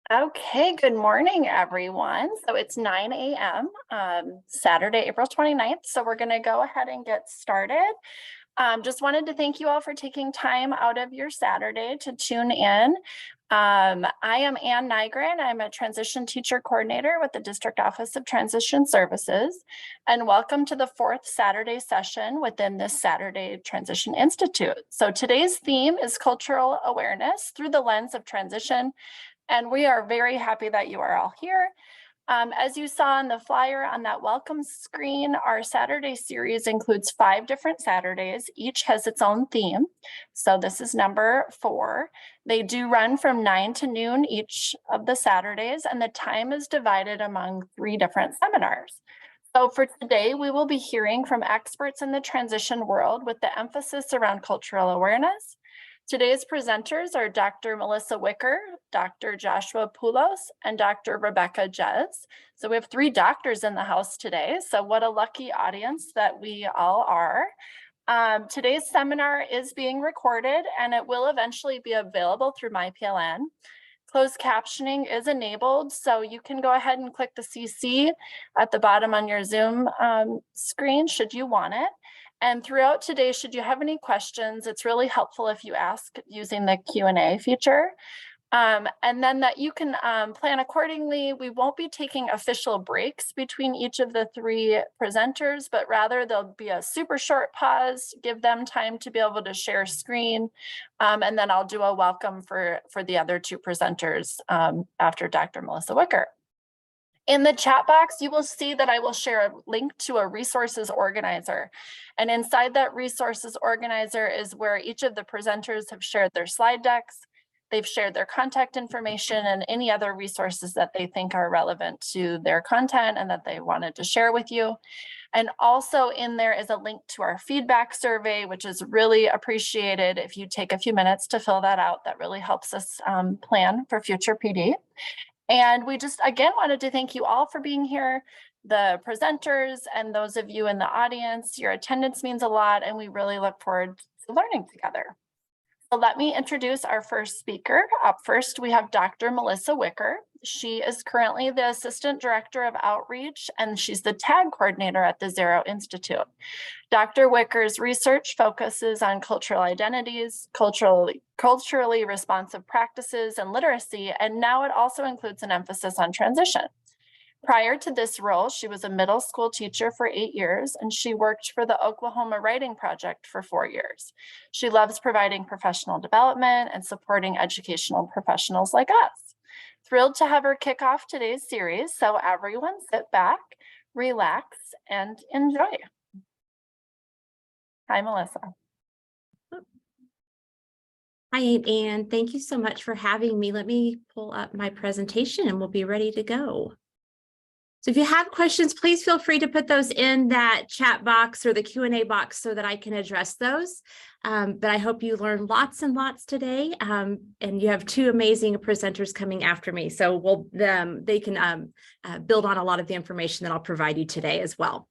Okay, good morning, everyone. So it's 9 a.m. Saturday, April 29th. So we're going to go ahead and get started. Just wanted to thank you all for taking time out of your Saturday to tune in. I am Ann Nygren. I'm a transition teacher coordinator with the District Office of Transition Services. And welcome to the fourth Saturday session within this Saturday Transition Institute. So today's theme is cultural awareness through the lens of transition. And we are very happy that you are all here. As you saw on the flyer on that welcome screen, our Saturday series includes 5 different Saturdays. Each has its own theme. So this is number 4. They do run from 9 to noon each of the Saturdays, and the time is divided among 3 different seminars. So for today, we will be hearing from experts in the transition world with the emphasis around cultural awareness. Today's presenters are Dr. Melissa Wicker, Dr. Joshua Poulos, and Dr. Rebecca Jez. So we have 3 doctors in the house today. So what a lucky audience that we all are. Today's seminar is being recorded and it will eventually be available through MyPLN. Closed captioning is enabled, so you can go ahead and click the CC at the bottom on your Zoom screen should you want it. And throughout today, should you have any questions, it's really helpful if you ask using the Q&A feature. And then that you can plan accordingly. We won't be taking official breaks between each of the 3 presenters, but rather there'll be a super short pause, give them time to be able to share screen. And then I'll do a welcome for the other 2 presenters after Dr. Melissa Wicker. In the chat box, you will see that I will share a link to a resources organizer. And inside that resources organizer is where each of the presenters have shared their slide decks. They've shared their contact information and any other resources that they think are relevant to their content and that they wanted to share with you. And also in there is a link to our feedback survey, which is really appreciated if you take a few minutes to fill that out. That really helps us plan for future PD. And we just, again, wanted to thank you all for being here, the presenters and those of you in the audience. Your attendance means a lot, and we really look forward to learning together. So let me introduce our first speaker. Up first, we have Dr. Melissa Wicker. She is currently the Assistant Director of Outreach, and she's the TAG Coordinator at the Zarrow Institute. Dr. Wicker's research focuses on cultural identities, culturally responsive practices, and literacy, and now it also includes an emphasis on transition. Prior to this role, she was a middle school teacher for 8 years, and she worked for the Oklahoma Writing Project for 4 years. She loves providing professional development and supporting educational professionals like us. Thrilled to have her kick off today's series, so everyone sit back, relax, and enjoy. Hi, Melissa. Hi, Ann. Thank you so much for having me. Let me pull up my presentation and we'll be ready to go. So if you have questions, please feel free to put those in that chat box or the Q&A box so that I can address those. But I hope you learned lots and lots today. And you have 2 amazing presenters coming after me. So they can build on a lot of the information that I'll provide you today as well.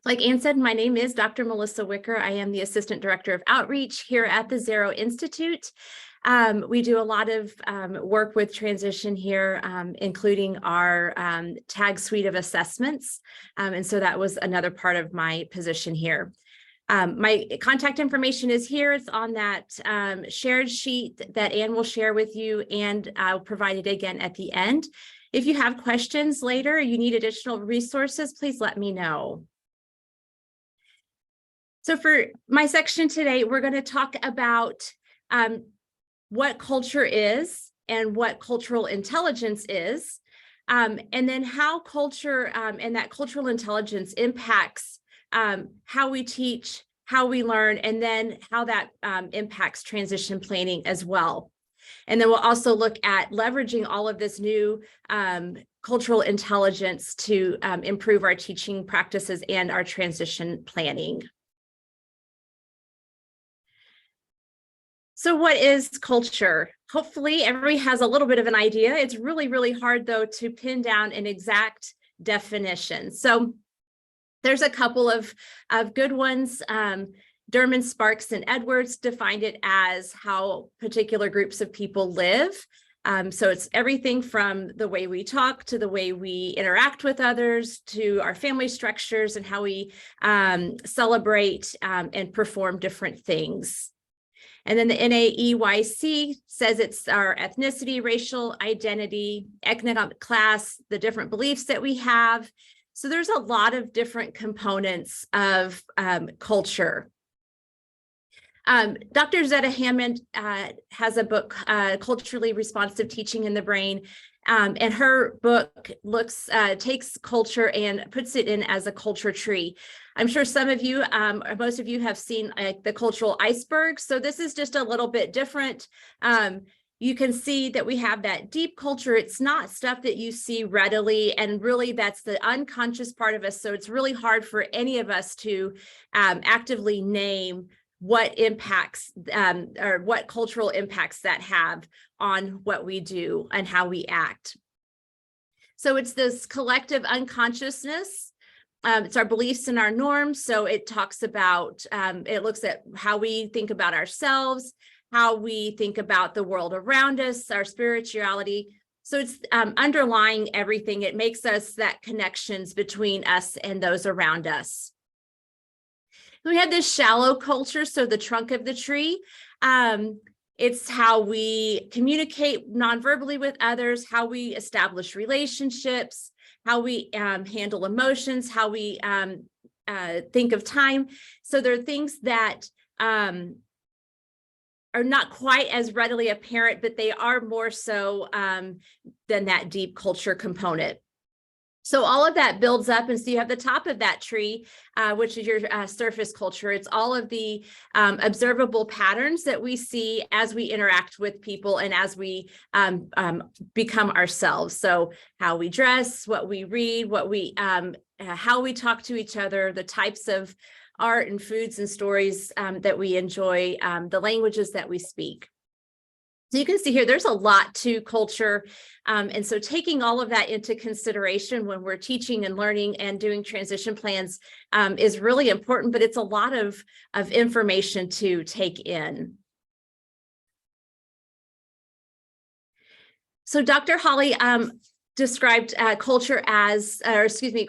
Like Ann said, my name is Dr. Melissa Wicker. I am the Assistant Director of Outreach here at the Zarrow Institute. We do a lot of work with transition here, including our TAG suite of assessments. And so that was another part of my position here. My contact information is here. It's on that shared sheet that Ann will share with you, and I'll provide it again at the end. If you have questions later, you need additional resources, please let me know. So for my section today, we're going to talk about what culture is and what cultural intelligence is, and then how culture and that cultural intelligence impacts how we teach, how we learn, and then how that impacts transition planning as well. And then we'll also look at leveraging all of this new cultural intelligence to improve our teaching practices and our transition planning. So what is culture? Hopefully everybody has a little bit of an idea. It's really, really hard though to pin down an exact definition. So there's a couple of good ones. Derman, Sparks, and Edwards defined it as how particular groups of people live. So it's everything from the way we talk to the way we interact with others to our family structures and how we celebrate and perform different things. And then the NAEYC says it's our ethnicity, racial identity, economic class, the different beliefs that we have. So there's a lot of different components of culture. Dr. Zetta Hammond has a book, Culturally Responsive Teaching in the Brain, and her book takes culture and puts it in as a culture tree. I'm sure some of you, or most of you, have seen the cultural iceberg. So this is just a little bit different. You can see that we have that deep culture. It's not stuff that you see readily, and really that's the unconscious part of us. So it's really hard for any of us to actively name what impacts or what cultural impacts that have on what we do and how we act. So it's this collective unconsciousness. It's our beliefs and our norms. So it talks about, it looks at how we think about ourselves, how we think about the world around us, our spirituality. So it's underlying everything. It makes us that connections between us and those around us. We have this shallow culture, so the trunk of the tree. It's how we communicate non-verbally with others, how we establish relationships, how we handle emotions, how we think of time. So there are things that are not quite as readily apparent, but they are more so than that deep culture component. So all of that builds up, and so you have the top of that tree, which is your surface culture. It's all of the observable patterns that we see as we interact with people and as we become ourselves. So how we dress, what we read, what we how we talk to each other, the types of art and foods and stories that we enjoy, the languages that we speak. So you can see here, there's a lot to culture. And so taking all of that into consideration when we're teaching and learning and doing transition plans is really important, but it's a lot of information to take in. So Dr. Holly described culture as,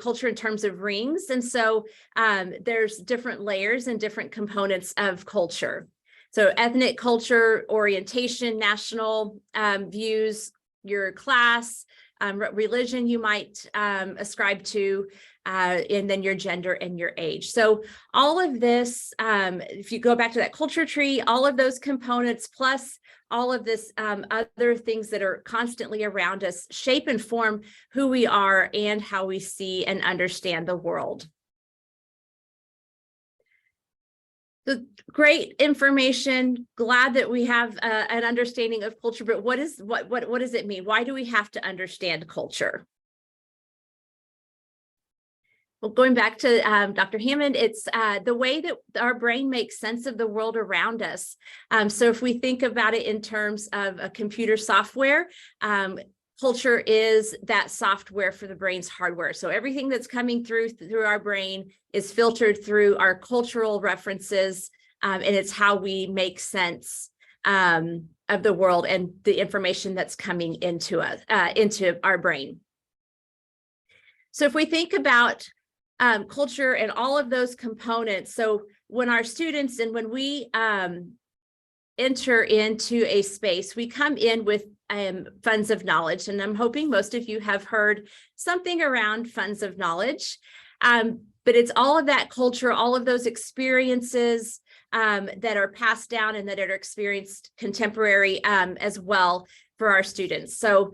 culture in terms of rings. And so there's different layers and different components of culture. So ethnic culture, orientation, national views, your class, religion you might ascribe to, and then your gender and your age. So all of this, if you go back to that culture tree, all of those components plus all of this other things that are constantly around us shape and form who we are and how we see and understand the world. So great information. Glad that we have an understanding of culture, but what does it mean? Why do we have to understand culture? Well, going back to Dr. Hammond, it's the way that our brain makes sense of the world around us. So if we think about it in terms of a computer software, culture is that software for the brain's hardware. So everything that's coming through our brain is filtered through our cultural references, and it's how we make sense of the world and the information that's coming into us, into our brain. So if we think about culture and all of those components, so when our students and when we enter into a space, we come in with funds of knowledge, and I'm hoping most of you have heard something around funds of knowledge, but it's all of that culture, all of those experiences that are passed down and that are experienced contemporary as well for our students. So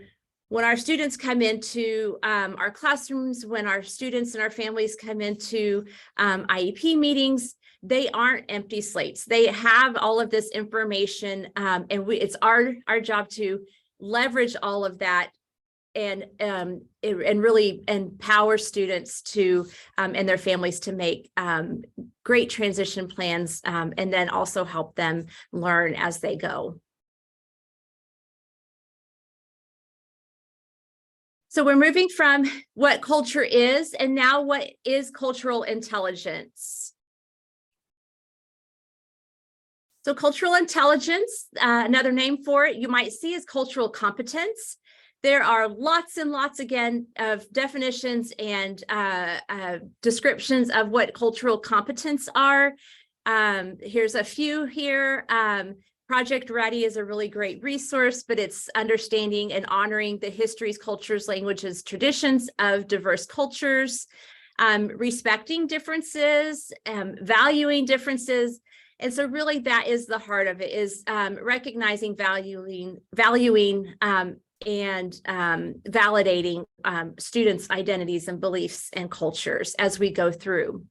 when our students come into our classrooms, when our students and our families come into IEP meetings, they aren't empty slates. They have all of this information, and it's our job to leverage all of that and really empower students to and their families to make great transition plans, and then also help them learn as they go. So we're moving from what culture is, and now what is cultural intelligence? So cultural intelligence, another name for it, you might see is cultural competence. There are lots and lots, again, of definitions and descriptions of what cultural competence are. Here's a few here. Project Ready is a really great resource, but it's understanding and honoring the histories, cultures, languages, traditions of diverse cultures, respecting differences, valuing differences. And so really that is the heart of it, is recognizing, valuing, and validating students' identities and beliefs and cultures as we go through.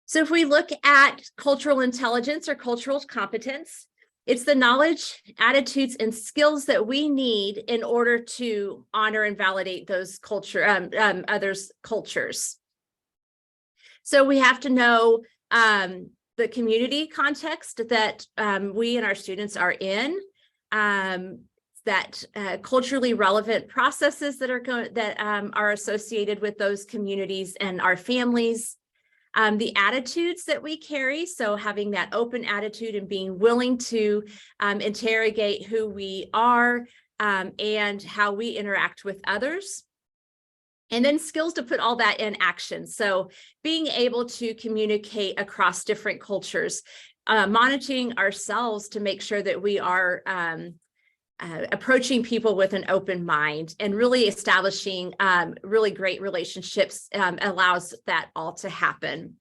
So if we look at cultural intelligence or cultural competence, it's the knowledge, attitudes, and skills that we need in order to honor and validate those others' cultures. So we have to know the community context that we and our students are in, that culturally relevant processes that are associated with those communities and our families, the attitudes that we carry. So having that open attitude and being willing to interrogate who we are and how we interact with others. And then skills to put all that in action. So being able to communicate across different cultures, monitoring ourselves to make sure that we are approaching people with an open mind, and really establishing really great relationships allows that all to happen.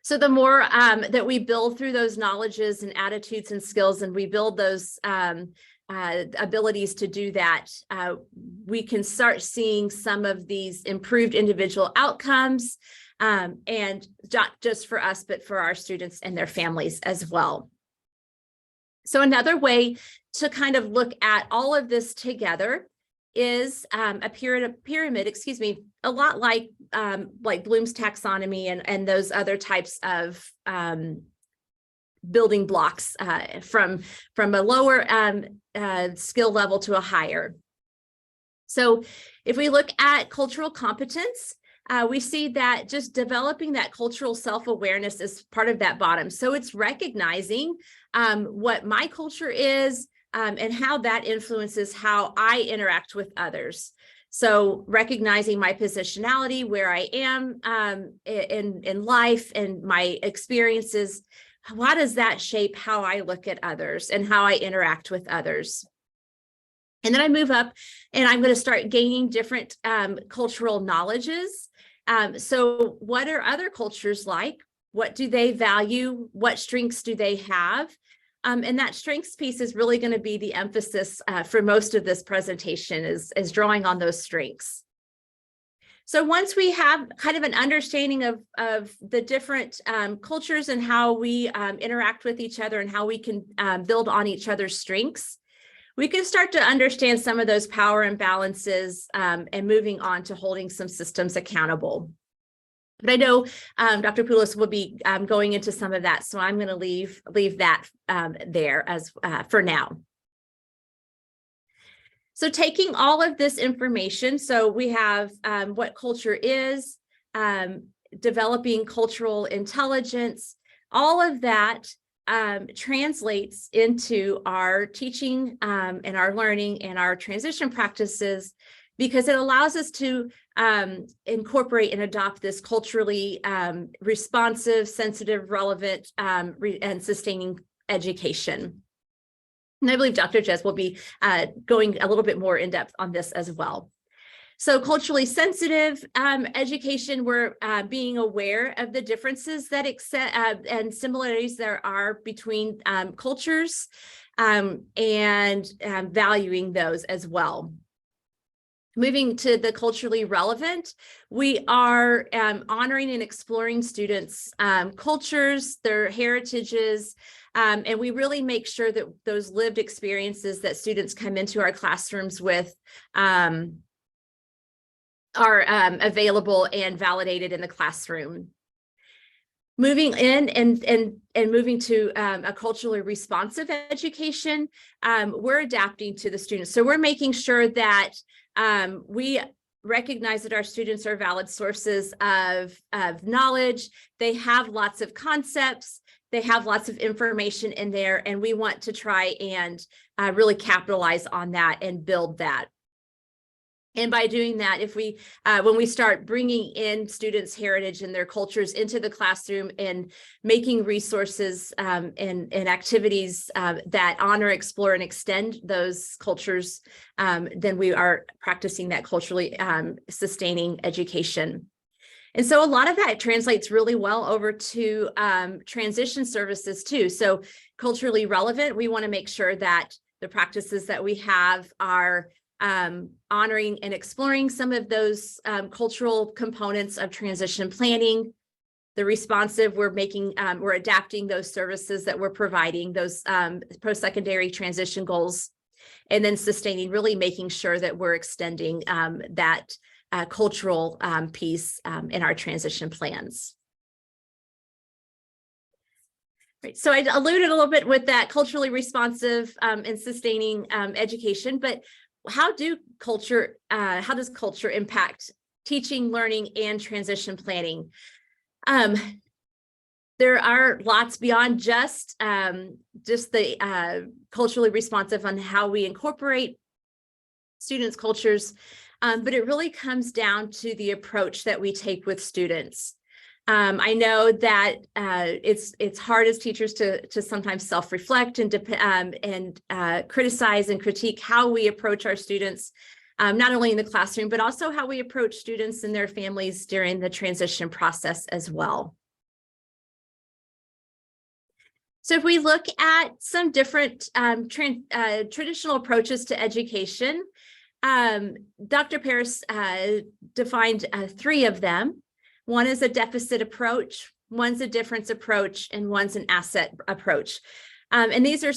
So the more that we build through those knowledges and attitudes and skills, and we build those abilities to do that, we can start seeing some of these improved individual outcomes, and not just for us, but for our students and their families as well. So another way to kind of look at all of this together is a pyramid, excuse me, a lot like Bloom's taxonomy and those other types of building blocks from a lower skill level to a higher. So if we look at cultural competence, we see that just developing that cultural self-awareness is part of that bottom. So it's recognizing what my culture is and how that influences how I interact with others. So recognizing my positionality, where I am in life and my experiences, how does that shape how I look at others and how I interact with others? And then I move up and I'm going to start gaining different cultural knowledges. So what are other cultures like? What do they value? What strengths do they have? And that strengths piece is really going to be the emphasis for most of this presentation, is drawing on those strengths. So once we have kind of an understanding of the different cultures and how we interact with each other and how we can build on each other's strengths, we can start to understand some of those power imbalances and moving on to holding some systems accountable. But I know Dr. Poulos will be going into some of that, so I'm going to leave that there as for now. So taking all of this information, so we have what culture is, developing cultural intelligence, all of that translates into our teaching and our learning and our transition practices, because it allows us to incorporate and adopt this culturally responsive, sensitive, relevant, and sustaining education. And I believe Dr. Jez will be going a little bit more in depth on this as well. So culturally sensitive education, we're being aware of the differences that and similarities there are between cultures and valuing those as well. Moving to the culturally relevant, we are honoring and exploring students' cultures, their heritages, and we really make sure that those lived experiences that students come into our classrooms with are available and validated in the classroom. Moving in and moving to a culturally responsive education, we're adapting to the students. So we're making sure that we recognize that our students are valid sources of knowledge. They have lots of concepts. They have lots of information in there, and we want to try and really capitalize on that and build that. And by doing that, if we, when we start bringing in students' heritage and their cultures into the classroom and making resources and activities that honor, explore, and extend those cultures, then we are practicing that culturally sustaining education. And so a lot of that translates really well over to transition services too. So culturally relevant, we want to make sure that the practices that we have are honoring and exploring some of those cultural components of transition planning. The responsive, we're adapting those services that we're providing, those post-secondary transition goals, and then sustaining, really making sure that we're extending that cultural piece in our transition plans. Right. So I alluded a little bit with that culturally responsive and sustaining education, but how does culture impact teaching, learning, and transition planning? There are lots beyond just the culturally responsive on how we incorporate students' cultures, but it really comes down to the approach that we take with students. I know that it's hard as teachers to sometimes self-reflect and criticize and critique how we approach our students, not only in the classroom, but also how we approach students and their families during the transition process as well. So if we look at some different traditional approaches to education, Dr. Paris defined 3 of them. One is a deficit approach, one's a difference approach, and one's an asset approach. And these are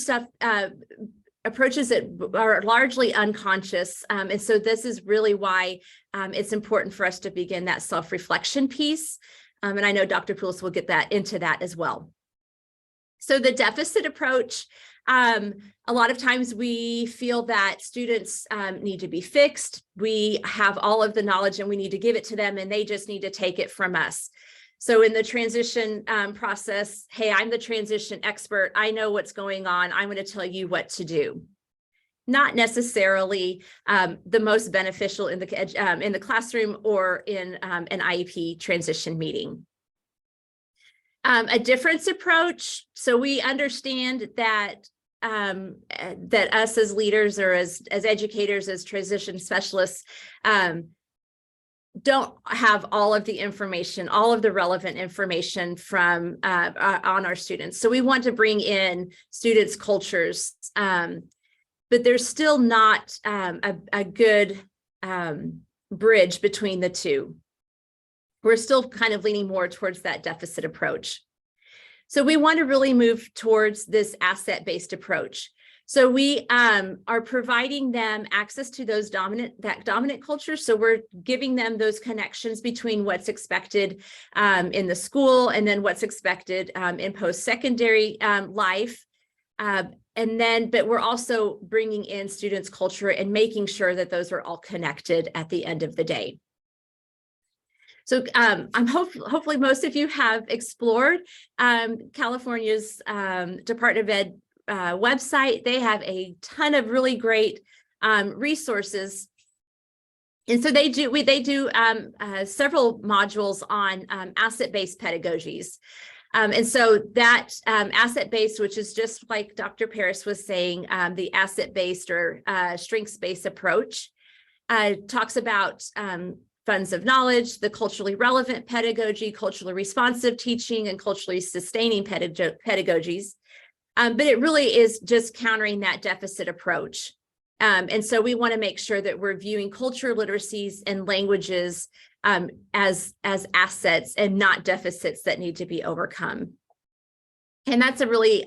approaches that are largely unconscious. And so this is really why it's important for us to begin that self-reflection piece. And I know Dr. Poulos will get into that as well. So the deficit approach, a lot of times we feel that students need to be fixed. We have all of the knowledge and we need to give it to them, and they just need to take it from us. So in the transition process, hey, I'm the transition expert. I know what's going on. I'm going to tell you what to do. Not necessarily the most beneficial in the classroom or in an IEP transition meeting. A difference approach. So we understand that that us as leaders or as educators, as transition specialists, don't have all of the information, all of the relevant information from on our students. So we want to bring in students' cultures, but there's still not a good bridge between the two. We're still kind of leaning more towards that deficit approach. So we want to really move towards this asset-based approach. So we are providing them access to those dominant culture. So we're giving them those connections between what's expected in the school and then what's expected in post-secondary life. But we're also bringing in students' culture and making sure that those are all connected at the end of the day. So hopefully most of you have explored California's Department of Ed website. They have a ton of really great resources. And so they do several modules on asset-based pedagogies. And so that asset-based, which is just like Dr. Paris was saying, the asset-based or strengths-based approach, talks about funds of knowledge, the culturally relevant pedagogy, culturally responsive teaching, and culturally sustaining pedagogies. But it really is just countering that deficit approach. And so we want to make sure that we're viewing cultural literacies and languages as assets and not deficits that need to be overcome. And that's a really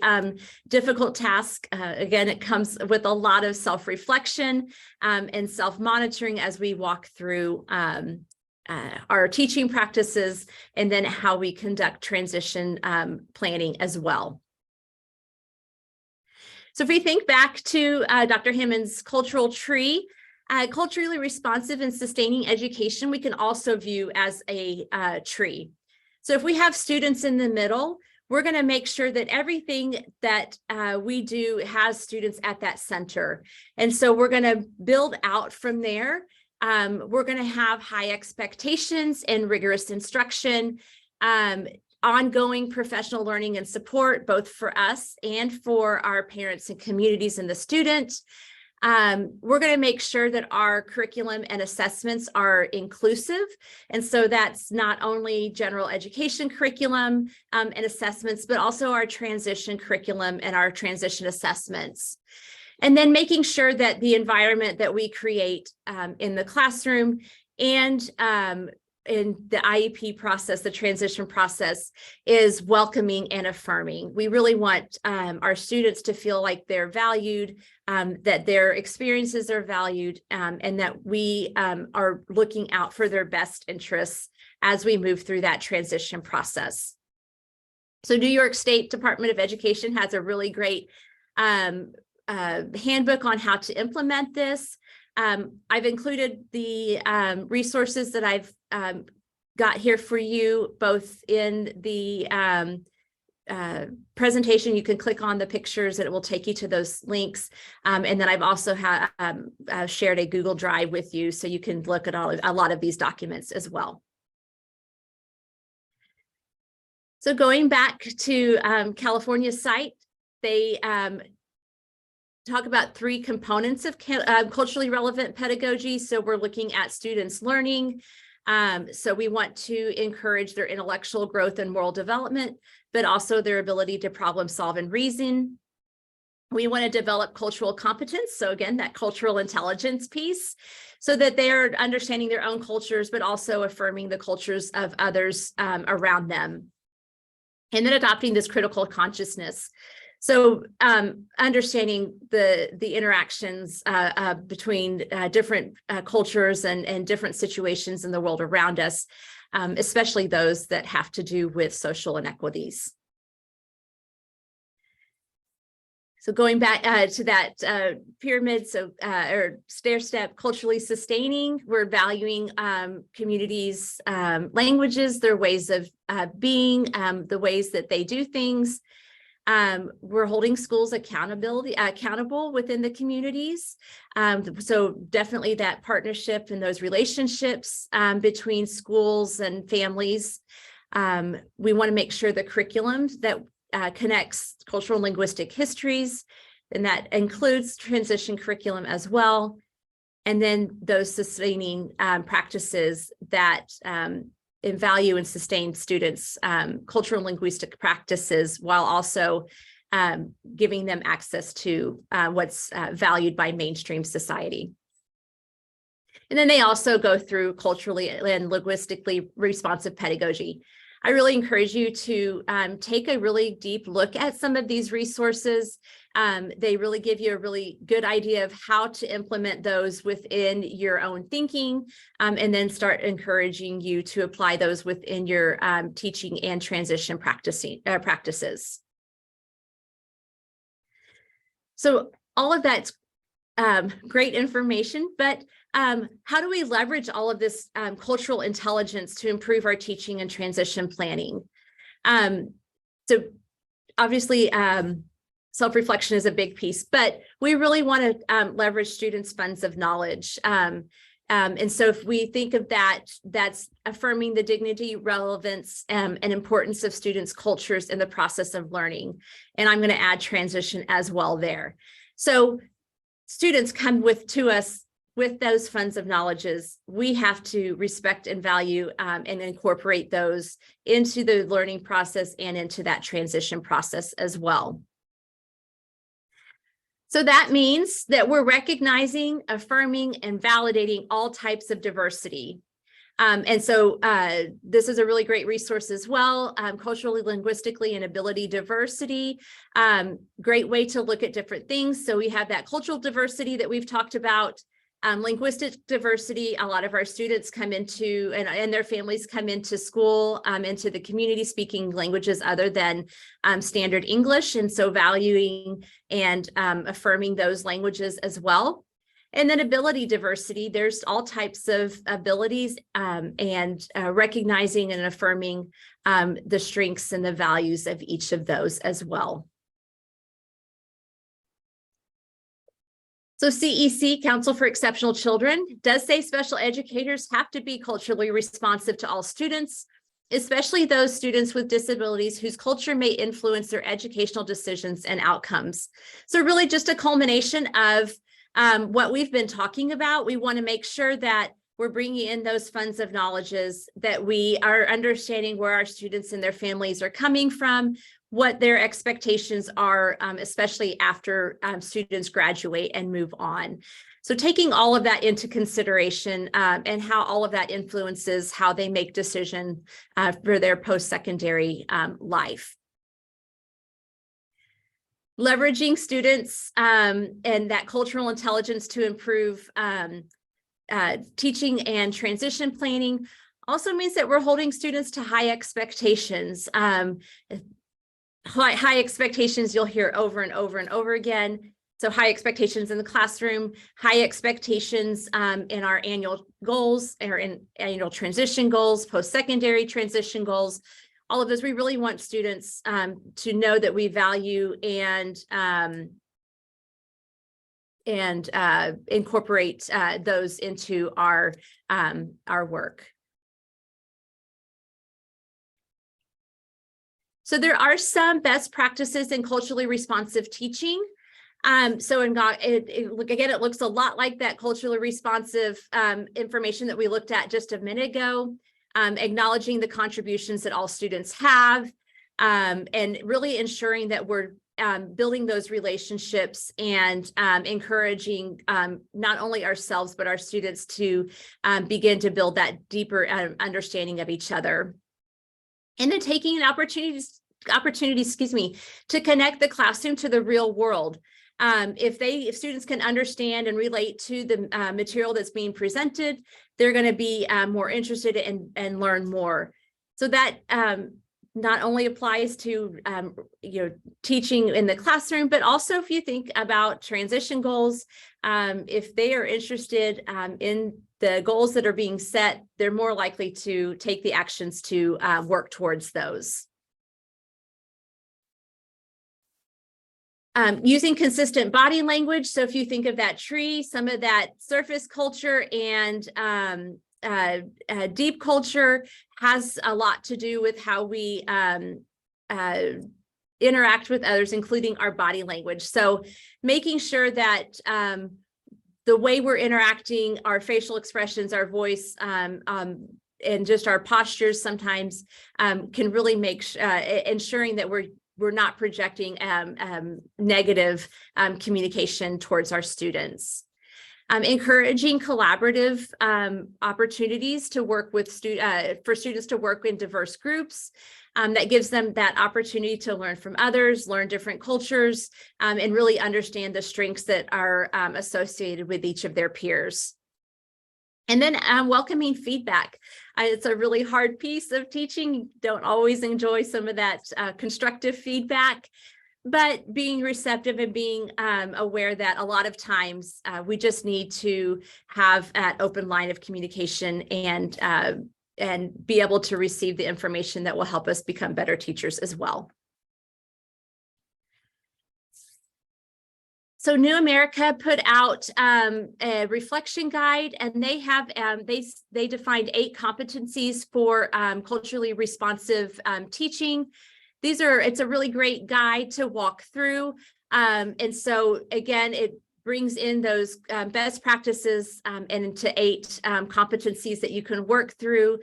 difficult task. Again, it comes with a lot of self-reflection and self-monitoring as we walk through our teaching practices and then how we conduct transition planning as well. So if we think back to Dr. Hammond's cultural tree, Culturally responsive and sustaining education, we can also view as a tree. So if we have students in the middle, we're going to make sure that everything that we do has students at that center. And so we're going to build out from there. We're going to have high expectations and rigorous instruction, ongoing professional learning and support, both for us and for our parents and communities and the student. We're going to make sure that our curriculum and assessments are inclusive. And so that's not only general education curriculum and assessments, but also our transition curriculum and our transition assessments. And then making sure that the environment that we create in the classroom and in the IEP process, the transition process, is welcoming and affirming. We really want our students to feel like they're valued, that their experiences are valued, and that we are looking out for their best interests as we move through that transition process. So New York State Department of Education has a really great handbook on how to implement this. I've included the resources that I've got here for you, both in the presentation. You can click on the pictures and it will take you to those links. And then I've also shared a Google Drive with you, so you can look at a lot of these documents as well. So going back to California's site, they talk about 3 components of culturally relevant pedagogy. So we're looking at students' learning. So we want to encourage their intellectual growth and moral development, but also their ability to problem solve and reason. We want to develop cultural competence. So again, that cultural intelligence piece, so that they're understanding their own cultures, but also affirming the cultures of others around them. And then adopting this critical consciousness. So understanding the interactions between different cultures and different situations in the world around us, especially those that have to do with social inequities. So going back to that pyramid, or stair step, culturally sustaining, we're valuing communities' languages, their ways of being, the ways that they do things. We're holding schools accountable within the communities. So definitely that partnership and those relationships between schools and families. We want to make sure the curriculum that connects cultural and linguistic histories, and that includes transition curriculum as well. And then those sustaining practices that value and sustain students' cultural and linguistic practices, while also giving them access to what's valued by mainstream society. And then they also go through culturally and linguistically responsive pedagogy. I really encourage you to take a really deep look at some of these resources. They really give you a really good idea of how to implement those within your own thinking, and then start encouraging you to apply those within your teaching and transition practices. So all of that's great information, but how do we leverage all of this cultural intelligence to improve our teaching and transition planning? So obviously, self-reflection is a big piece, but we really want to leverage students' funds of knowledge. And so if we think of that, that's affirming the dignity, relevance, and importance of students' cultures in the process of learning. And I'm going to add transition as well there. So students come to us with those funds of knowledges. We have to respect and value and incorporate those into the learning process and into that transition process as well. So that means that we're recognizing, affirming, and validating all types of diversity. And so this is a really great resource as well, culturally, linguistically, and ability diversity. Great way to look at different things. So we have that cultural diversity that we've talked about. Linguistic diversity, a lot of our students come into, and their families come into school, into the community speaking languages other than standard English. And so valuing and affirming those languages as well. And then ability diversity, there's all types of abilities, and recognizing and affirming the strengths and the values of each of those as well. So CEC, Council for Exceptional Children, does say special educators have to be culturally responsive to all students, especially those students with disabilities whose culture may influence their educational decisions and outcomes. So really just a culmination of what we've been talking about. We want to make sure that we're bringing in those funds of knowledges, that we are understanding where our students and their families are coming from, what their expectations are, especially after students graduate and move on. So taking all of that into consideration and how all of that influences how they make decisions for their post-secondary life. Leveraging students and that cultural intelligence to improve teaching and transition planning also means that we're holding students to high expectations. High expectations you'll hear over and over and over again. So high expectations in the classroom, high expectations in our annual goals or in annual transition goals, post-secondary transition goals. All of those, we really want students to know that we value and incorporate those into our work. So there are some best practices in culturally responsive teaching. So again, it looks a lot like that culturally responsive information that we looked at just a minute ago, acknowledging the contributions that all students have, and really ensuring that we're building those relationships and encouraging not only ourselves, but our students to begin to build that deeper understanding of each other. And then taking an opportunity, to connect the classroom to the real world. If students can understand and relate to the material that's being presented, they're going to be more interested and learn more. So that not only applies to teaching in the classroom, but also if you think about transition goals, if they are interested in the goals that are being set, they're more likely to take the actions to work towards those. Using consistent body language. So if you think of that tree, some of that surface culture and deep culture has a lot to do with how we interact with others, including our body language. So making sure that the way we're interacting, our facial expressions, our voice, and just our postures sometimes can really make ensuring that we're not projecting negative communication towards our students. Encouraging collaborative opportunities to work with for students to work in diverse groups. That gives them that opportunity to learn from others, learn different cultures, and really understand the strengths that are associated with each of their peers. And then welcoming feedback. It's a really hard piece of teaching. Don't always enjoy some of that constructive feedback, but being receptive and being aware that a lot of times we just need to have that open line of communication and be able to receive the information that will help us become better teachers as well. So New America put out a reflection guide, and they have they defined 8 competencies for culturally responsive teaching. It's a really great guide to walk through. And so again, it brings in those best practices and into 8 competencies that you can work through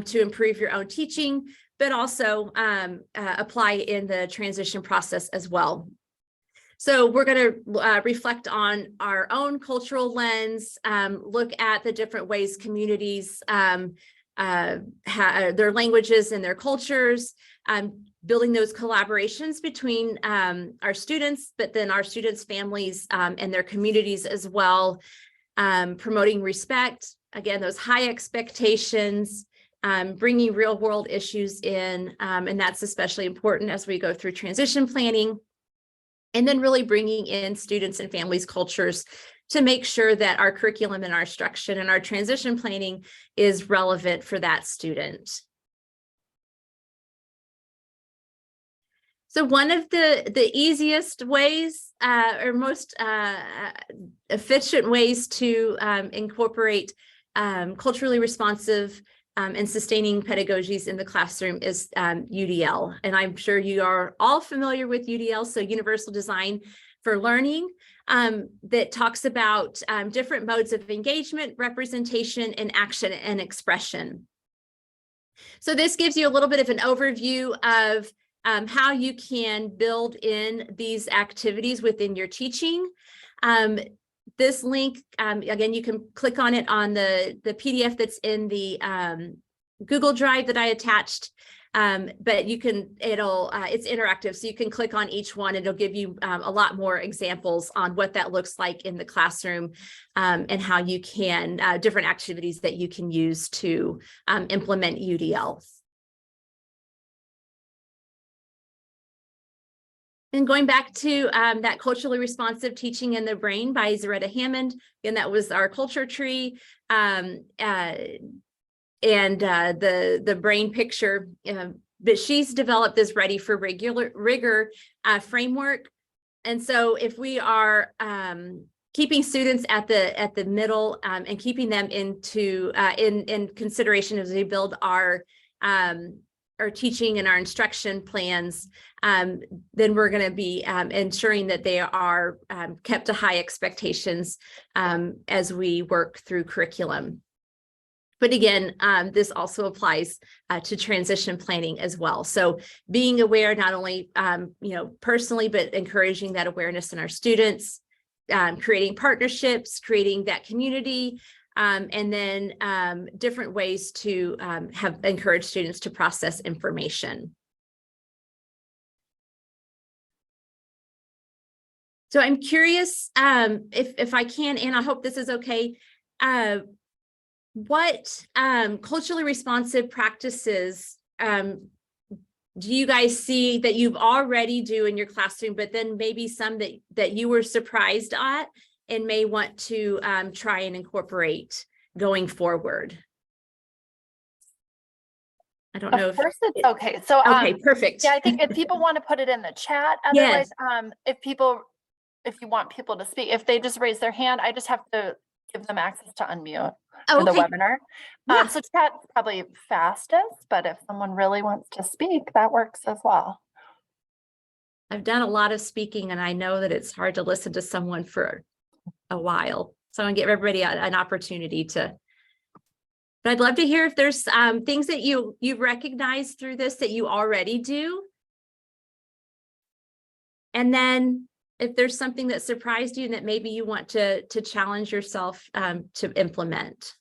to improve your own teaching, but also apply in the transition process as well. So we're going to reflect on our own cultural lens, look at the different ways communities their languages and their cultures, building those collaborations between our students, but then our students' families and their communities as well, promoting respect, again, those high expectations, bringing real world issues in, and that's especially important as we go through transition planning, and then really bringing in students and families' cultures to make sure that our curriculum and our instruction and our transition planning is relevant for that student. So one of the easiest ways or most efficient ways to incorporate culturally responsive and sustaining pedagogies in the classroom is UDL. And I'm sure you are all familiar with UDL, so Universal Design for Learning, that talks about different modes of engagement, representation, and action and expression. So this gives you a little bit of an overview of how you can build in these activities within your teaching. This link, again, you can click on it on the PDF that's in the Google Drive that I attached, but you can, it's interactive, so you can click on each one. It'll give you a lot more examples on what that looks like in the classroom and how you can, different activities that you can use to implement UDL. And going back to that culturally responsive teaching in the brain by Zaretta Hammond, and that was our culture tree and the brain picture. But she's developed this Ready for Rigor framework. And so if we are keeping students at the middle and keeping them in consideration as we build our teaching and our instruction plans, then we're going to be ensuring that they are kept to high expectations as we work through curriculum. But again, this also applies to transition planning as well. So being aware, not only personally, but encouraging that awareness in our students, creating partnerships, creating that community, and then different ways to encourage students to process information. So I'm curious if I can, and I hope this is okay, what culturally responsive practices do you guys see that you've already do in your classroom, but then maybe some that you were surprised at and may want to try and incorporate going forward? I don't know if it's okay. So okay, perfect. Yeah, I think if people want to put it in the chat, otherwise, if you want people to speak, if they just raise their hand, I just have to give them access to unmute for the webinar. Yeah. So chat's probably fastest, but if someone really wants to speak, that works as well. I've done a lot of speaking, and I know that it's hard to listen to someone for a while. So I'm gonna give everybody an opportunity to, but I'd love to hear if there's things that you've recognized through this that you already do. And then if there's something that surprised you and that maybe you want to challenge yourself to implement.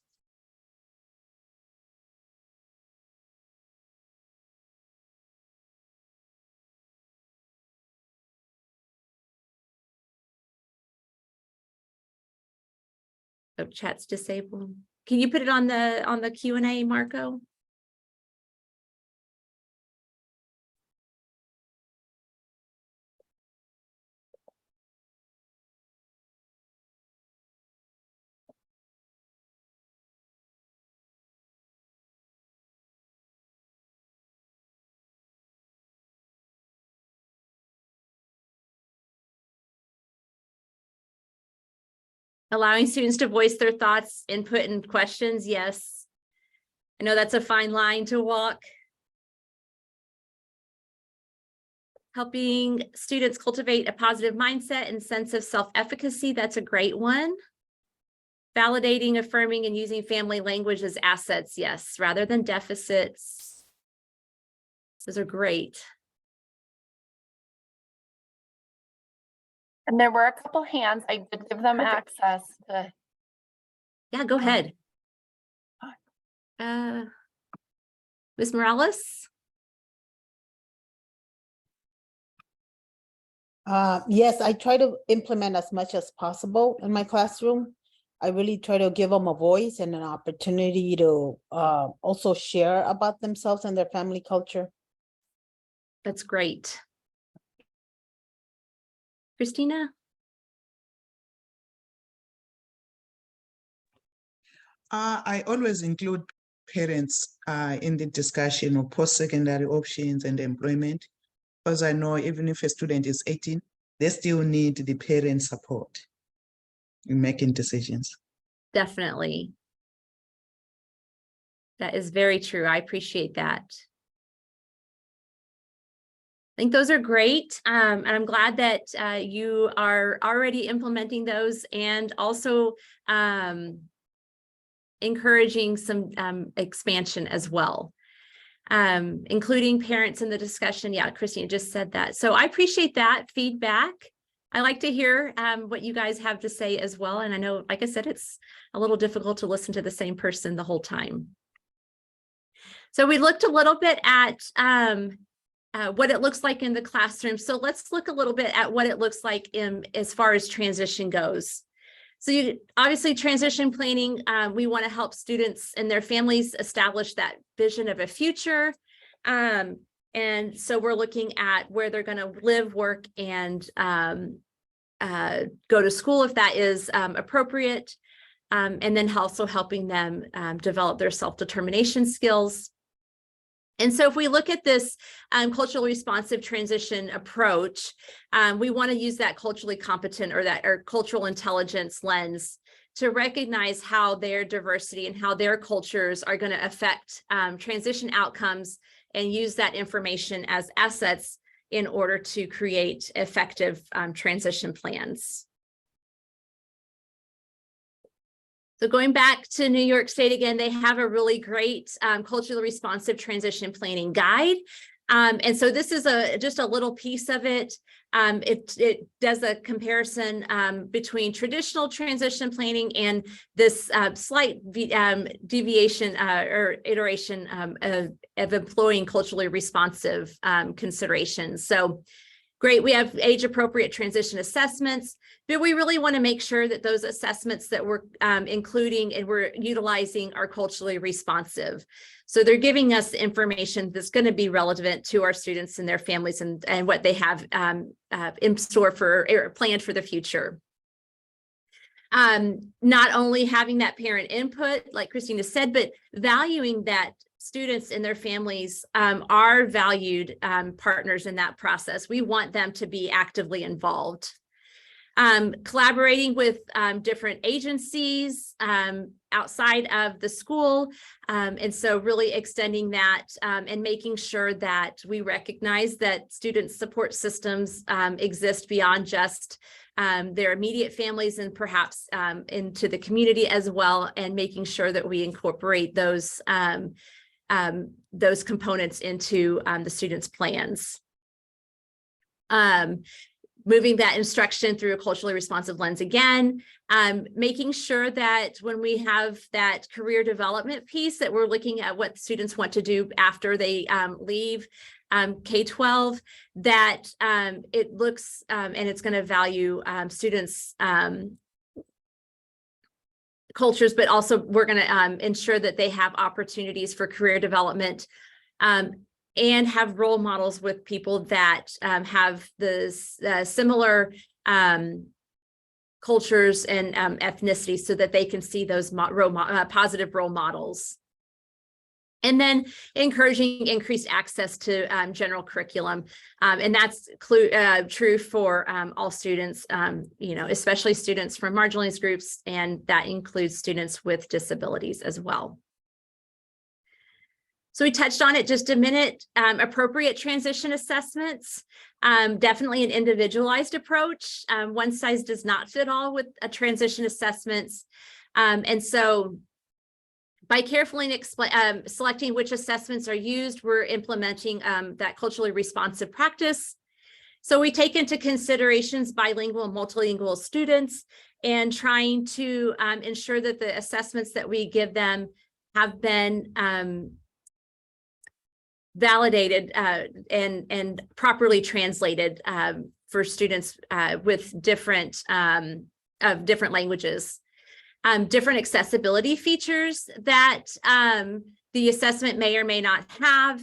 Oh, chat's disabled. Can you put it on the Q&A, Marco? Allowing students to voice their thoughts, input, and questions. Yes. I know that's a fine line to walk. Helping students cultivate a positive mindset and sense of self-efficacy. That's a great one. Validating, affirming, and using family language as assets. Yes, rather than deficits. Those are great. And there were a couple hands. I did give them access to. Yeah, go ahead. Ms. Morales? Yes, I try to implement as much as possible in my classroom. I really try to give them a voice and an opportunity to also share about themselves and their family culture. That's great. Christina? I always include parents in the discussion of post-secondary options and employment, because I know even if a student is 18, they still need the parent support in making decisions. Definitely. That is very true. I appreciate that. I think those are great. And I'm glad that you are already implementing those and also encouraging some expansion as well, including parents in the discussion. Yeah, Christina just said that. So I appreciate that feedback. I like to hear what you guys have to say as well. And I know, like I said, it's a little difficult to listen to the same person the whole time. So we looked a little bit at what it looks like in the classroom. So let's look a little bit at what it looks like in as far as transition goes. So obviously transition planning, we want to help students and their families establish that vision of a future. And so we're looking at where they're going to live, work, and go to school if that is appropriate. And then also helping them develop their self-determination skills. And so if we look at this culturally responsive transition approach, we want to use that culturally competent or cultural intelligence lens to recognize how their diversity and how their cultures are going to affect transition outcomes, and use that information as assets in order to create effective transition plans. So going back to New York State again, they have a really great culturally responsive transition planning guide. And so this is just a little piece of it. It does a comparison between traditional transition planning and this slight deviation or iteration of employing culturally responsive considerations. So great, we have age-appropriate transition assessments, but we really want to make sure that those assessments that we're including and we're utilizing are culturally responsive. So they're giving us information that's going to be relevant to our students and their families and what they have in store for or planned for the future. Not only having that parent input, like Christina said, but valuing that students and their families are valued partners in that process. We want them to be actively involved. Collaborating with different agencies outside of the school. And so really extending that and making sure that we recognize that student support systems exist beyond just their immediate families and perhaps into the community as well, and making sure that we incorporate those components into the students' plans. Moving that instruction through a culturally responsive lens again, making sure that when we have that career development piece that we're looking at what students want to do after they leave K-12, that it looks and it's going to value students' cultures, but also we're going to ensure that they have opportunities for career development and have role models with people that have this similar cultures and ethnicities, so that they can see those positive role models. And then encouraging increased access to general curriculum. And that's true for all students, especially students from marginalized groups, and that includes students with disabilities as well. So we touched on it just a minute, appropriate transition assessments, definitely an individualized approach. One size does not fit all with transition assessments. And so by carefully selecting which assessments are used, we're implementing that culturally responsive practice. So we take into considerations bilingual and multilingual students, and trying to ensure that the assessments that we give them have been validated and properly translated for students with different languages. Different accessibility features that the assessment may or may not have,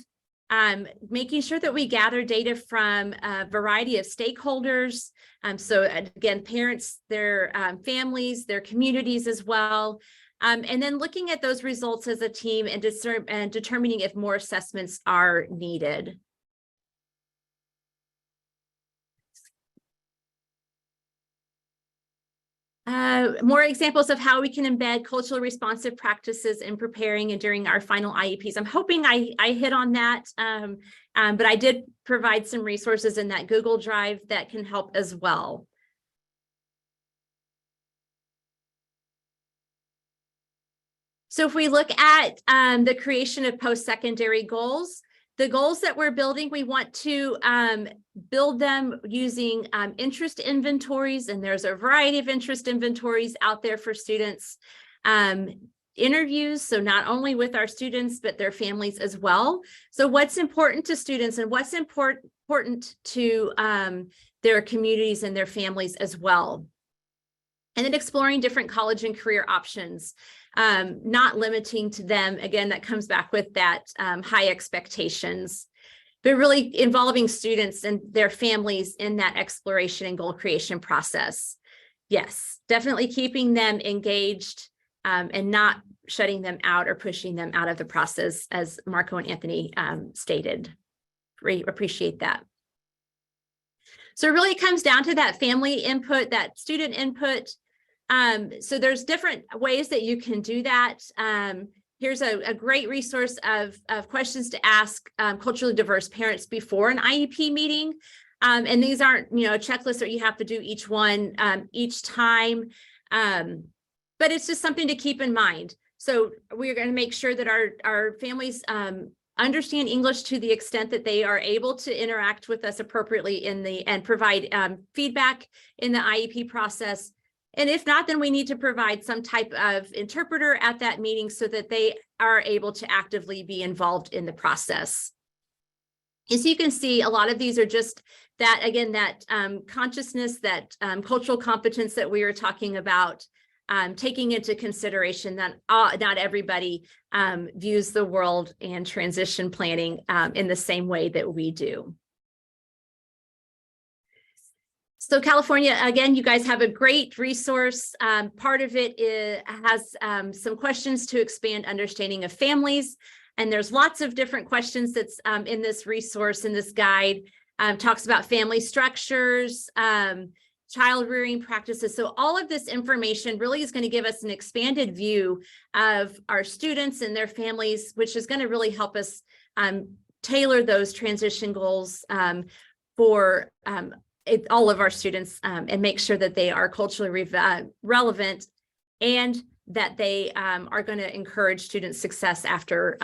making sure that we gather data from a variety of stakeholders. So again, parents, their families, their communities as well, And then looking at those results as a team and determining if more assessments are needed. More examples of how we can embed culturally responsive practices in preparing and during our final IEPs. I'm hoping I hit on that, but I did provide some resources in that Google Drive that can help as well. So if we look at the creation of post-secondary goals, the goals that we're building, we want to build them using interest inventories, and there's a variety of interest inventories out there for students. Interviews, so not only with our students, but their families as well. So what's important to students and what's important to their communities and their families as well. And then exploring different college and career options. Not limiting to them. Again, that comes back with that high expectations, but really involving students and their families in that exploration and goal creation process. Yes, definitely keeping them engaged and not shutting them out or pushing them out of the process, as Marco and Anthony stated. Appreciate that. So it really comes down to that family input, that student input. So there's different ways that you can do that. Here's a great resource of questions to ask culturally diverse parents before an IEP meeting. And these aren't, a checklist that you have to do each one each time. But it's just something to keep in mind. So we're going to make sure that our families understand English to the extent that they are able to interact with us appropriately and provide feedback in the IEP process. And if not, then we need to provide some type of interpreter at that meeting so that they are able to actively be involved in the process. As you can see, a lot of these are just that, again, that consciousness, that cultural competence that we were talking about, taking into consideration that not everybody views the world and transition planning in the same way that we do. So California, again, you guys have a great resource. Part of it has some questions to expand understanding of families. And there's lots of different questions that's in this resource, in this guide. Talks about family structures, child rearing practices. So all of this information really is going to give us an expanded view of our students and their families, which is going to really help us tailor those transition goals for all of our students and make sure that they are culturally relevant and that they are going to encourage student success after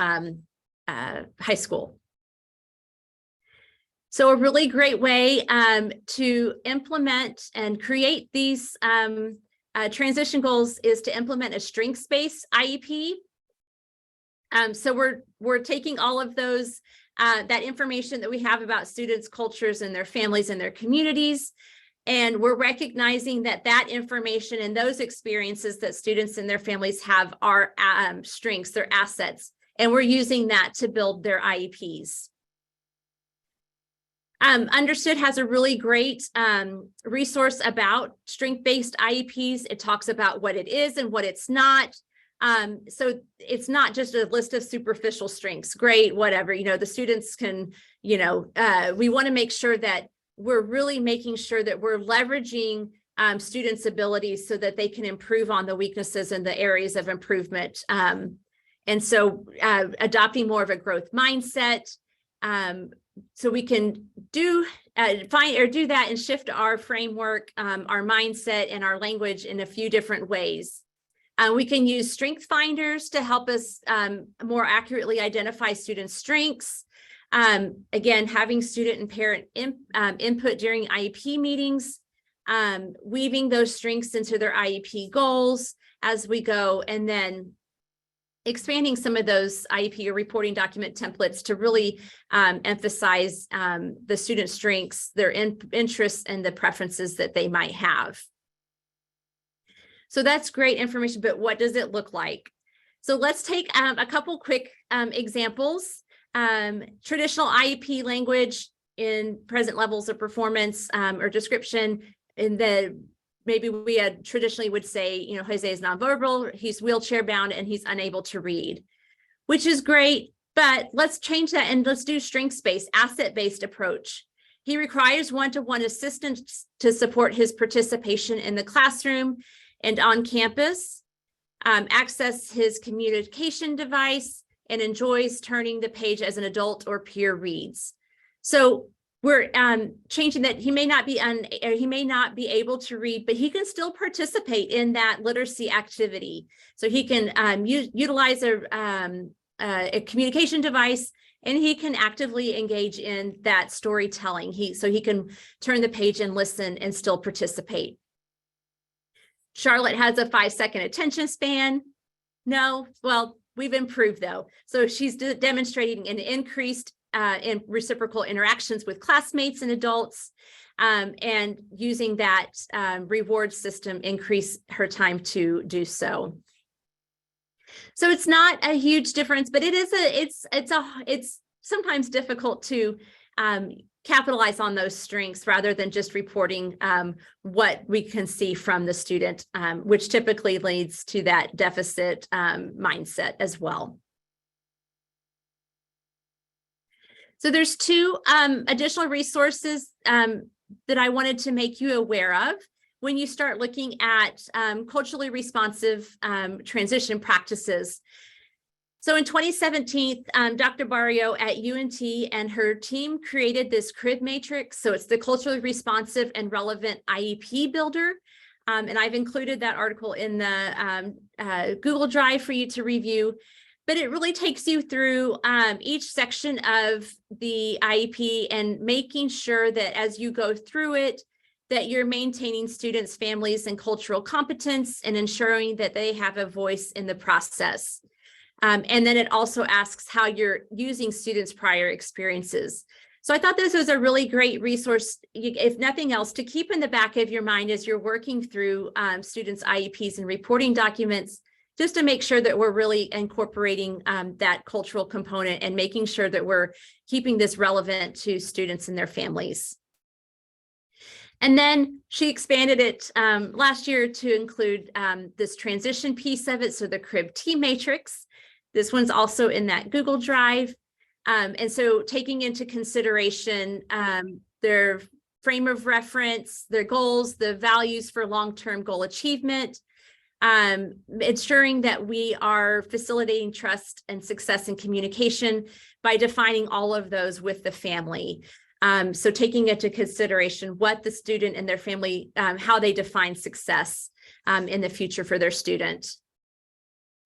high school. So a really great way to implement and create these transition goals is to implement a strengths-based IEP. So we're taking all of those that information that we have about students' cultures and their families and their communities. And we're recognizing that that information and those experiences that students and their families have are strengths, their assets. And we're using that to build their IEPs. Understood has a really great resource about strength-based IEPs. It talks about what it is and what it's not. So it's not just a list of superficial strengths. Great, whatever, the students can, we want to make sure that we're really making sure that we're leveraging students' abilities so that they can improve on the weaknesses and the areas of improvement. And so adopting more of a growth mindset, so we can do that and shift our framework, our mindset and our language in a few different ways. We can use strength finders to help us more accurately identify students' strengths. Again, having student and parent input during IEP meetings, weaving those strengths into their IEP goals as we go, and then expanding some of those IEP or reporting document templates to really emphasize the student strengths, their interests, and the preferences that they might have. So that's great information, but what does it look like? So let's take a couple quick examples. Traditional IEP language in present levels of performance or description in the maybe we had traditionally would say, you know, Jose is nonverbal, he's wheelchair bound, and he's unable to read, which is great. But let's change that and let's do strengths-based, asset-based approach. He requires one-to-one assistance to support his participation in the classroom and on campus, access his communication device, and enjoys turning the page as an adult or peer reads. So we're changing that. He may not be able to read, but he can still participate in that literacy activity. So he can utilize a communication device, and he can actively engage in that storytelling. So he can turn the page and listen and still participate. Charlotte has a 5-second attention span. No, well, we've improved though. So she's demonstrating an increased in reciprocal interactions with classmates and adults, and using that reward system increase her time to do so. So it's not a huge difference, but it's sometimes difficult to capitalize on those strengths rather than just reporting what we can see from the student, which typically leads to that deficit mindset as well. So there's two additional resources that I wanted to make you aware of when you start looking at culturally responsive transition practices. So in 2017, Dr. Barrio at UNT and her team created this CRIB matrix. So it's the culturally responsive and relevant IEP builder. And I've included that article in the Google Drive for you to review. But it really takes you through each section of the IEP and making sure that as you go through it, that you're maintaining students, families, and cultural competence and ensuring that they have a voice in the process. And then it also asks how you're using students' prior experiences. So I thought this was a really great resource, if nothing else, to keep in the back of your mind as you're working through students' IEPs and reporting documents, just to make sure that we're really incorporating that cultural component and making sure that we're keeping this relevant to students and their families. And then she expanded it last year to include this transition piece of it, so the CRIB T matrix. This one's also in that Google Drive. And so taking into consideration their frame of reference, their goals, the values for long-term goal achievement, ensuring that we are facilitating trust and success in communication by defining all of those with the family. So taking into consideration what the student and their family, how they define success in the future for their student.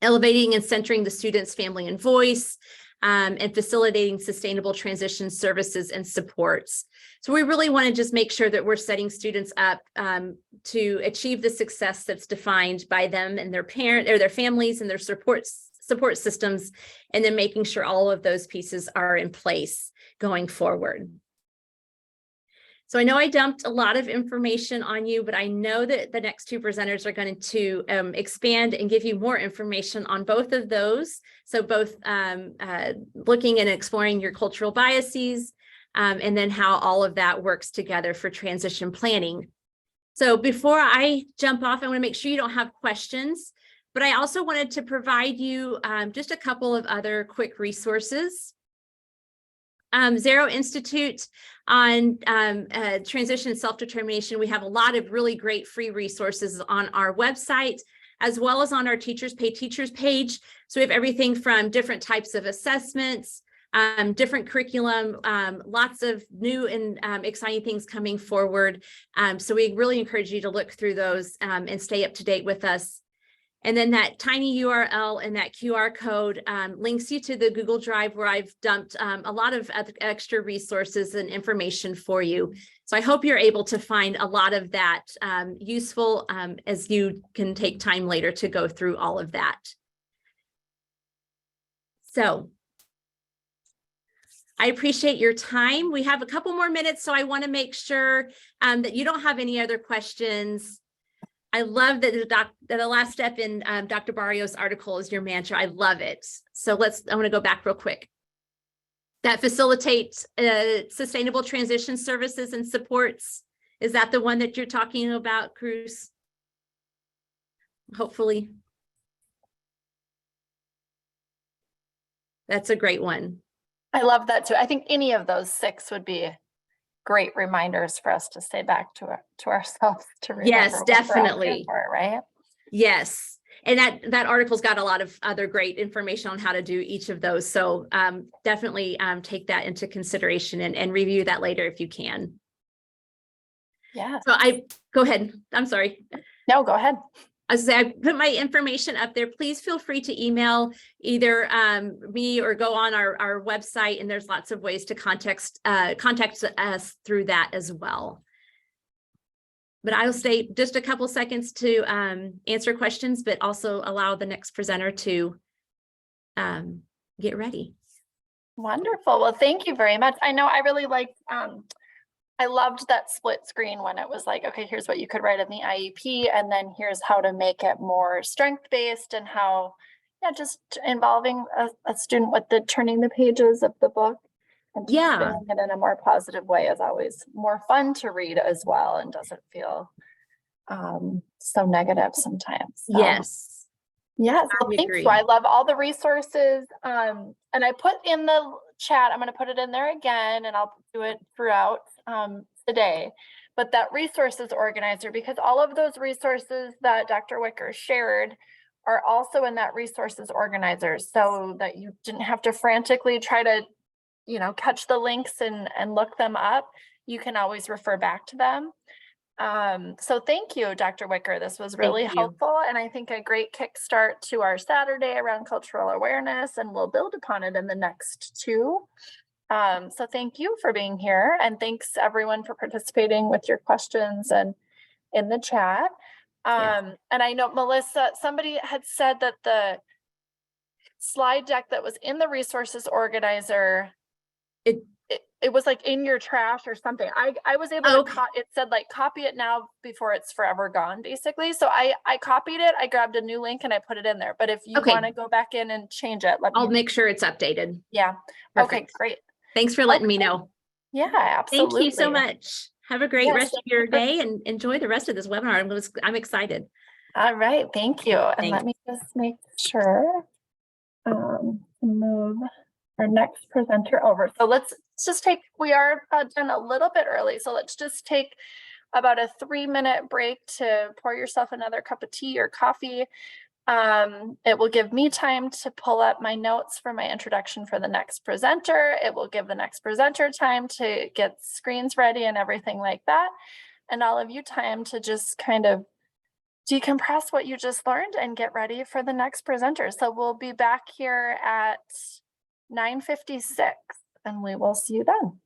Elevating and centering the student's family and voice, and facilitating sustainable transition services and supports. So we really want to just make sure that we're setting students up to achieve the success that's defined by them and their parent or their families and their support systems, and then making sure all of those pieces are in place going forward. So I know I dumped a lot of information on you, but I know that the next two presenters are going to expand and give you more information on both of those. So both looking and exploring your cultural biases, and then how all of that works together for transition planning. So before I jump off, I want to make sure you don't have questions, but I also wanted to provide you just a couple of other quick resources. Zero Institute on transition and self-determination. We have a lot of really great free resources on our website, as well as on our Teachers Pay Teachers page. So we have everything from different types of assessments, different curriculum, lots of new and exciting things coming forward. So we really encourage you to look through those and stay up to date with us. And then that tiny URL and that QR code links you to the Google Drive, where I've dumped a lot of extra resources and information for you. So I hope you're able to find a lot of that useful as you can take time later to go through all of that. So I appreciate your time. We have a couple more minutes, so I want to make sure that you don't have any other questions. I love that the last step in Dr. Barrio's article is your mantra. I love it. So I want to go back real quick. That facilitates sustainable transition services and supports, Is that the one that you're talking about, Cruz? Hopefully. That's a great one. I love that too. I think any of those 6 would be great reminders for us to say back to ourselves to remember. Yes, what we're out here definitely. for, right? Yes. And that article's got a lot of other great information on how to do each of those. So definitely take that into consideration and review that later if you can. Yeah. So go ahead. I'm sorry. No, go ahead. As I say, I put my information up there. Please feel free to email either me or go on our website, and there's lots of ways to contact us through that as well. But I'll stay just a couple seconds to answer questions, but also allow the next presenter to get ready. Wonderful. Well, thank you very much. I know I really liked, I loved that split screen when it was like, okay, here's what you could write in the IEP, and then here's how to make it more strength-based and how, yeah, just involving a student with the turning the pages of the book and just Yeah. doing it in a more positive way is always more fun to read as well and doesn't feel so negative sometimes. So. Yes. Yes, well, I thank agree. you. I love all the resources. And I put in the chat, I'm going to put it in there again, and I'll do it throughout today. But that resources organizer, because all of those resources that Dr. Wicker shared are also in that resources organizer, so that you didn't have to frantically try to, catch the links and look them up. You can always refer back to them. So thank you, Dr. Wicker. This was really Thank you. helpful, and I think a great kickstart to our Saturday around cultural awareness, and we'll build upon it in the next 2. So thank you for being here, and thanks everyone for participating with your questions and in the chat. And I know, Melissa, somebody had said that the slide deck that was in the resources organizer, it was like in your trash or something. I was able to, it said like, copy it now before it's forever gone, basically. So I copied it, I grabbed a new link and I put it in there. But if you want to go back in and change it, I'll make sure it's updated. Yeah. Perfect. Okay, great. Thanks for letting me know. Yeah, absolutely. Thank you so much. Have a great Yes, rest of your day and enjoy the rest of this webinar. I'm excited. All right, thank you. And Thanks. let me just make sure to move our next presenter over. So let's just take, we are done a little bit early, so let's just take about a 3-minute break to pour yourself another cup of tea or coffee. It will give me time to pull up my notes for my introduction for the next presenter. It will give the next presenter time to get screens ready and everything like that. And all of you time to just kind of decompress what you just learned and get ready for the next presenter. So we'll be back here at 9:56 and we will see you then.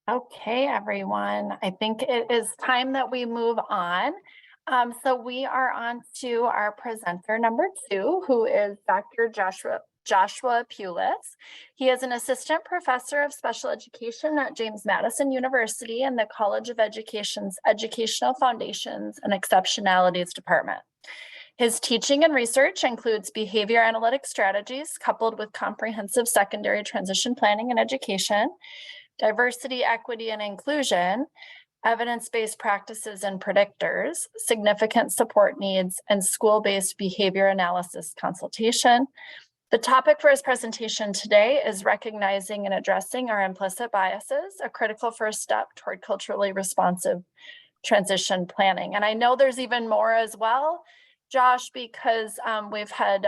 Okay, everyone, I think it is time that we move on. So we are on to our presenter number 2, who is Dr. Joshua Pulis. He is an assistant professor of special education at James Madison University in the College of Education's Educational Foundations and Exceptionalities Department. His teaching and research includes behavior analytic strategies coupled with comprehensive secondary transition planning and education, diversity, equity, and inclusion, evidence-based practices and predictors, significant support needs, and school-based behavior analysis consultation. The topic for his presentation today is recognizing and addressing our implicit biases, a critical first step toward culturally responsive transition planning. And I know there's even more as well, Josh, because we've had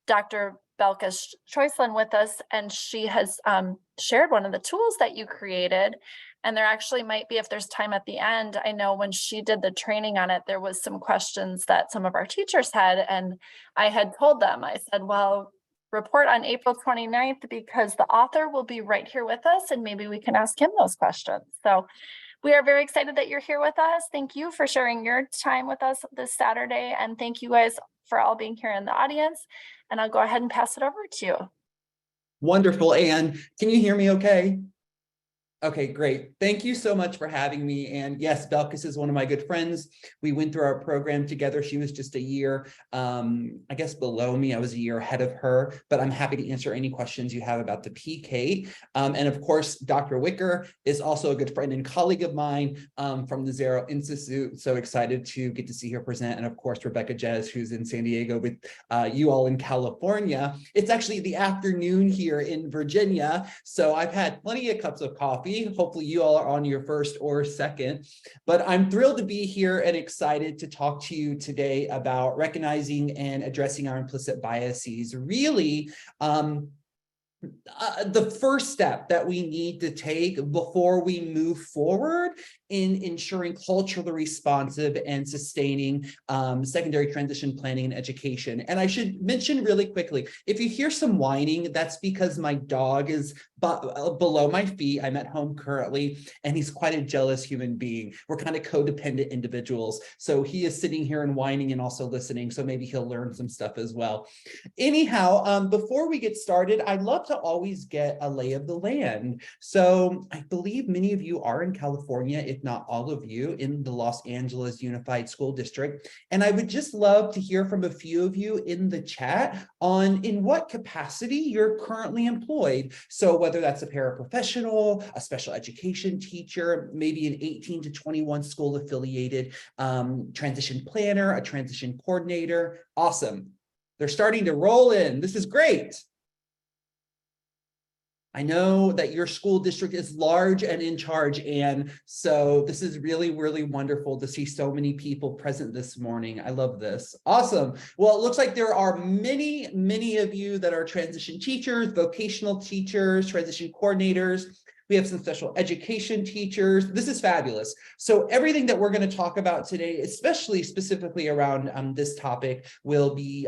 Dr. Belkis Choislin with us, and she has shared one of the tools that you created. And there actually might be, if there's time at the end, I know when she did the training on it, there was some questions that some of our teachers had. And I had told them, I said, well, report on April 29th, because the author will be right here with us and maybe we can ask him those questions. So we are very excited that you're here with us. Thank you for sharing your time with us this Saturday. And thank you guys for all being here in the audience. And I'll go ahead and pass it over to you. Wonderful. Anne, can you hear me okay? Okay, great. Thank you so much for having me. And yes, Belkis is one of my good friends. We went through our program together. She was just a year, I guess, below me. I was a year ahead of her, but I'm happy to answer any questions you have about the PK. And of course, Dr. Wicker is also a good friend and colleague of mine from the Zero Institute. So excited to get to see her present. And of course, Rebecca Jez, who's in San Diego with you all in California. It's actually the afternoon here in Virginia. So I've had plenty of cups of coffee. Hopefully you all are on your first or second, but I'm thrilled to be here and excited to talk to you today about recognizing and addressing our implicit biases. Really, the first step that we need to take before we move forward in ensuring culturally responsive and sustaining secondary transition planning and education. And I should mention really quickly, if you hear some whining, that's because my dog is below my feet. I'm at home currently, and he's quite a jealous human being. We're kind of codependent individuals. So he is sitting here and whining and also listening. So maybe he'll learn some stuff as well. Anyhow, before we get started, I'd love to always get a lay of the land. So I believe many of you are in California, if not all of you, in the Los Angeles Unified School District. And I would just love to hear from a few of you in the chat on in what capacity you're currently employed. So whether that's a paraprofessional, a special education teacher, maybe an 18 to 21 school affiliated transition planner, a transition coordinator. Awesome. They're starting to roll in. This is great. I know that your school district is large and in charge, Anne. So this is really, really wonderful to see so many people present this morning. I love this. Awesome. Well, it looks like there are many, many of you that are transition teachers, vocational teachers, transition coordinators. We have some special education teachers. This is fabulous. So everything that we're going to talk about today, especially specifically around this topic, will be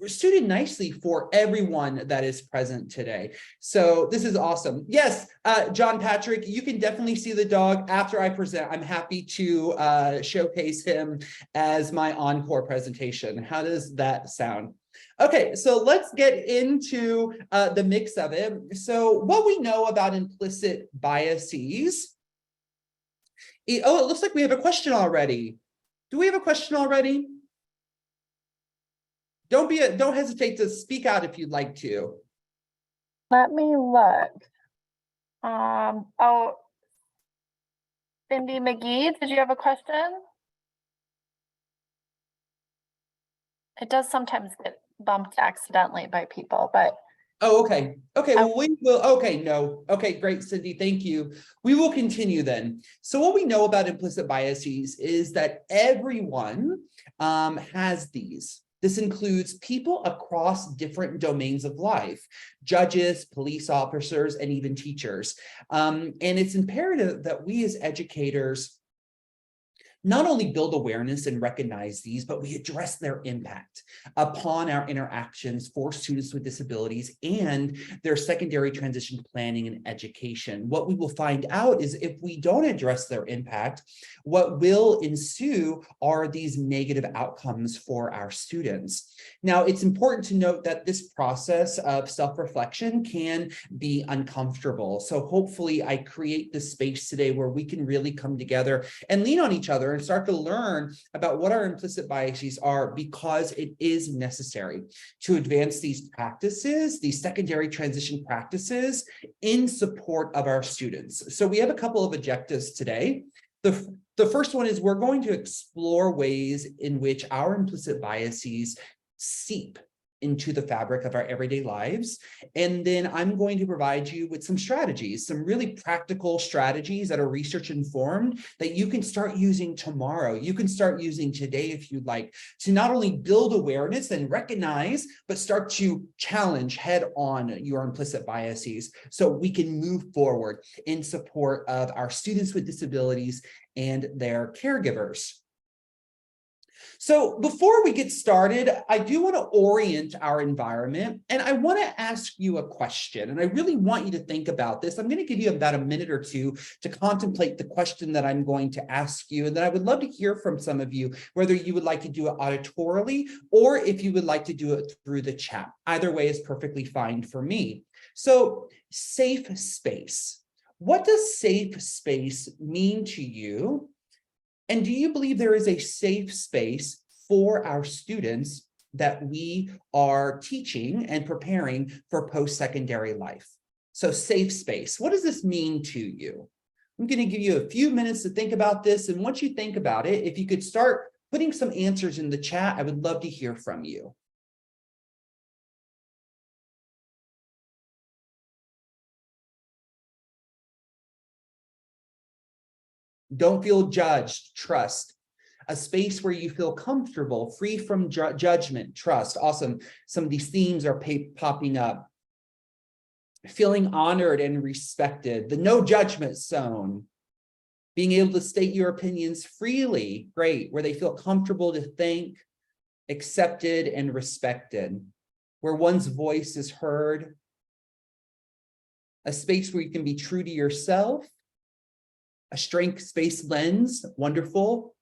suited nicely for everyone that is present today. So this is awesome. Yes, John Patrick, you can definitely see the dog after I present. I'm happy to showcase him as my encore presentation. How does that sound? Okay, so let's get into the mix of it. So what we know about implicit biases. It looks like we have a question already. Do we have a question already? Don't hesitate to speak out if you'd like to. Let me look. Oh, Cindy McGee, did you have a question? It does sometimes get bumped accidentally by people, but. Oh, okay. Okay, well, we will, okay, no. Okay, great, Cindy, thank you. We will continue then. So what we know about implicit biases is that everyone has these. This includes people across different domains of life, judges, police officers, and even teachers. And it's imperative that we as educators not only build awareness and recognize these, but we address their impact upon our interactions for students with disabilities and their secondary transition planning and education. What we will find out is if we don't address their impact, what will ensue are these negative outcomes for our students. Now, it's important to note that this process of self-reflection can be uncomfortable. So hopefully I create this space today where we can really come together and lean on each other and start to learn about what our implicit biases are, because it is necessary to advance these practices, these secondary transition practices, in support of our students. So we have a couple of objectives today. The first one is we're going to explore ways in which our implicit biases seep into the fabric of our everyday lives. And then I'm going to provide you with some strategies, some really practical strategies that are research informed that you can start using tomorrow. You can start using today if you'd like, to not only build awareness and recognize, but start to challenge head on your implicit biases so we can move forward in support of our students with disabilities and their caregivers. So before we get started, I do want to orient our environment, and I want to ask you a question, and I really want you to think about this. I'm going to give you about a minute or two to contemplate the question that I'm going to ask you, and then I would love to hear from some of you, whether you would like to do it auditorily or if you would like to do it through the chat. Either way is perfectly fine for me. So, safe space. What does safe space mean to you? And do you believe there is a safe space for our students that we are teaching and preparing for post-secondary life? So safe space, what does this mean to you? I'm going to give you a few minutes to think about this. And once you think about it, if you could start putting some answers in the chat, I would love to hear from you. Don't feel judged, trust. A space where you feel comfortable, free from judgment, trust. Awesome. Some of these themes are popping up. Feeling honored and respected. The no judgment zone. Being able to state your opinions freely. Great. Where they feel comfortable to think, accepted and respected. Where one's voice is heard. A space where you can be true to yourself. A strength space lens, wonderful.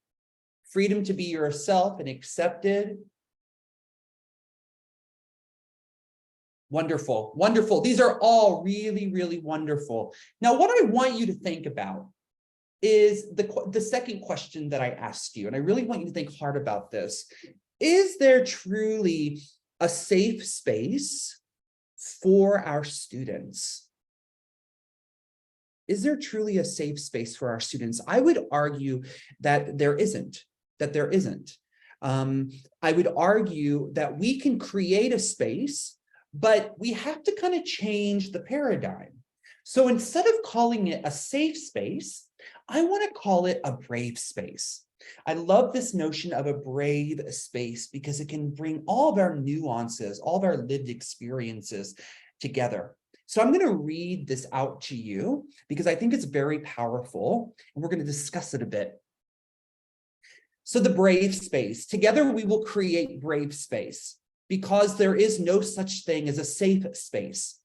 Freedom to be yourself and accepted. Wonderful, wonderful. These are all really, really wonderful. Now, what I want you to think about is the second question that I asked you, and I really want you to think hard about this. Is there truly a safe space for our students? Is there truly a safe space for our students? I would argue that there isn't, I would argue that we can create a space, but we have to kind of change the paradigm. So instead of calling it a safe space, I want to call it a brave space. I love this notion of a brave space because it can bring all of our nuances, all of our lived experiences together. So I'm going to read this out to you because I think it's very powerful, and we're going to discuss it a bit. So the brave space. Together we will create brave space because there is no such thing as a safe space.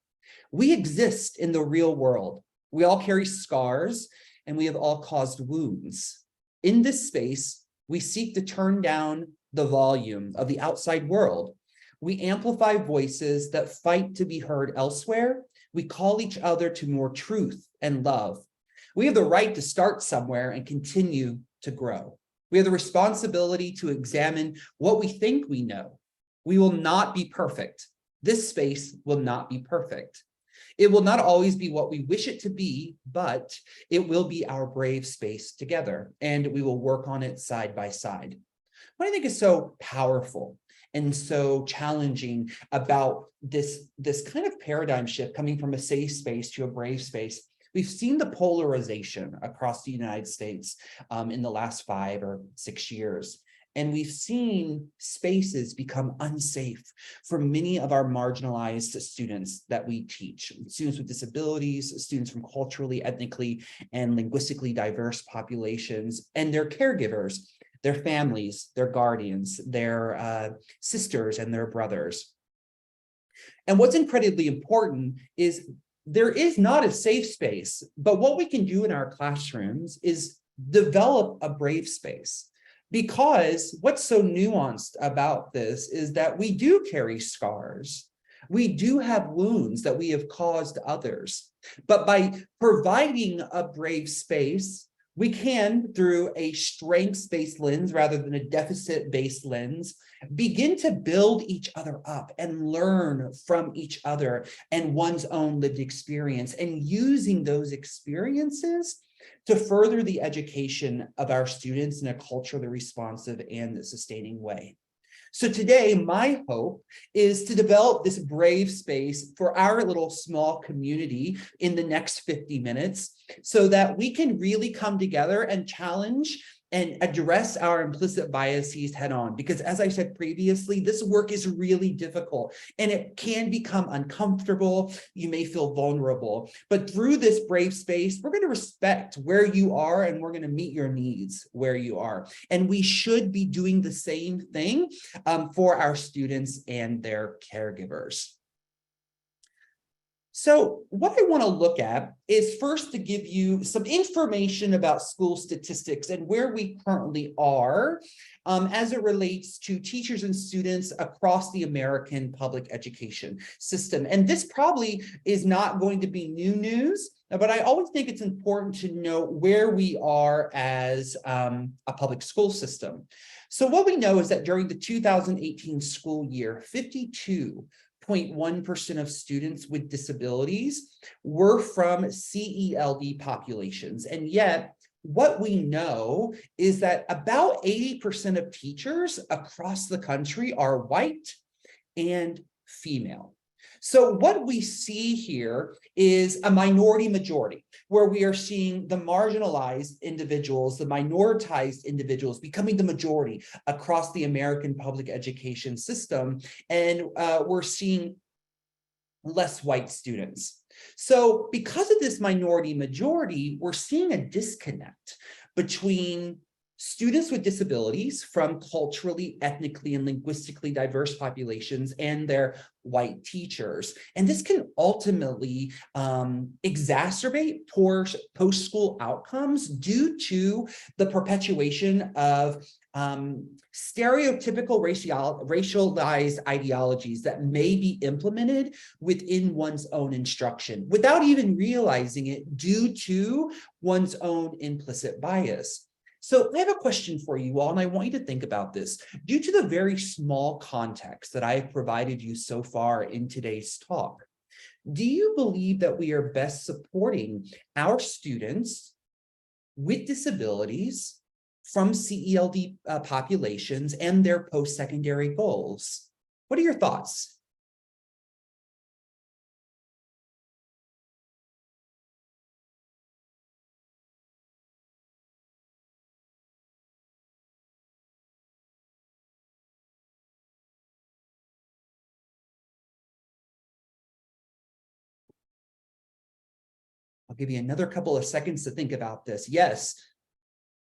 We exist in the real world. We all carry scars and we have all caused wounds. In this space, we seek to turn down the volume of the outside world. We amplify voices that fight to be heard elsewhere. We call each other to more truth and love. We have the right to start somewhere and continue to grow. We have the responsibility to examine what we think we know. We will not be perfect. This space will not be perfect. It will not always be what we wish it to be, but it will be our brave space together, and we will work on it side by side. What I think is so powerful and so challenging about this kind of paradigm shift coming from a safe space to a brave space. We've seen the polarization across the United States in the last 5 or 6 years. And we've seen spaces become unsafe for many of our marginalized students that we teach, students with disabilities, students from culturally, ethnically, and linguistically diverse populations, and their caregivers, their families, their guardians, their sisters and their brothers. And what's incredibly important is there is not a safe space, but what we can do in our classrooms is develop a brave space. Because what's so nuanced about this is that we do carry scars. We do have wounds that we have caused others. But by providing a brave space, we can, through a strengths-based lens rather than a deficit-based lens, begin to build each other up and learn from each other and one's own lived experience, and using those experiences to further the education of our students in a culturally responsive and sustaining way. So today, my hope is to develop this brave space for our little small community in the next 50 minutes so that we can really come together and challenge and address our implicit biases head on. Because as I said previously, this work is really difficult and it can become uncomfortable. You may feel vulnerable, but through this brave space, we're going to respect where you are and we're going to meet your needs where you are. And we should be doing the same thing for our students and their caregivers. So what I want to look at is first to give you some information about school statistics and where we currently are as it relates to teachers and students across the American public education system. And this probably is not going to be new news, but I always think it's important to know where we are as a public school system. So what we know is that during the 2018 school year, 52.1% of students with disabilities were from CELD populations. And yet, what we know is that about 80% of teachers across the country are white and female. So what we see here is a minority majority, where we are seeing the marginalized individuals, the minoritized individuals becoming the majority across the American public education system. And we're seeing less white students. So because of this minority majority, we're seeing a disconnect between students with disabilities from culturally, ethnically, and linguistically diverse populations and their white teachers. And this can ultimately exacerbate poor post-school outcomes due to the perpetuation of stereotypical racialized ideologies that may be implemented within one's own instruction without even realizing it due to one's own implicit bias. So I have a question for you all, and I want you to think about this. Due to the very small context that I have provided you so far in today's talk, do you believe that we are best supporting our students with disabilities from CELD populations and their post-secondary goals? What are your thoughts? I'll give you another couple of seconds to think about this. Yes,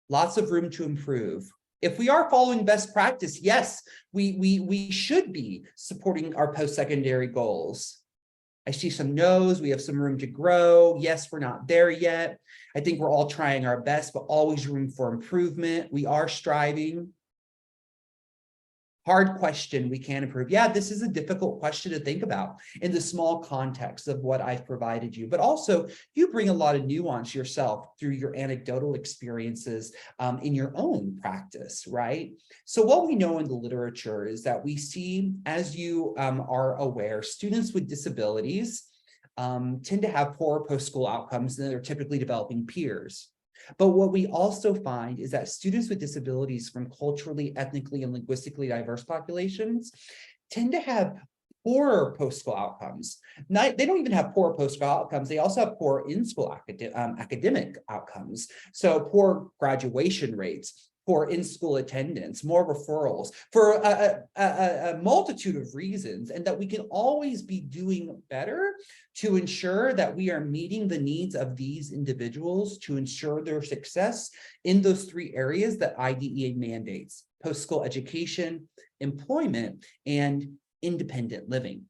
lots of room to improve. If we are following best practice, yes, we should be supporting our post-secondary goals. I see some no's, we have some room to grow. Yes, we're not there yet. I think we're all trying our best, but always room for improvement. We are striving. Hard question, we can improve. Yeah, this is a difficult question to think about in the small context of what I've provided you, but also you bring a lot of nuance yourself through your anecdotal experiences in your own practice, right? So what we know in the literature is that we see, as you are aware, students with disabilities tend to have poorer post-school outcomes than they're typically developing peers. But what we also find is that students with disabilities from culturally, ethnically, and linguistically diverse populations tend to have poorer post-school outcomes. They don't even have poor post-school outcomes. They also have poor in-school academic outcomes. So poor graduation rates, for in-school attendance, more referrals, for a multitude of reasons, and that we can always be doing better to ensure that we are meeting the needs of these individuals to ensure their success in those 3 areas that IDEA mandates: post-school education, employment, and independent living.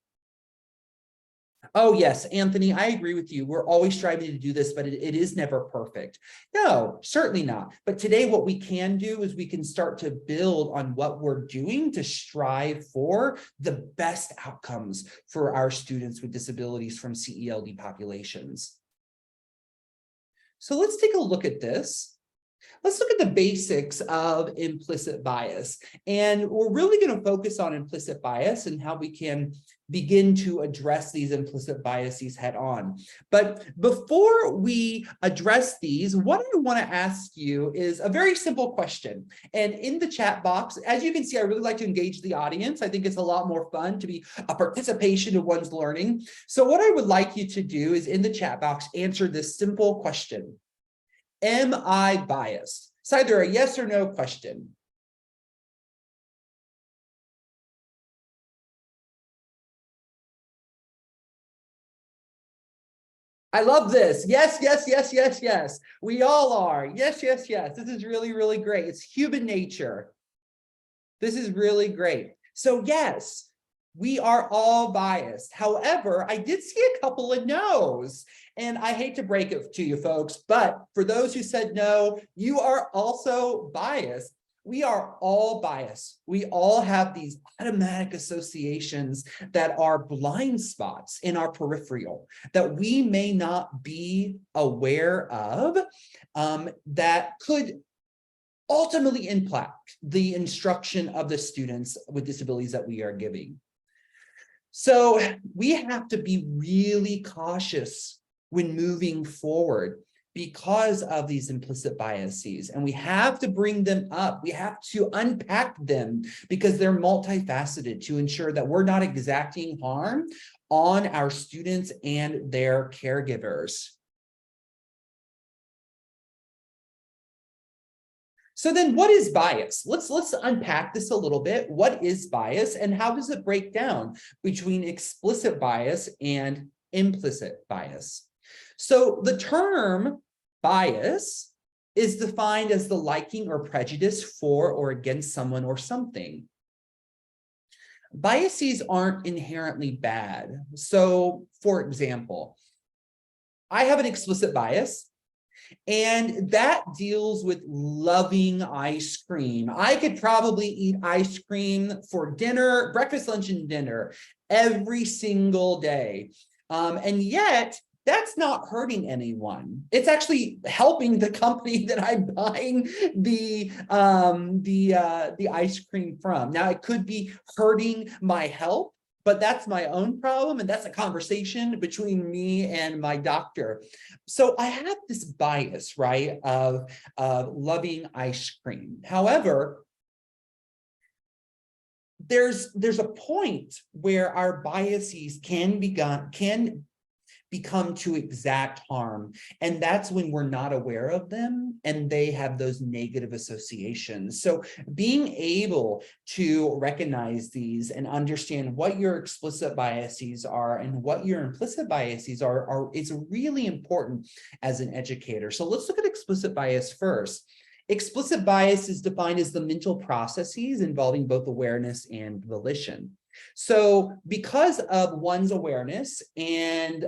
Oh, yes, Anthony, I agree with you. We're always striving to do this, but it is never perfect. No, certainly not. But today, what we can do is we can start to build on what we're doing to strive for the best outcomes for our students with disabilities from CELD populations. So let's take a look at this. Let's look at the basics of implicit bias. And we're really going to focus on implicit bias and how we can begin to address these implicit biases head on. But before we address these, what I want to ask you is a very simple question. And in the chat box, as you can see, I really like to engage the audience. I think it's a lot more fun to be a participation in one's learning. So what I would like you to do is in the chat box, answer this simple question. Am I biased? It's either a yes or no question. I love this. Yes, yes, yes, yes, yes. We all are. Yes, yes, yes. This is really, really great. It's human nature. This is really great. So yes, we are all biased. However, I did see a couple of no's, and I hate to break it to you folks, but for those who said no, you are also biased. We are all biased. We all have these automatic associations that are blind spots in our peripheral that we may not be aware of, that could ultimately impact the instruction of the students with disabilities that we are giving. So we have to be really cautious when moving forward because of these implicit biases, and we have to bring them up. We have to unpack them because they're multifaceted to ensure that we're not exacting harm on our students and their caregivers. So then what is bias? Let's unpack this a little bit. What is bias and how does it break down between explicit bias and implicit bias? So the term bias is defined as the liking or prejudice for or against someone or something. Biases aren't inherently bad. So for example, I have an explicit bias, and that deals with loving ice cream. I could probably eat ice cream for dinner, breakfast, lunch, and dinner every single day. And yet, that's not hurting anyone. It's actually helping the company that I'm buying the ice cream from. Now, it could be hurting my health, but that's my own problem, and that's a conversation between me and my doctor. So I have this bias, right, of loving ice cream. However, there's a point where our biases can become to exact harm. And that's when we're not aware of them and they have those negative associations. So being able to recognize these and understand what your explicit biases are and what your implicit biases are is really important as an educator. So let's look at explicit bias first. Explicit bias is defined as the mental processes involving both awareness and volition. So because of one's awareness and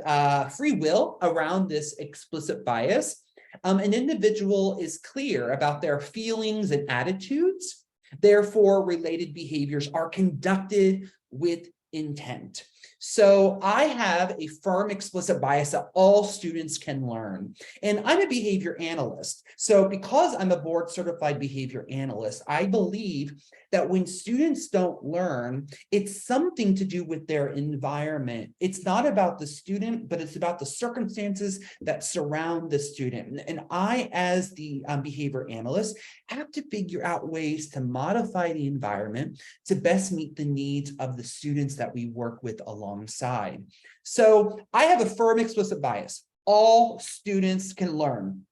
free will around this explicit bias, an individual is clear about their feelings and attitudes. Therefore, related behaviors are conducted with intent. So I have a firm explicit bias that all students can learn. And I'm a behavior analyst. So because I'm a board certified behavior analyst, I believe that when students don't learn, it's something to do with their environment. It's not about the student, but it's about the circumstances that surround the student. And I, as the behavior analyst, have to figure out ways to modify the environment to best meet the needs of the students that we work with alongside. So I have a firm explicit bias. All students can learn.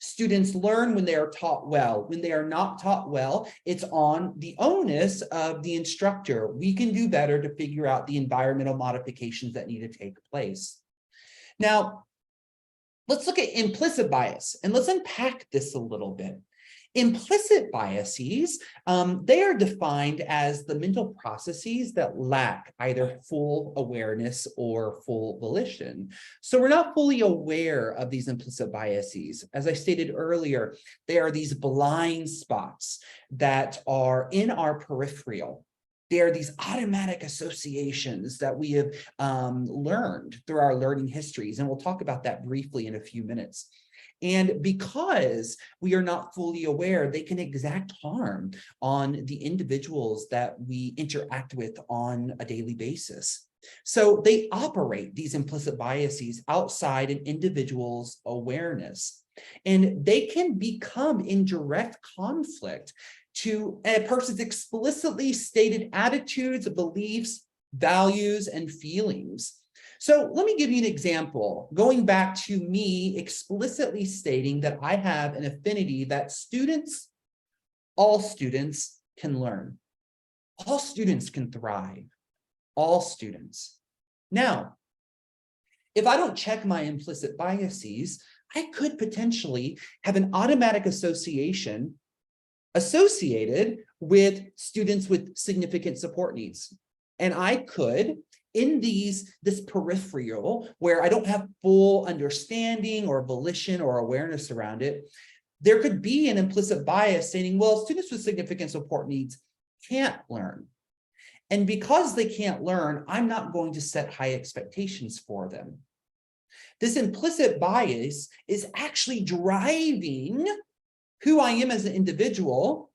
Students learn when they are taught well. When they are not taught well, it's on the onus of the instructor. We can do better to figure out the environmental modifications that need to take place. Now, let's look at implicit bias and let's unpack this a little bit. Implicit biases, they are defined as the mental processes that lack either full awareness or full volition. So we're not fully aware of these implicit biases. As I stated earlier, they are these blind spots that are in our peripheral. They are these automatic associations that we have learned through our learning histories, and we'll talk about that briefly in a few minutes. And because we are not fully aware, they can exact harm on the individuals that we interact with on a daily basis. So they operate, these implicit biases, outside an individual's awareness. And they can become in direct conflict to a person's explicitly stated attitudes, beliefs, values, and feelings. So let me give you an example, going back to me explicitly stating that I have an affinity that students, all students can learn. All students can thrive. All students. Now, if I don't check my implicit biases, I could potentially have an automatic association associated with students with significant support needs. And I could, in this peripheral where I don't have full understanding or volition or awareness around it, there could be an implicit bias saying, well, students with significant support needs can't learn. And because they can't learn, I'm not going to set high expectations for them. This implicit bias is actually driving who I am as an individual,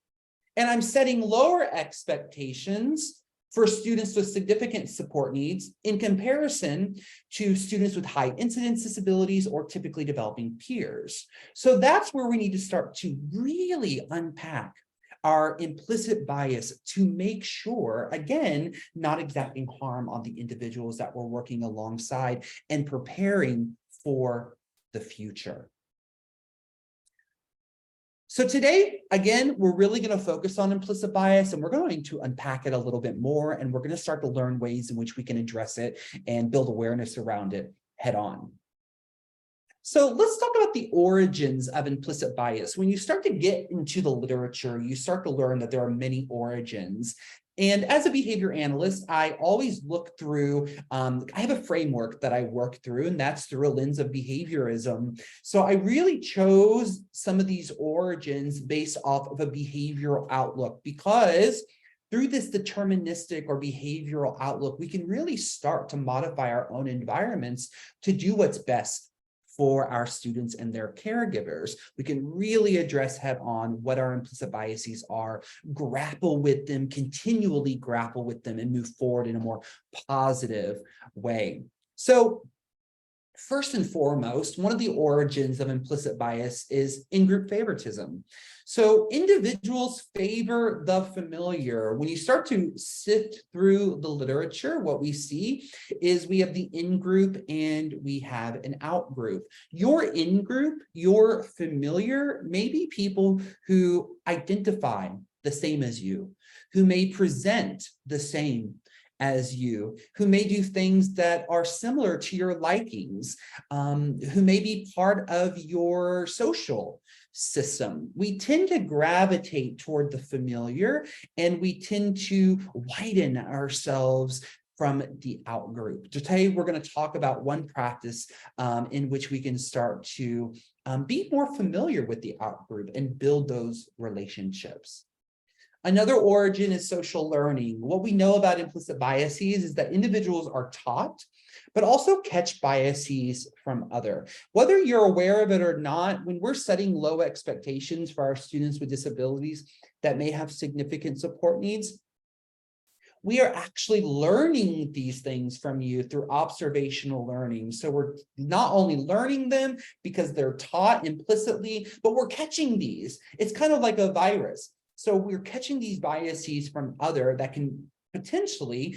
and I'm setting lower expectations for students with significant support needs in comparison to students with high incidence disabilities or typically developing peers. So that's where we need to start to really unpack our implicit bias to make sure, again, not exacting harm on the individuals that we're working alongside and preparing for the future. So today, again, we're really going to focus on implicit bias, and we're going to unpack it a little bit more, and we're going to start to learn ways in which we can address it and build awareness around it head on. So let's talk about the origins of implicit bias. When you start to get into the literature, you start to learn that there are many origins. And as a behavior analyst, I always look through, I have a framework that I work through, and that's through a lens of behaviorism. So I really chose some of these origins based off of a behavioral outlook, because through this deterministic or behavioral outlook, we can really start to modify our own environments to do what's best for our students and their caregivers. We can really address head on what our implicit biases are, grapple with them, continually grapple with them, and move forward in a more positive way. So first and foremost, one of the origins of implicit bias is in-group favoritism. So individuals favor the familiar. When you start to sift through the literature, what we see is we have the in-group and we have an out-group. Your in-group, your familiar, may be people who identify the same as you, who may present the same as you, who may do things that are similar to your likings, who may be part of your social system. We tend to gravitate toward the familiar, and we tend to widen ourselves from the out group. Today, we're going to talk about one practice in which we can start to be more familiar with the out group and build those relationships. Another origin is social learning. What we know about implicit biases is that individuals are taught, but also catch biases from others. Whether you're aware of it or not, when we're setting low expectations for our students with disabilities that may have significant support needs, we are actually learning these things from you through observational learning. So we're not only learning them because they're taught implicitly, but we're catching these. It's kind of like a virus. So we're catching these biases from other that can potentially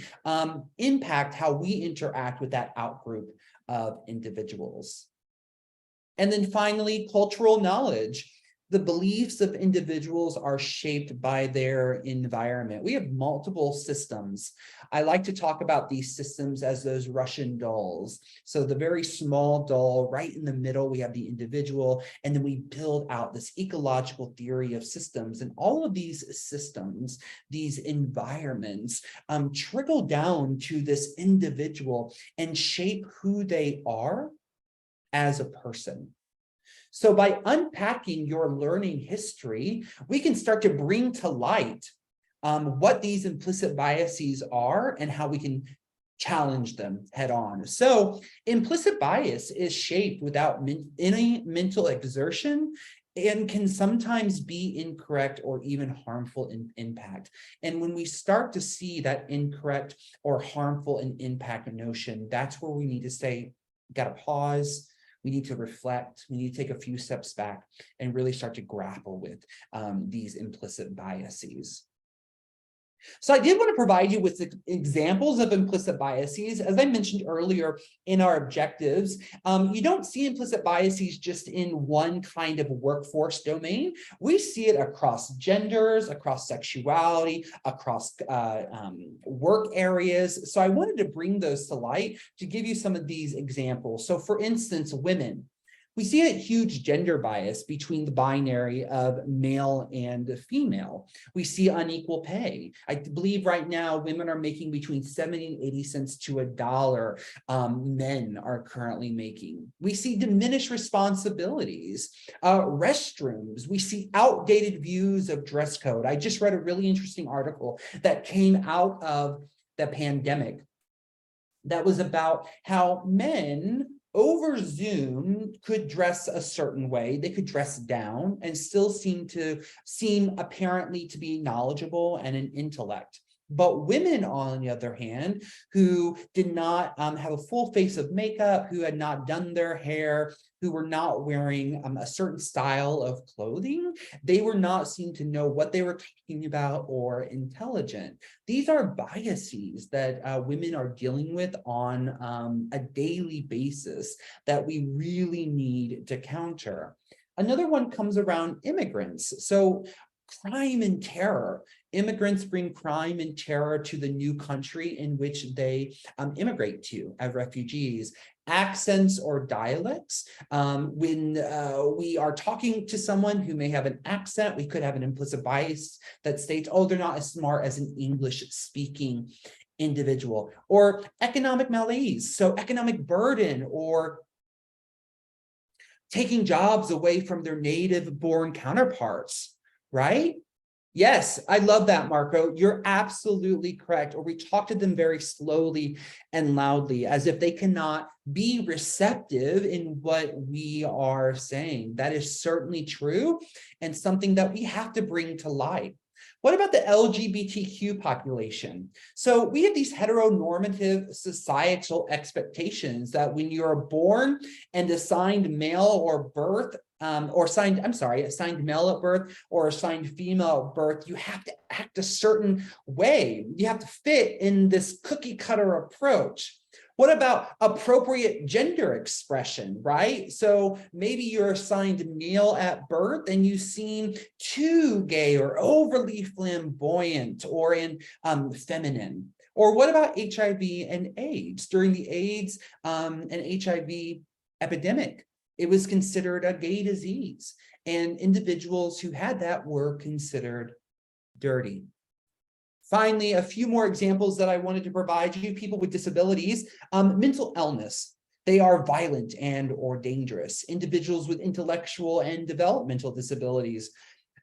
impact how we interact with that outgroup of individuals. And then finally, cultural knowledge. The beliefs of individuals are shaped by their environment. We have multiple systems. I like to talk about these systems as those Russian dolls. So the very small doll right in the middle, we have the individual, and then we build out this ecological theory of systems. And all of these systems, these environments, trickle down to this individual and shape who they are as a person. So by unpacking your learning history, we can start to bring to light what these implicit biases are and how we can challenge them head on. So implicit bias is shaped without any mental exertion and can sometimes be incorrect or even harmful in impact. And when we start to see that incorrect or harmful in impact notion, that's where we need to say, got to pause. We need to reflect, we need to take a few steps back and really start to grapple with these implicit biases. So I did want to provide you with examples of implicit biases. As I mentioned earlier in our objectives, you don't see implicit biases just in one kind of workforce domain. We see it across genders, across sexuality, across work areas. So I wanted to bring those to light to give you some of these examples. So for instance, women. We see a huge gender bias between the binary of male and female. We see unequal pay. I believe right now women are making between 70 and 80 cents to $1. Men are currently making. We see diminished responsibilities. Restrooms. We see outdated views of dress code. I just read a really interesting article that came out of the pandemic that was about how men over Zoom could dress a certain way. They could dress down and still seem apparently to be knowledgeable and an intellect. But women, on the other hand, who did not have a full face of makeup, who had not done their hair, who were not wearing a certain style of clothing, they were not seen to know what they were talking about or intelligent. These are biases that women are dealing with on a daily basis that we really need to counter. Another one comes around immigrants. So crime and terror. Immigrants bring crime and terror to the new country in which they immigrate to as refugees. Accents or dialects. When we are talking to someone who may have an accent, we could have an implicit bias that states, oh, they're not as smart as an English speaking individual. Or economic malaise, so economic burden or taking jobs away from their native born counterparts, right? Yes, I love that, Marco. You're absolutely correct. Or we talk to them very slowly and loudly as if they cannot be receptive in what we are saying. That is certainly true and something that we have to bring to light. What about the LGBTQ population? So we have these heteronormative societal expectations that when you're born and assigned male or birth, assigned male at birth or assigned female at birth, you have to act a certain way. You have to fit in this cookie cutter approach. What about appropriate gender expression, right? So maybe you're assigned male at birth and you seem too gay or overly flamboyant or feminine. Or what about HIV and AIDS? During the AIDS and HIV epidemic, it was considered a gay disease, and individuals who had that were considered dirty. Finally, a few more examples that I wanted to provide you. People with disabilities, mental illness. They are violent and or dangerous. Individuals with intellectual and developmental disabilities.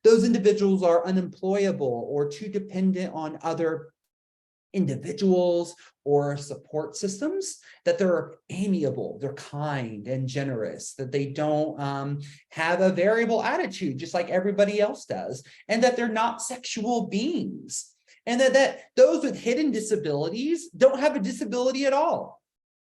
Those individuals are unemployable or too dependent on other individuals or support systems, that they're amiable, they're kind and generous, that they don't have a variable attitude just like everybody else does, and that they're not sexual beings. And that those with hidden disabilities don't have a disability at all.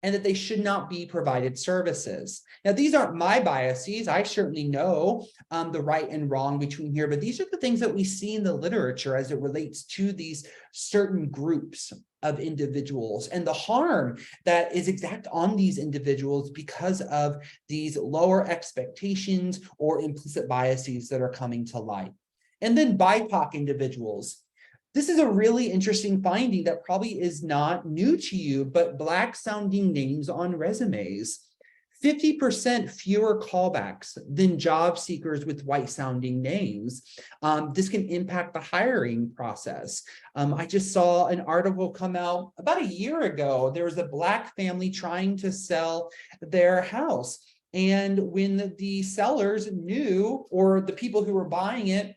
and that they should not be provided services. Now, these aren't my biases. I certainly know the right and wrong between here, but these are the things that we see in the literature as it relates to these certain groups of individuals and the harm that is exact on these individuals because of these lower expectations or implicit biases that are coming to light. And then BIPOC individuals. This is a really interesting finding that probably is not new to you, but Black sounding names on resumes. 50% fewer callbacks than job seekers with white sounding names. This can impact the hiring process. I just saw an article come out about a year ago. There was a Black family trying to sell their house. And when the sellers knew, or the people who were buying it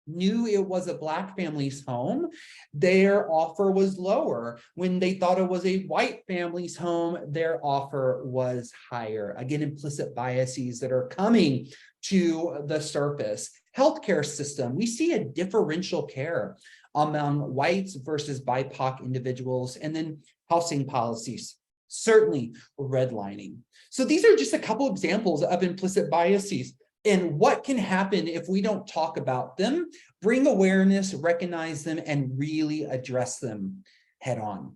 knew it was a Black family's home, their offer was lower. When they thought it was a white family's home, their offer was higher. Again, implicit biases that are coming to the surface. Healthcare system, we see a differential care among whites versus BIPOC individuals, and then housing policies, certainly redlining. So these are just a couple examples of implicit biases. And what can happen if we don't talk about them, bring awareness, recognize them, and really address them head on.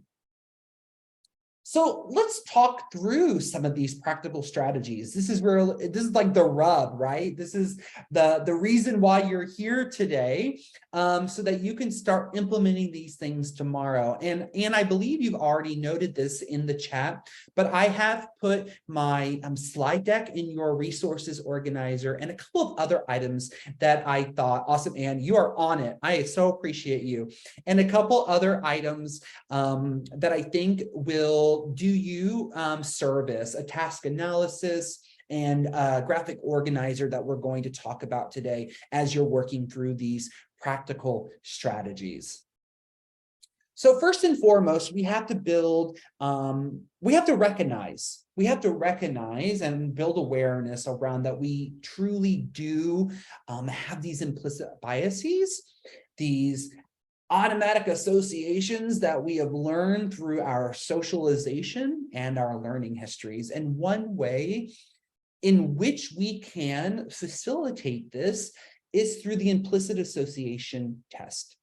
So let's talk through some of these practical strategies. This is like the rub, right? This is the reason why you're here today, so that you can start implementing these things tomorrow. And I believe you've already noted this in the chat, but I have put my slide deck in your resources organizer and a couple of other items that I thought, awesome, Anne, you are on it. I so appreciate you. And a couple other items that I think will do you service, a task analysis and a graphic organizer that we're going to talk about today as you're working through these practical strategies. So first and foremost, we have to build, we have to recognize and build awareness around that we truly do have these implicit biases, these automatic associations that we have learned through our socialization and our learning histories. And one way in which we can facilitate this is through the implicit association test.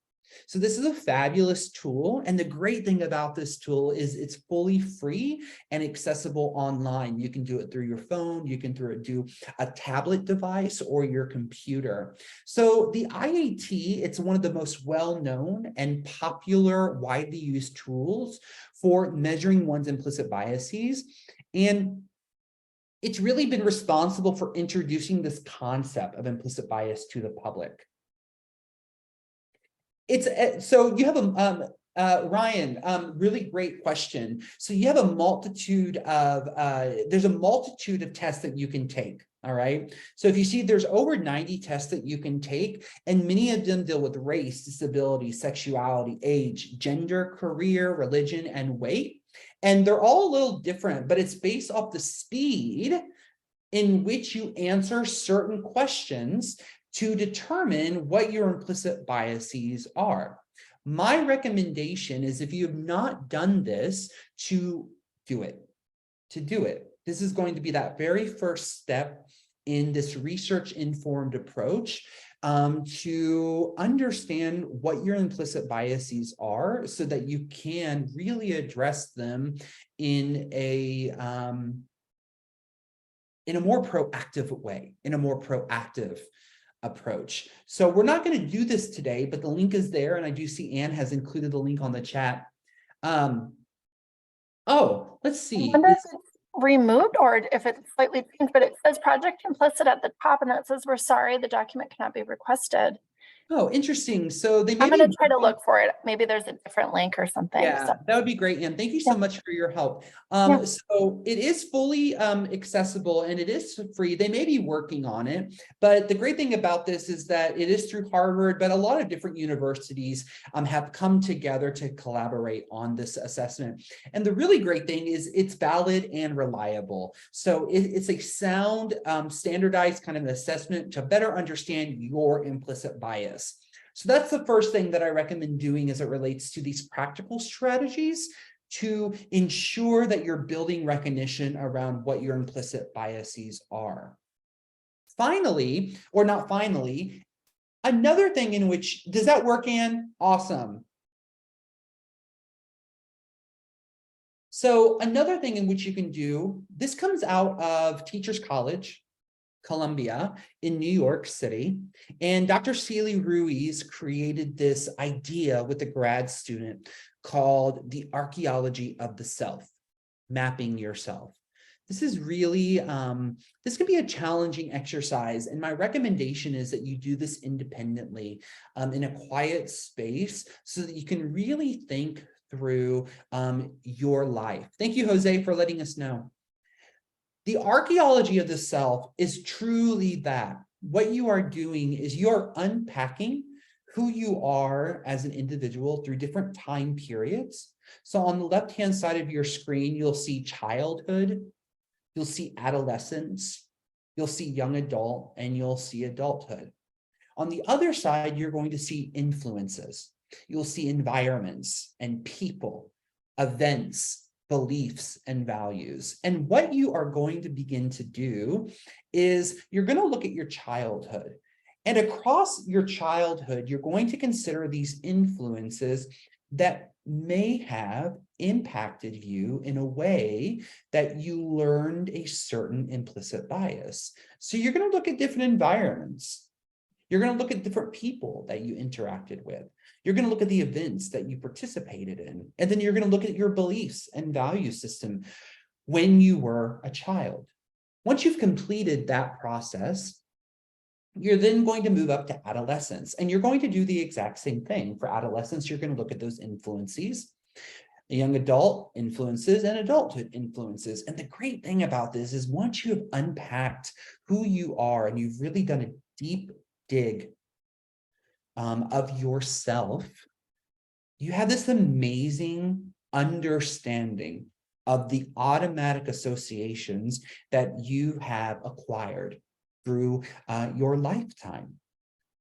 So this is a fabulous tool. And the great thing about this tool is it's fully free and accessible online. You can do it through your phone, you can do a tablet device or your computer. So the IAT, it's one of the most well-known and popular, widely used tools for measuring one's implicit biases. And it's really been responsible for introducing this concept of implicit bias to the public. So you have Ryan, really great question. So you have a multitude of, there's a multitude of tests that you can take, all right? So if you see, there's over 90 tests that you can take, and many of them deal with race, disability, sexuality, age, gender, career, religion, and weight. And they're all a little different, but it's based off the speed in which you answer certain questions to determine what your implicit biases are. My recommendation is, if you have not done this, to do it. This is going to be that very first step in this research-informed approach to understand what your implicit biases are so that you can really address them in a more proactive way, in a more proactive approach. So we're not going to do this today, but the link is there, and I do see Anne has included the link on the chat. Oh, let's see. I wonder if it's removed or if it's slightly changed, but it says project implicit at the top, and that says we're sorry, the document cannot be requested. Oh, interesting. So they I'm may going to try to look for it. Maybe there's a different link or something. Yeah, So. that would be great, Anne. Thank you so much for your help. Yeah. So it is fully accessible and it is free. They may be working on it, but the great thing about this is that it is through Harvard, but a lot of different universities have come together to collaborate on this assessment. And the really great thing is it's valid and reliable. So it's a sound, standardized kind of an assessment to better understand your implicit bias. So that's the first thing that I recommend doing as it relates to these practical strategies to ensure that you're building recognition around what your implicit biases are. Finally, or not finally, another thing in which, does that work, Ann? Awesome. So another thing in which you can do, this comes out of Teachers College, Columbia in New York City. And Dr. Celie Ruiz created this idea with a grad student called the archaeology of the self, mapping yourself. This is really, this can be a challenging exercise. And my recommendation is that you do this independently in a quiet space so that you can really think through your life. Thank you, Jose, for letting us know. The archaeology of the self is truly that. What you are doing is you're unpacking who you are as an individual through different time periods. So on the left-hand side of your screen, you'll see childhood, you'll see adolescence, you'll see young adult, and you'll see adulthood. On the other side, you're going to see influences. You'll see environments and people, events, beliefs, and values. And what you are going to begin to do is you're going to look at your childhood. And across your childhood, you're going to consider these influences that may have impacted you in a way that you learned a certain implicit bias. So you're going to look at different environments. You're going to look at different people that you interacted with. You're going to look at the events that you participated in. And then you're going to look at your beliefs and value system when you were a child. Once you've completed that process, you're then going to move up to adolescence. And you're going to do the exact same thing. For adolescence, you're going to look at those influences, young adult influences, and adulthood influences. And the great thing about this is once you have unpacked who you are and you've really done a deep dig of yourself, you have this amazing understanding of the automatic associations that you have acquired through your lifetime.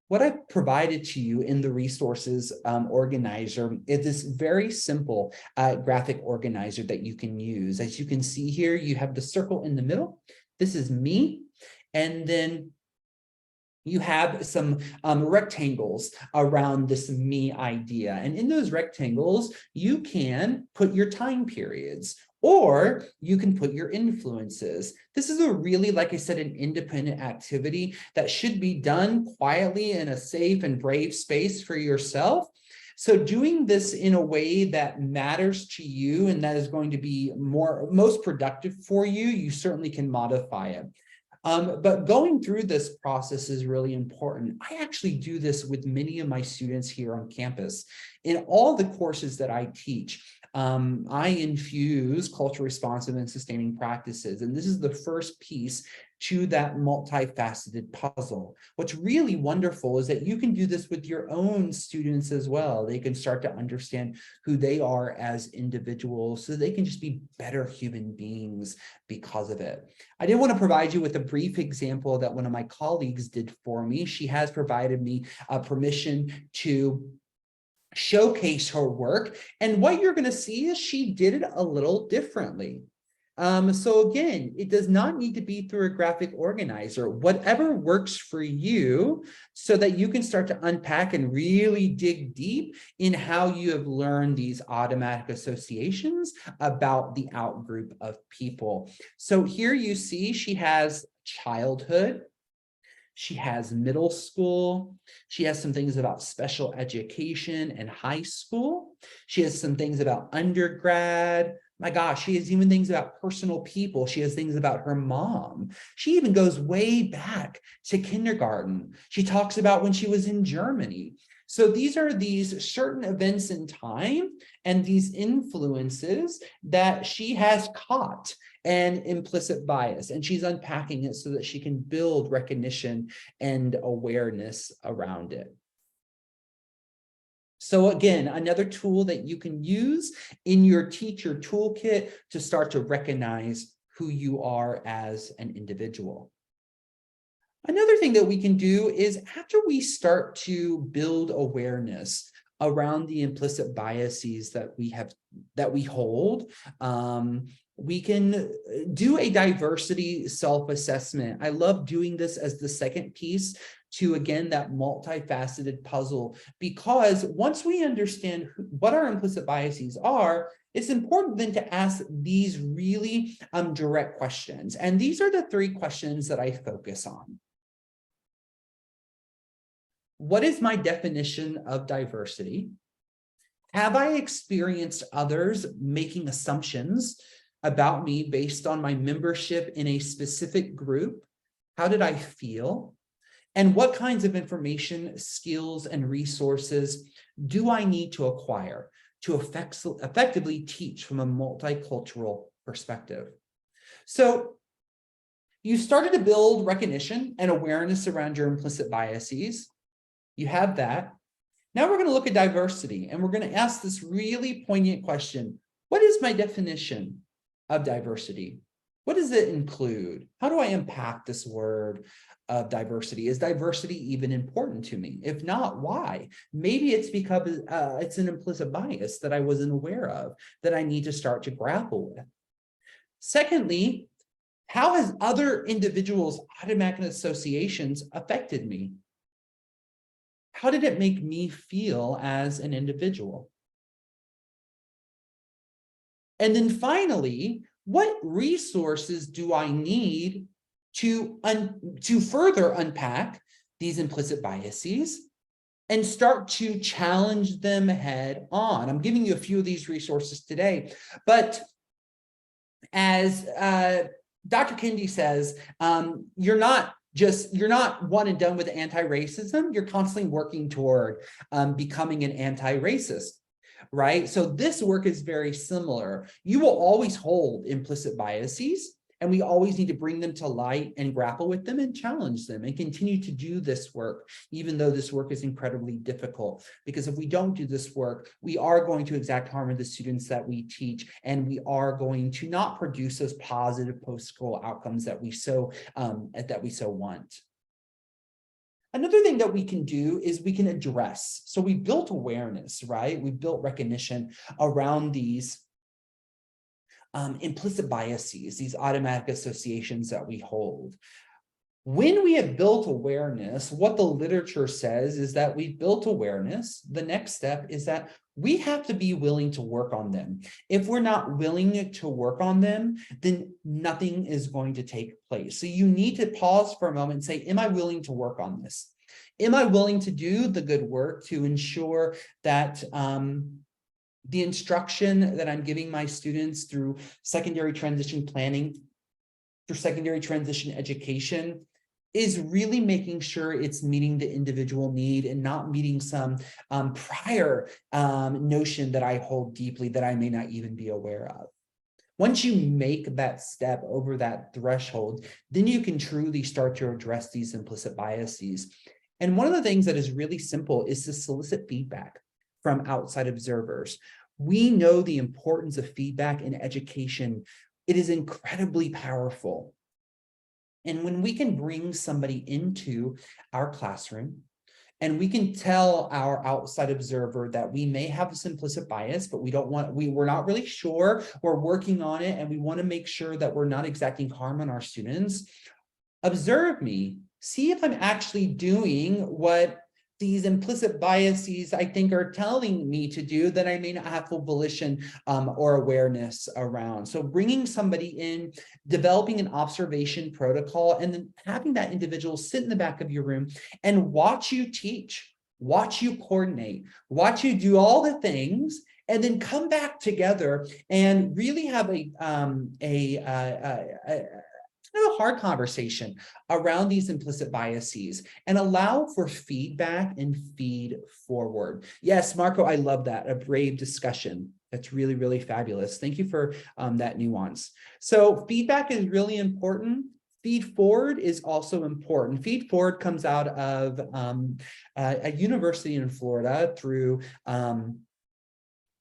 What I've provided to you in the resources organizer is this very simple graphic organizer that you can use. As you can see here, you have the circle in the middle. This is me. And then you have some rectangles around this me idea. And in those rectangles, you can put your time periods, or you can put your influences. This is a really, like I said, an independent activity that should be done quietly in a safe and brave space for yourself. So doing this in a way that matters to you and that is going to be most productive for you, you certainly can modify it. But going through this process is really important. I actually do this with many of my students here on campus. In all the courses that I teach, I infuse culturally responsive and sustaining practices. And this is the first piece to that multifaceted puzzle. What's really wonderful is that you can do this with your own students as well. They can start to understand who they are as individuals so they can just be better human beings because of it. I did want to provide you with a brief example that one of my colleagues did for me. She has provided me permission to showcase her work. And what you're going to see is she did it a little differently. So again, it does not need to be through a graphic organizer, whatever works for you so that you can start to unpack and really dig deep in how you have learned these automatic associations about the outgroup of people. So here you see she has childhood. She has middle school. She has some things about special education and high school. She has some things about undergrad. My gosh, she has even things about personal people. She has things about her mom. She even goes way back to kindergarten. She talks about when she was in Germany. So these are these certain events in time and these influences that she has caught and implicit bias, and she's unpacking it so that she can build recognition and awareness around it. So again, another tool that you can use in your teacher toolkit to start to recognize who you are as an individual. Another thing that we can do is after we start to build awareness around the implicit biases that we hold. We can do a diversity self-assessment. I love doing this as the second piece to, again, that multifaceted puzzle, because once we understand what our implicit biases are, it's important then to ask these really direct questions. And these are the 3 questions that I focus on. What is my definition of diversity? Have I experienced others making assumptions about me based on my membership in a specific group? How did I feel? And what kinds of information, skills, and resources do I need to acquire to effectively teach from a multicultural perspective? So you started to build recognition and awareness around your implicit biases. You have that. Now we're going to look at diversity, and we're going to ask this really poignant question. What is my definition of diversity? What does it include? How do I unpack this word of diversity? Is diversity even important to me? If not, why? Maybe it's because it's an implicit bias that I wasn't aware of, that I need to start to grapple with. Secondly, how has other individuals' automatic associations affected me? How did it make me feel as an individual? And then finally, what resources do I need to further unpack these implicit biases and start to challenge them head on? I'm giving you a few of these resources today, but as Dr. Kendi says, you're not one and done with anti-racism. You're constantly working toward becoming an anti-racist, right? So this work is very similar. You will always hold implicit biases, and we always need to bring them to light and grapple with them and challenge them and continue to do this work, even though this work is incredibly difficult. Because if we don't do this work, we are going to exact harm of the students that we teach, and we are going to not produce those positive post-school outcomes that we so want. Another thing that we can do is we can address. So we built awareness, right? We built recognition around these implicit biases, these automatic associations that we hold. When we have built awareness, what the literature says is that we've built awareness. The next step is that we have to be willing to work on them. If we're not willing to work on them, then nothing is going to take place. So you need to pause for a moment and say, am I willing to work on this? Am I willing to do the good work to ensure that the instruction that I'm giving my students through secondary transition planning, through secondary transition education, is really making sure it's meeting the individual need and not meeting some prior notion that I hold deeply that I may not even be aware of. Once you make that step over that threshold, then you can truly start to address these implicit biases. And one of the things that is really simple is to solicit feedback from outside observers. We know the importance of feedback in education. It is incredibly powerful. And when we can bring somebody into our classroom and we can tell our outside observer that we may have this implicit bias, but we're not really sure, we're working on it, and we want to make sure that we're not exacting harm on our students. Observe me, see if I'm actually doing what these implicit biases I think are telling me to do that I may not have full volition or awareness around. So bringing somebody in, developing an observation protocol, and then having that individual sit in the back of your room and watch you teach, watch you coordinate, watch you do all the things, and then come back together and really have a hard conversation around these implicit biases and allow for feedback and feed forward. Yes, Marco, I love that. A brave discussion. That's really, really fabulous. Thank you for that nuance. So feedback is really important. Feed forward is also important. Feed forward comes out of a university in Florida through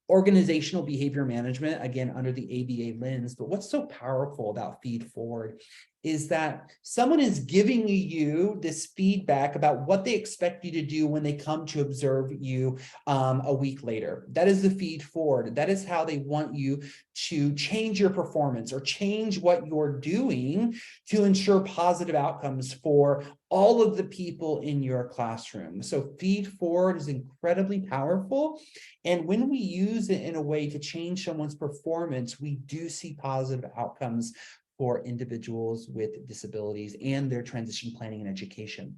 organizational behavior management, again, under the ABA lens. But what's so powerful about feed forward is that someone is giving you this feedback about what they expect you to do when they come to observe you a week later. That is the feed forward. That is how they want you to change your performance or change what you're doing to ensure positive outcomes for all of the people in your classroom. So feed forward is incredibly powerful. And when we use it in a way to change someone's performance, we do see positive outcomes for individuals with disabilities and their transition planning and education.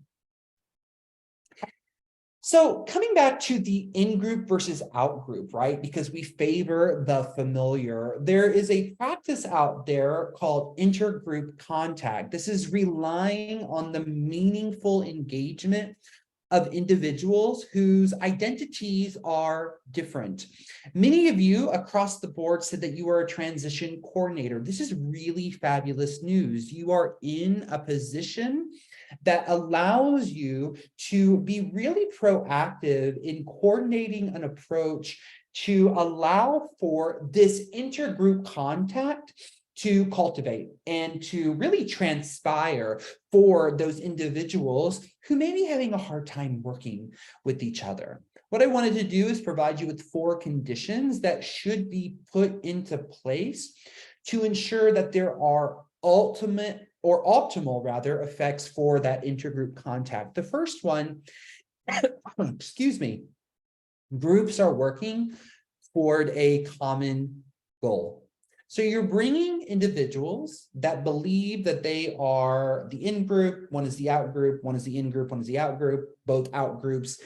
So coming back to the in-group versus out-group, right? Because we favor the familiar, there is a practice out there called intergroup contact. This is relying on the meaningful engagement of individuals whose identities are different. Many of you across the board said that you are a transition coordinator. This is really fabulous news. You are in a position that allows you to be really proactive in coordinating an approach to allow for this intergroup contact to cultivate and to really transpire for those individuals who may be having a hard time working with each other. What I wanted to do is provide you with 4 conditions that should be put into place to ensure that there are optimal effects for that intergroup contact. The first one, excuse me, groups are working toward a common goal. So you're bringing individuals that believe that they are the in-group, one is the out-group, one is the in-group, one is the out-group, both out-groups.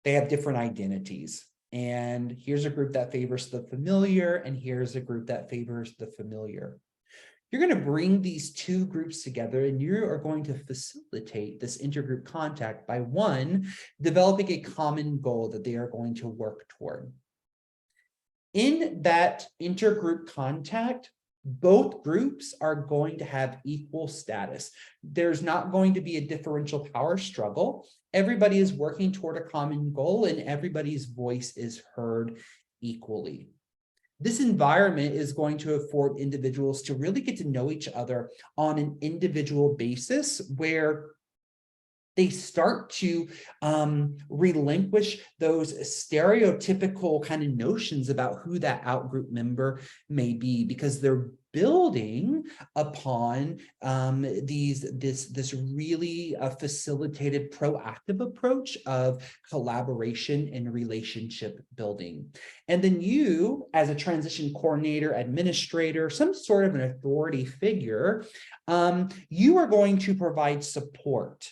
They have different identities. And here's a group that favors the familiar, and here's a group that favors the familiar. You're going to bring these 2 groups together, and you are going to facilitate this intergroup contact by 1, developing a common goal that they are going to work toward. In that intergroup contact, both groups are going to have equal status. There's not going to be a differential power struggle. Everybody is working toward a common goal, and everybody's voice is heard equally. This environment is going to afford individuals to really get to know each other on an individual basis, where they start to relinquish those stereotypical kind of notions about who that outgroup member may be, because they're building upon this really facilitated proactive approach of collaboration and relationship building. And then you, as a transition coordinator, administrator, some sort of an authority figure, you are going to provide support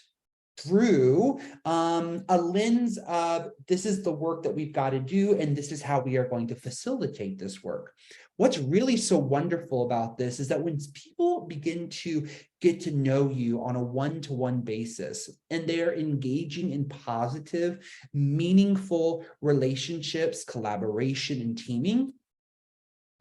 through a lens of, this is the work that we've got to do, and this is how we are going to facilitate this work. What's really so wonderful about this is that when people begin to get to know you on a one-to-one basis, and they're engaging in positive, meaningful relationships, collaboration, and teaming,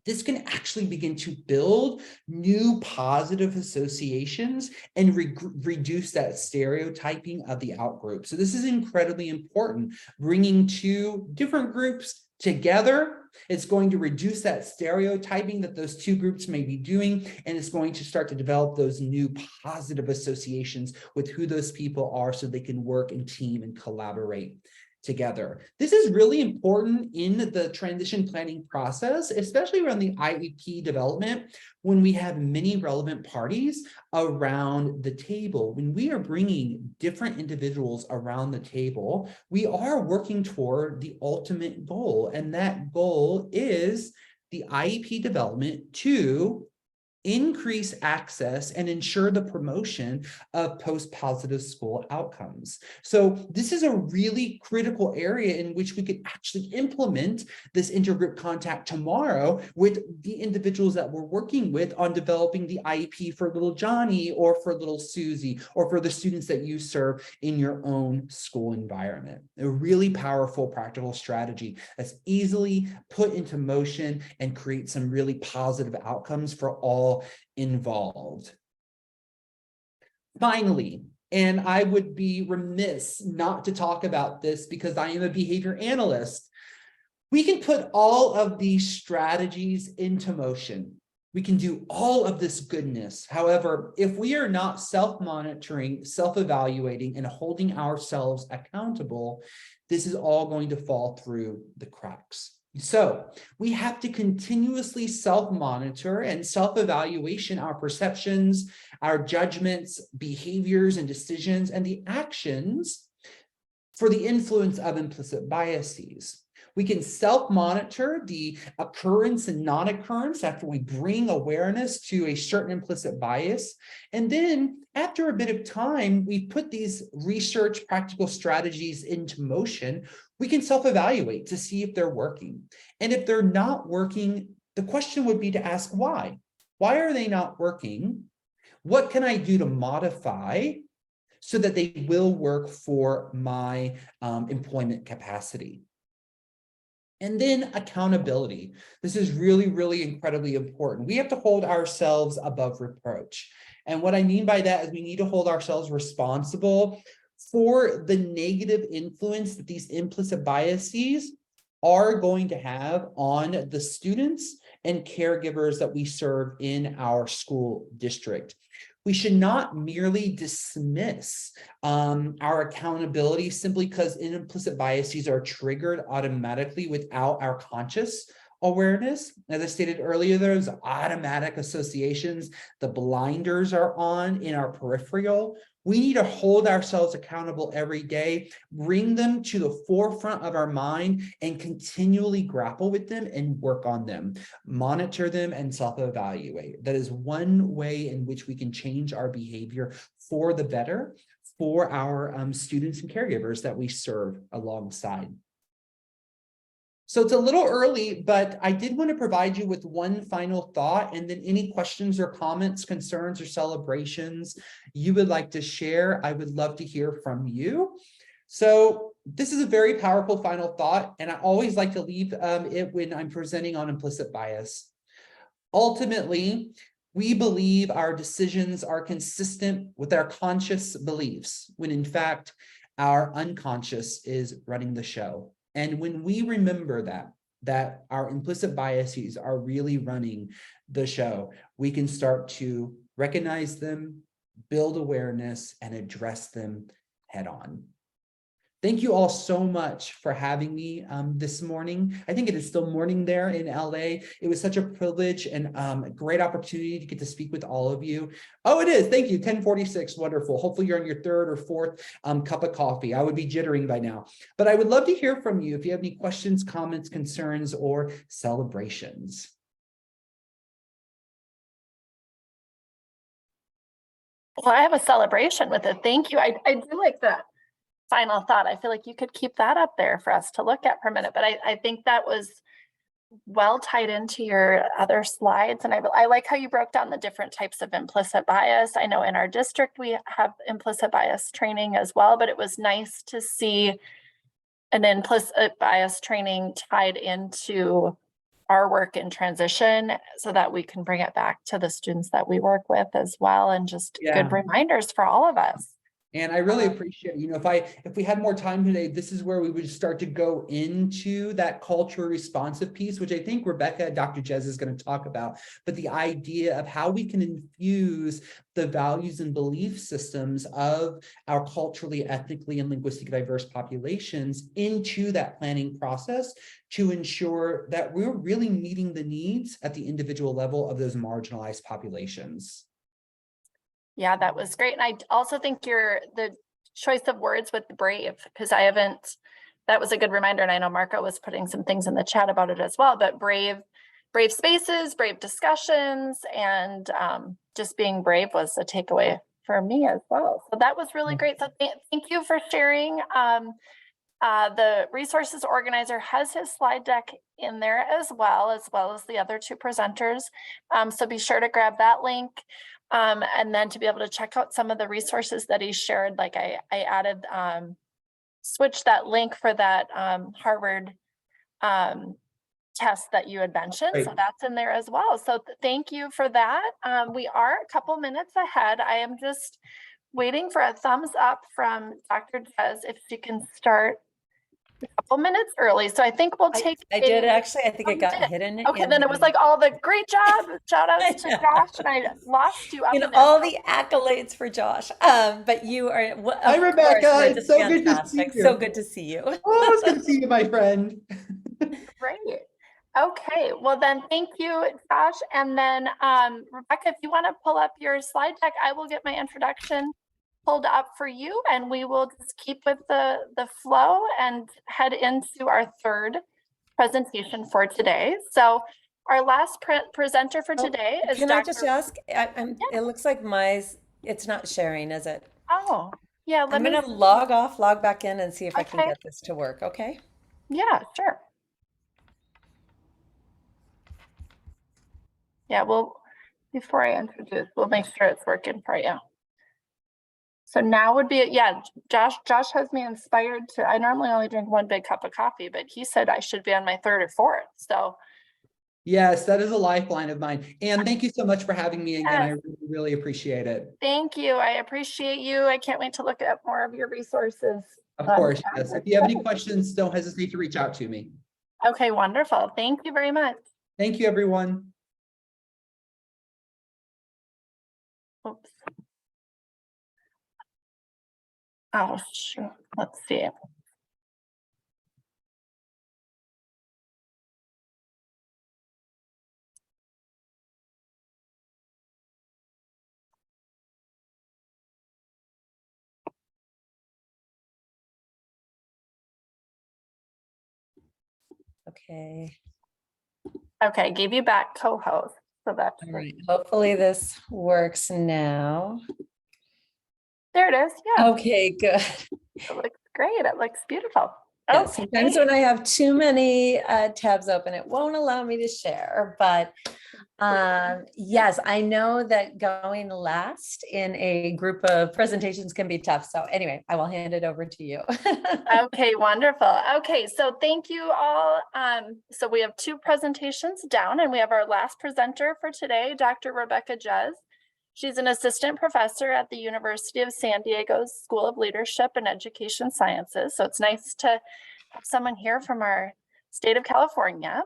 this can actually begin to build new positive associations and reduce that stereotyping of the outgroup. So this is incredibly important. Bringing 2 different groups together, it's going to reduce that stereotyping that those 2 groups may be doing, and it's going to start to develop those new positive associations with who those people are, so they can work and team and collaborate together. This is really important in the transition planning process, especially around the IEP development, when we have many relevant parties around the table. When we are bringing different individuals around the table, we are working toward the ultimate goal, and that goal is the IEP development to increase access and ensure the promotion of post-positive school outcomes. So this is a really critical area in which we could actually implement this intergroup contact tomorrow with the individuals that we're working with on developing the IEP for little Johnny or for little Susie or for the students that you serve in your own school environment. A really powerful practical strategy that's easily put into motion and create some really positive outcomes for all involved. Finally, and I would be remiss not to talk about this because I am a behavior analyst, we can put all of these strategies into motion. We can do all of this goodness. However, if we are not self-monitoring, self-evaluating, and holding ourselves accountable, this is all going to fall through the cracks. So we have to continuously self-monitor and self-evaluation our perceptions, our judgments, behaviors, and decisions, and the actions for the influence of implicit biases. We can self-monitor the occurrence and non-occurrence after we bring awareness to a certain implicit bias. And then after a bit of time, we put these research practical strategies into motion. We can self-evaluate to see if they're working. And if they're not working, the question would be to ask why. Why are they not working? What can I do to modify so that they will work for my employment capacity? And then accountability. This is really, really incredibly important. We have to hold ourselves above reproach. And what I mean by that is we need to hold ourselves responsible for the negative influence that these implicit biases are going to have on the students and caregivers that we serve in our school district. We should not merely dismiss our accountability simply because implicit biases are triggered automatically without our conscious awareness. As I stated earlier, there's automatic associations. The blinders are on in our peripheral. We need to hold ourselves accountable every day, bring them to the forefront of our mind, and continually grapple with them and work on them, monitor them, and self-evaluate. That is one way in which we can change our behavior for the better for our students and caregivers that we serve alongside. So it's a little early, but I did want to provide you with one final thought, and then any questions or comments, concerns, or celebrations you would like to share, I would love to hear from you. So this is a very powerful final thought, and I always like to leave it when I'm presenting on implicit bias. Ultimately, we believe our decisions are consistent with our conscious beliefs, when in fact, our unconscious is running the show. And when we remember that our implicit biases are really running the show, we can start to recognize them, build awareness, and address them head on. Thank you all so much for having me this morning. I think it is still morning there in LA. It was such a privilege and a great opportunity to get to speak with all of you. Oh, it is. Thank you. 10:46. Wonderful. Hopefully you're on your third or fourth cup of coffee. I would be jittering by now. But I would love to hear from you if you have any questions, comments, concerns, or celebrations. Well, I have a celebration with it. Thank you. I do like that final thought. I feel like you could keep that up there for us to look at for a minute, but I think that was well tied into your other slides. And I like how you broke down the different types of implicit bias. I know in our district, we have implicit bias training as well, but it was nice to see an implicit bias training tied into our work in transition so that we can bring it back to the students that we work with as well. And just good reminders for all of us. And I really appreciate, if we had more time today, this is where we would start to go into that culturally responsive piece, which I think Rebecca, Dr. Jez is going to talk about, but the idea of how we can infuse the values and belief systems of our culturally, ethnically, and linguistically diverse populations into that planning process to ensure that we're really meeting the needs at the individual level of those marginalized populations. Yeah, that was great. And I also think the choice of words with brave, because that was a good reminder. And I know Marco was putting some things in the chat about it as well, but brave spaces, brave discussions, and just being brave was a takeaway for me as well. So that was really great. So thank you for sharing. The resources organizer has his slide deck in there as well as the other two presenters. So be sure to grab that link. And then to be able to check out some of the resources that he shared, like I added, switched that link for that Harvard test that you had mentioned. Great. So that's in there as well. So thank you for that. We are a couple minutes ahead. I am just waiting for a thumbs up from Dr. Jez if she can start couple minutes early, so I think we'll take. I did a- actually. I think Oh, it you got did? hidden. Okay, in then it was the- like all the great job, shout I outs to know. Josh, and I lost you up in in there. all So- the accolades for Josh. But you are, Hi, of Rebecca. course, we're It's just so good to see fantastic. you. So good to see you. Oh, it's good to see you, my friend. Great. Okay, well then, thank you, Josh. And then Rebecca, if you want to pull up your slide deck, I will get my introduction pulled up for you, and we will just keep with the flow and head into our third presentation for today. So our last presenter for Oh, today is Can I just Dr. ask? It looks like it's not sharing, is it? Oh, yeah, let I'm me, gonna log off, log back in and see if I can Okay. get this to work, okay? yeah, sure. Yeah, well, before I introduce, we'll make sure it's working for you. So now would be, yeah, Josh has me inspired to, I normally only drink one big cup of coffee, but he said I should be on my third or fourth. So Yes, that is a lifeline of mine. And thank you so much for having me again. I Yes. really appreciate it. thank you. I appreciate you. I can't wait to look at more of your resources. Of course, yes. If you have any questions, don't hesitate to reach out to me. Okay, wonderful. Thank you very much. Thank you, everyone. Oops. Oh, shoot. Let's see. Okay, Okay, gave you back co-host. So that's all right. Hopefully this works now. there it is. Yeah, Okay, good. it looks great. It looks beautiful. Yeah, sometimes Okay. when I have too many tabs open, it won't allow me to share, but yes, I know that going last in a group of presentations can be tough. So anyway, I will hand it over to you. Okay, wonderful. Okay, so thank you all. So we have two presentations down, and we have our last presenter for today, Dr. Rebecca Jez. She's an assistant professor at the University of San Diego's School of Leadership and Education Sciences. So it's nice to have someone here from our state of California.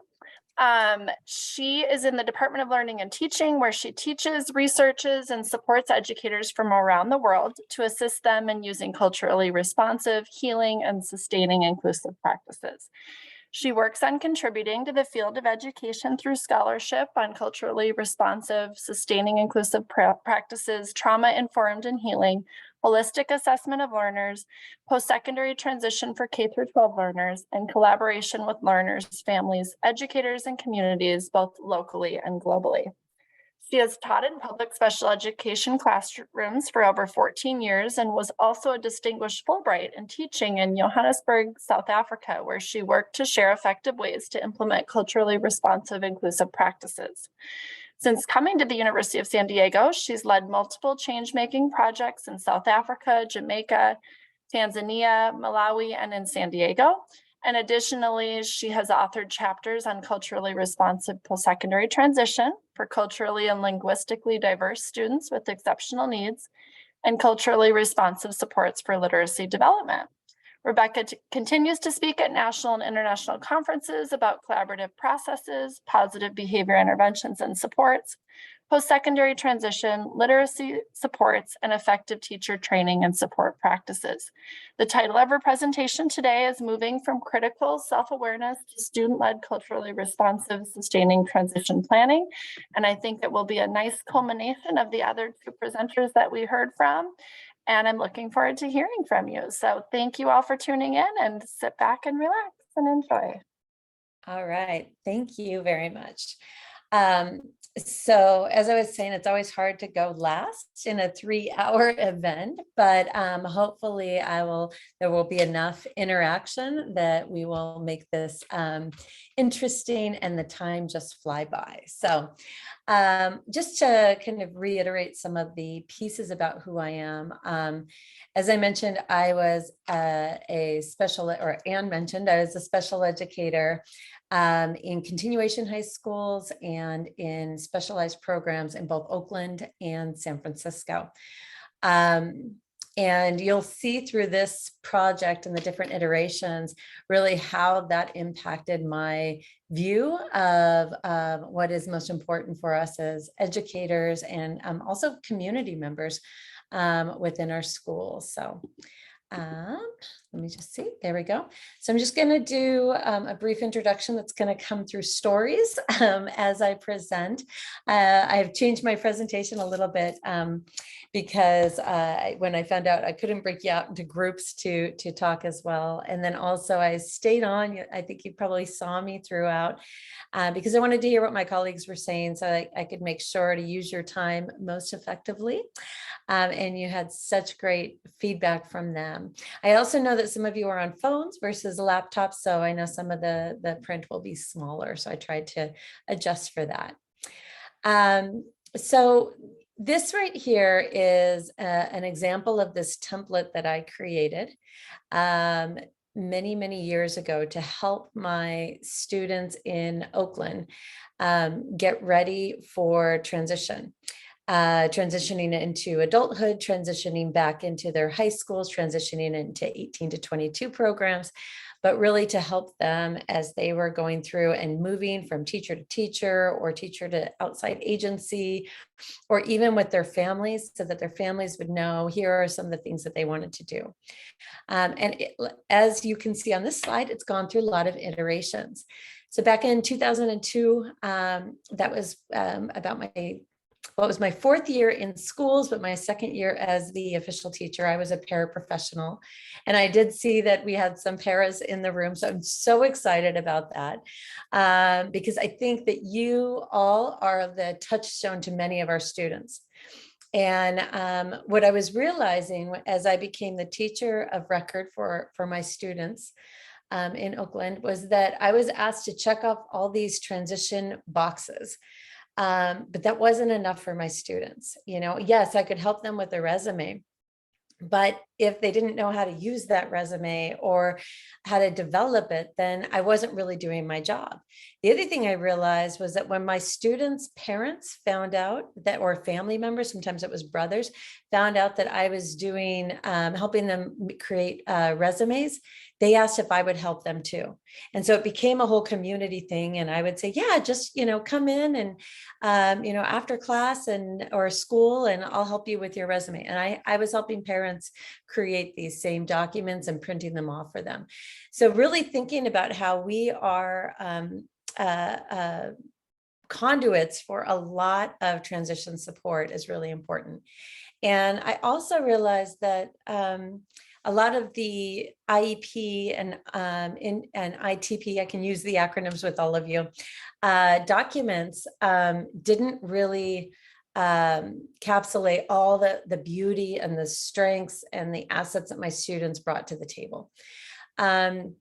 She is in the Department of Learning and Teaching, where she teaches, researches, and supports educators from around the world to assist them in using culturally responsive, healing, and sustaining inclusive practices. She works on contributing to the field of education through scholarship on culturally responsive, sustaining inclusive practices, trauma-informed and healing, holistic assessment of learners, post-secondary transition for K through 12 learners, and collaboration with learners, families, educators, and communities, both locally and globally. She has taught in public special education classrooms for over 14 years and was also a distinguished Fulbright in teaching in Johannesburg, South Africa, where she worked to share effective ways to implement culturally responsive, inclusive practices. Since coming to the University of San Diego, she's led multiple change-making projects in South Africa, Jamaica, Tanzania, Malawi, and in San Diego. And additionally, she has authored chapters on culturally responsive post-secondary transition for culturally and linguistically diverse students with exceptional needs and culturally responsive supports for literacy development. Rebecca continues to speak at national and international conferences about collaborative processes, positive behavior interventions and supports, post-secondary transition, literacy supports, and effective teacher training and support practices. The title of her presentation today is Moving from Critical Self-Awareness to Student-Led Culturally Responsive Sustaining Transition Planning. And I think it will be a nice culmination of the other two presenters that we heard from. And I'm looking forward to hearing from you. So thank you all for tuning in, and sit back and relax and enjoy. All right, thank you very much. So as I was saying, it's always hard to go last in a 3-hour event, but hopefully there will be enough interaction that we will make this interesting and the time just fly by. So just to kind of reiterate some of the pieces about who I am. As I mentioned, I was a special educator in continuation high schools and in specialized programs in both Oakland and San Francisco. And you'll see through this project and the different iterations, really how that impacted my view of what is most important for us as educators and also community members within our schools. So let me just see, there we go. So I'm just going to do a brief introduction that's going to come through stories as I present. I've changed my presentation a little bit because when I found out I couldn't break you out into groups to talk as well. And then also I stayed on, I think you probably saw me throughout because I wanted to hear what my colleagues were saying so I could make sure to use your time most effectively. And you had such great feedback from them. I also know that some of you are on phones versus laptops, so I know some of the print will be smaller, so I tried to adjust for that. So this right here is an example of this template that I created many years ago to help my students in Oakland get ready for transition. Transitioning into adulthood, transitioning back into their high schools, transitioning into 18 to 22 programs, but really to help them as they were going through and moving from teacher to teacher or teacher to outside agency, or even with their families, so that their families would know here are some of the things that they wanted to do. As you can see on this slide, it's gone through a lot of iterations. So back in 2002, that was about it was my fourth year in schools, but my second year as the official teacher. I was a paraprofessional, and I did see that we had some paras in the room. So I'm so excited about that because I think that you all are the touchstone to many of our students. And what I was realizing as I became the teacher of record for my students in Oakland was that I was asked to check off all these transition boxes. But that wasn't enough for my students. You know, yes, I could help them with their resume, but if they didn't know how to use that resume or how to develop it, then I wasn't really doing my job. The other thing I realized was that when my students' parents found out that, or family members, sometimes it was brothers, found out that I was doing, helping them create resumes, they asked if I would help them too. And so it became a whole community thing. And I would say, yeah, just, come in and, after class or school, and I'll help you with your resume. And I was helping parents create these same documents and printing them off for them. So really thinking about how we are conduits for a lot of transition support is really important. And I also realized that a lot of the IEP and ITP, I can use the acronyms with all of you, documents didn't really encapsulate all the beauty and the strengths and the assets that my students brought to the table. And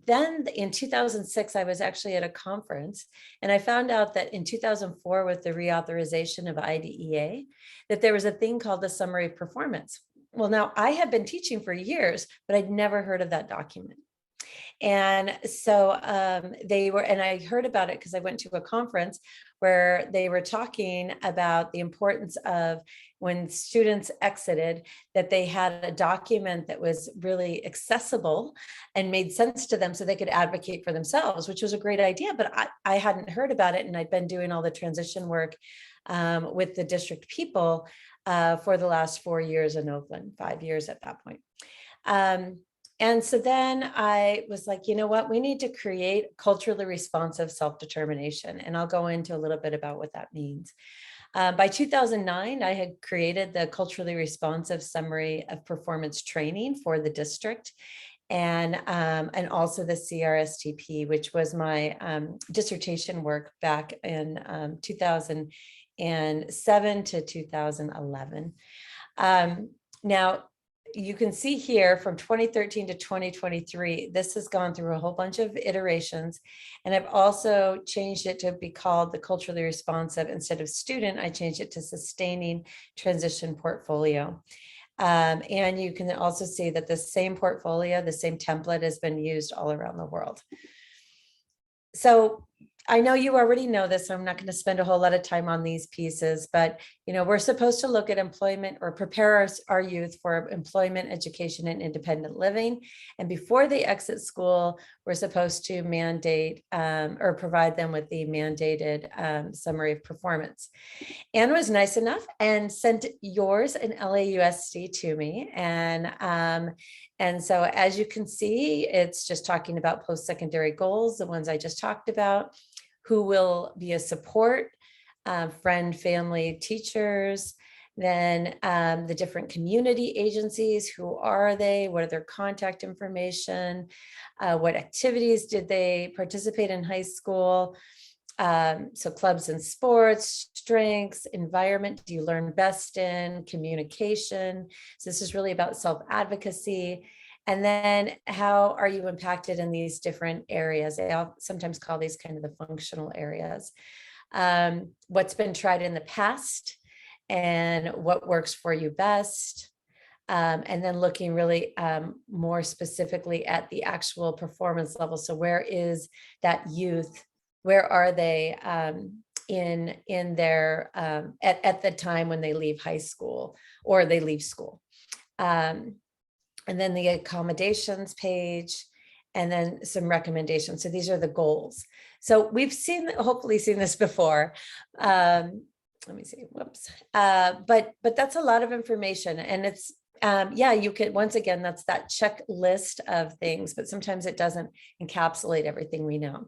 then in 2006, I was actually at a conference, and I found out that in 2004, with the reauthorization of IDEA, that there was a thing called the Summary of Performance. Well, now I had been teaching for years, but I'd never heard of that document. And so and I heard about it because I went to a conference where they were talking about the importance of when students exited, that they had a document that was really accessible and made sense to them so they could advocate for themselves, which was a great idea, but I hadn't heard about it. And I'd been doing all the transition work with the district people for the last 4 years in Oakland, 5 years at that point. And so then I was like, you know what, we need to create culturally responsive self-determination. And I'll go into a little bit about what that means. By 2009, I had created the culturally responsive summary of performance training for the district, and also the CRSTP, which was my dissertation work back in 2007 to 2011. Now, you can see here from 2013 to 2023, this has gone through a whole bunch of iterations. And I've also changed it to be called the culturally responsive. Instead of student, I changed it to sustaining transition portfolio. And you can also see that the same portfolio, the same template has been used all around the world. So I know you already know this, so I'm not going to spend a whole lot of time on these pieces, but we're supposed to look at employment or prepare our youth for employment, education, and independent living. And before they exit school, we're supposed to mandate or provide them with the mandated summary of performance. Anne was nice enough and sent yours in LAUSD to me. And so as you can see, it's just talking about post-secondary goals, the ones I just talked about, who will be a support, friend, family, teachers, then the different community agencies, who are they, what are their contact information, what activities did they participate in high school, so clubs and sports, strengths, environment, do you learn best in, communication. So this is really about self-advocacy. And then how are you impacted in these different areas? They sometimes call these kind of the functional areas. What's been tried in the past and what works for you best. And then looking really more specifically at the actual performance level. So where is that youth? Where are they in their at the time when they leave high school or they leave school? And then the accommodations page, and then some recommendations. So these are the goals. So we've hopefully seen this before. Let me see, whoops. But that's a lot of information, and it's yeah, you could, once again, that's that checklist of things, but sometimes it doesn't encapsulate everything we know.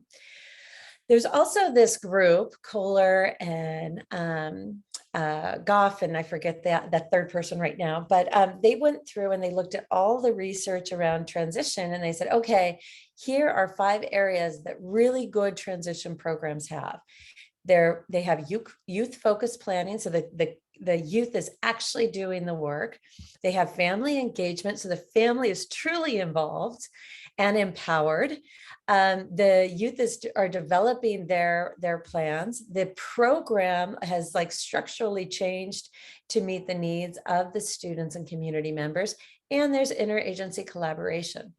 There's also this group, Kohler and Goff, and I forget that third person right now, but they went through and they looked at all the research around transition, and they said, okay, here are 5 areas that really good transition programs have. They have youth-focused planning, so the youth is actually doing the work. They have family engagement, so the family is truly involved and empowered. The youth are developing their plans. The program has structurally changed to meet the needs of the students and community members, and there's interagency collaboration.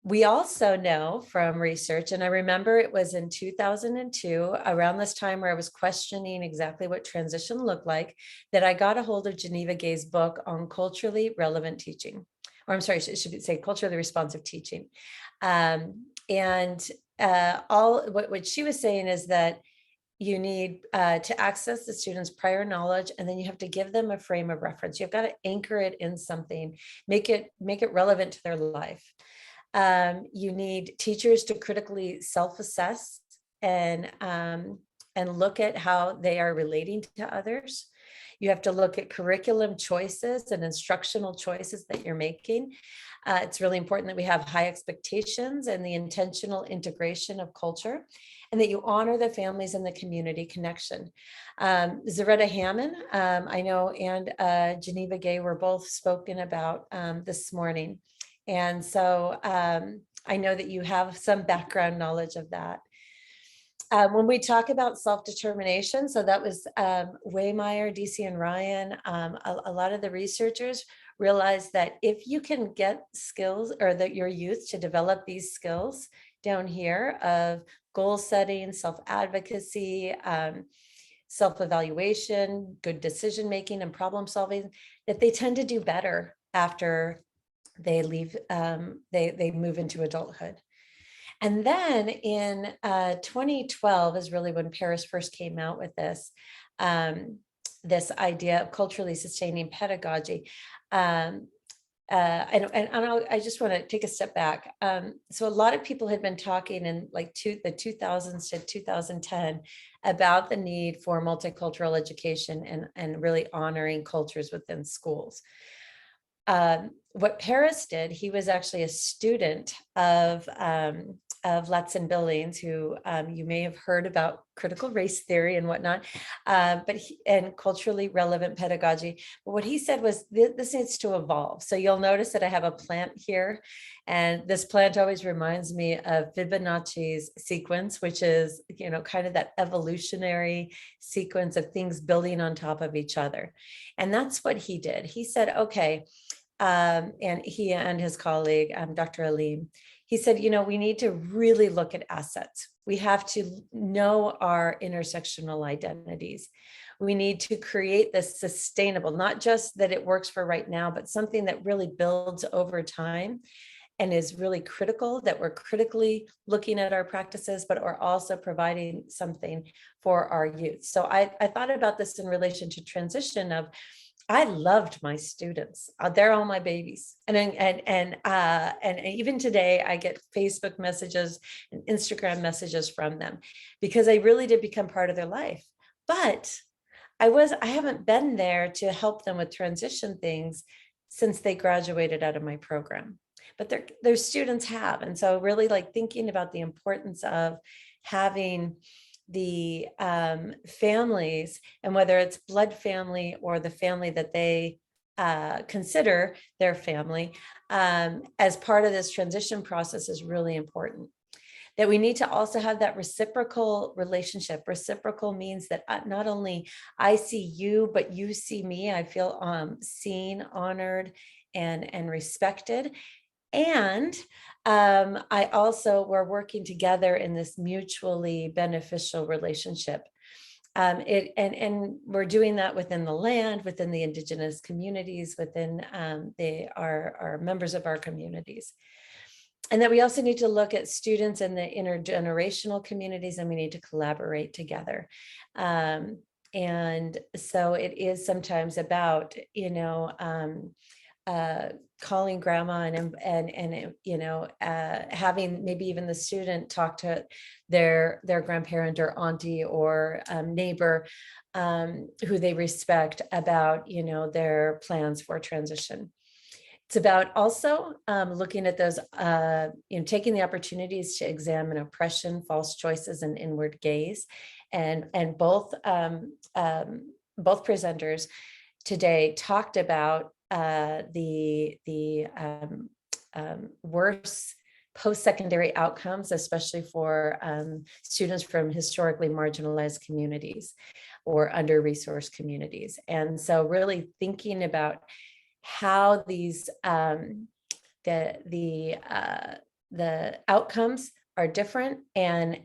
We also know from research, and I remember it was in 2002, around this time where I was questioning exactly what transition looked like, that I got a hold of Geneva Gay's book on culturally relevant teaching. Or I'm sorry, it should say culturally responsive teaching. What she was saying is that you need to access the students' prior knowledge, and then you have to give them a frame of reference. You've got to anchor it in something, make it relevant to their life. You need teachers to critically self-assess and look at how they are relating to others. You have to look at curriculum choices and instructional choices that you're making. It's really important that we have high expectations and the intentional integration of culture, and that you honor the families and the community connection. Zaretta Hammond, I know, and Geneva Gay were both spoken about this morning. And so I know that you have some background knowledge of that. When we talk about self-determination, so that was Waymire, DC, and Ryan, a lot of the researchers realized that if you can get skills, or that your youth to develop these skills down here of goal setting, self-advocacy, self-evaluation, good decision-making, and problem solving, that they tend to do better after they leave, they move into adulthood. And then in 2012 is really when Paris first came out with this, this idea of culturally sustaining pedagogy. I just want to take a step back. So a lot of people had been talking in the 2000s to 2010 about the need for multicultural education and really honoring cultures within schools. What Paris did, he was actually a student of Latson Billings, who you may have heard about critical race theory and whatnot, and culturally relevant pedagogy. But what he said was this needs to evolve. So you'll notice that I have a plant here, and this plant always reminds me of Fibonacci's sequence, which is, kind of that evolutionary sequence of things building on top of each other. And that's what he did. He said, okay, and he and his colleague, Dr. Aleem, he said, we need to really look at assets. We have to know our intersectional identities. We need to create this sustainable, not just that it works for right now, but something that really builds over time and is really critical, that we're critically looking at our practices, but are also providing something for our youth. So I thought about this in relation to transition of, I loved my students. They're all my babies. And even today I get Facebook messages and Instagram messages from them because I really did become part of their life. But I haven't been there to help them with transition things since they graduated out of my program. But their students have. And so really like thinking about the importance of having the families, and whether it's blood family or the family that they consider their family, as part of this transition process is really important. That we need to also have that reciprocal relationship. Reciprocal means that not only I see you, but you see me. I feel seen, honored, and respected. And I also, we're working together in this mutually beneficial relationship. And we're doing that within the land, within the Indigenous communities, within our members of our communities. And that we also need to look at students in the intergenerational communities, and we need to collaborate together. And so it is sometimes about, calling grandma and having maybe even the student talk to their grandparent or auntie or neighbor who they respect about their plans for transition. It's about also looking at those, taking the opportunities to examine oppression, false choices, and inward gaze, and both presenters today talked about the worse post-secondary outcomes, especially for students from historically marginalized communities or under-resourced communities. And so really thinking about how these the outcomes are different, and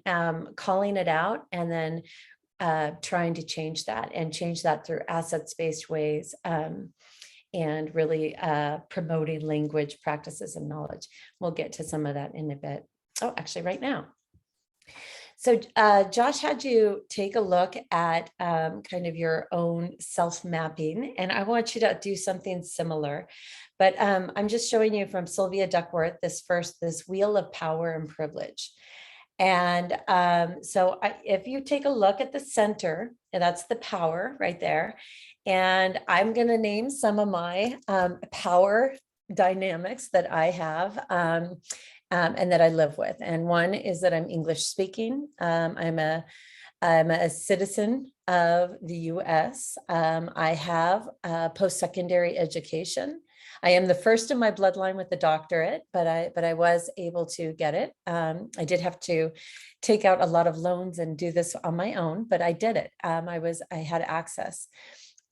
calling it out, and then trying to change that through assets-based ways, and really promoting language, practices, and knowledge. We'll get to some of that in a bit. Oh, actually right now. So Josh had you take a look at kind of your own self-mapping, and I want you to do something similar. But I'm just showing you from Sylvia Duckworth, this wheel of power and privilege. And so if you take a look at the center, and that's the power right there. And I'm going to name some of my power dynamics that I have and that I live with. And one is that I'm English speaking. I'm a citizen of the US. I have post-secondary education. I am the first in my bloodline with a doctorate, but I was able to get it. I did have to take out a lot of loans and do this on my own, but I did it. I had access.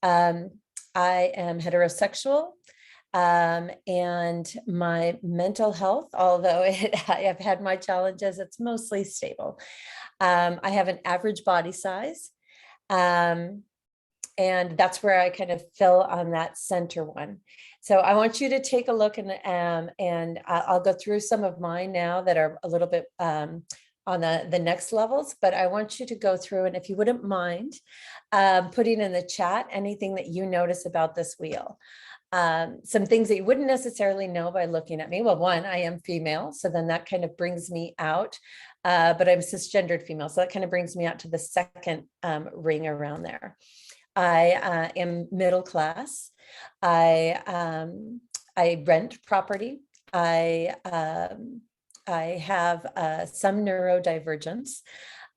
I am heterosexual, and my mental health, although I have had my challenges, it's mostly stable. I have an average body size. And that's where I kind of fill on that center one. So I want you to take a look, and I'll go through some of mine now that are a little bit on the next levels, but I want you to go through, and if you wouldn't mind putting in the chat anything that you notice about this wheel. Some things that you wouldn't necessarily know by looking at me. Well, one, I am female, so then that kind of brings me out, but I'm cisgendered female, so that kind of brings me out to the second ring around there. I am middle class. I rent property. I have some neurodivergence,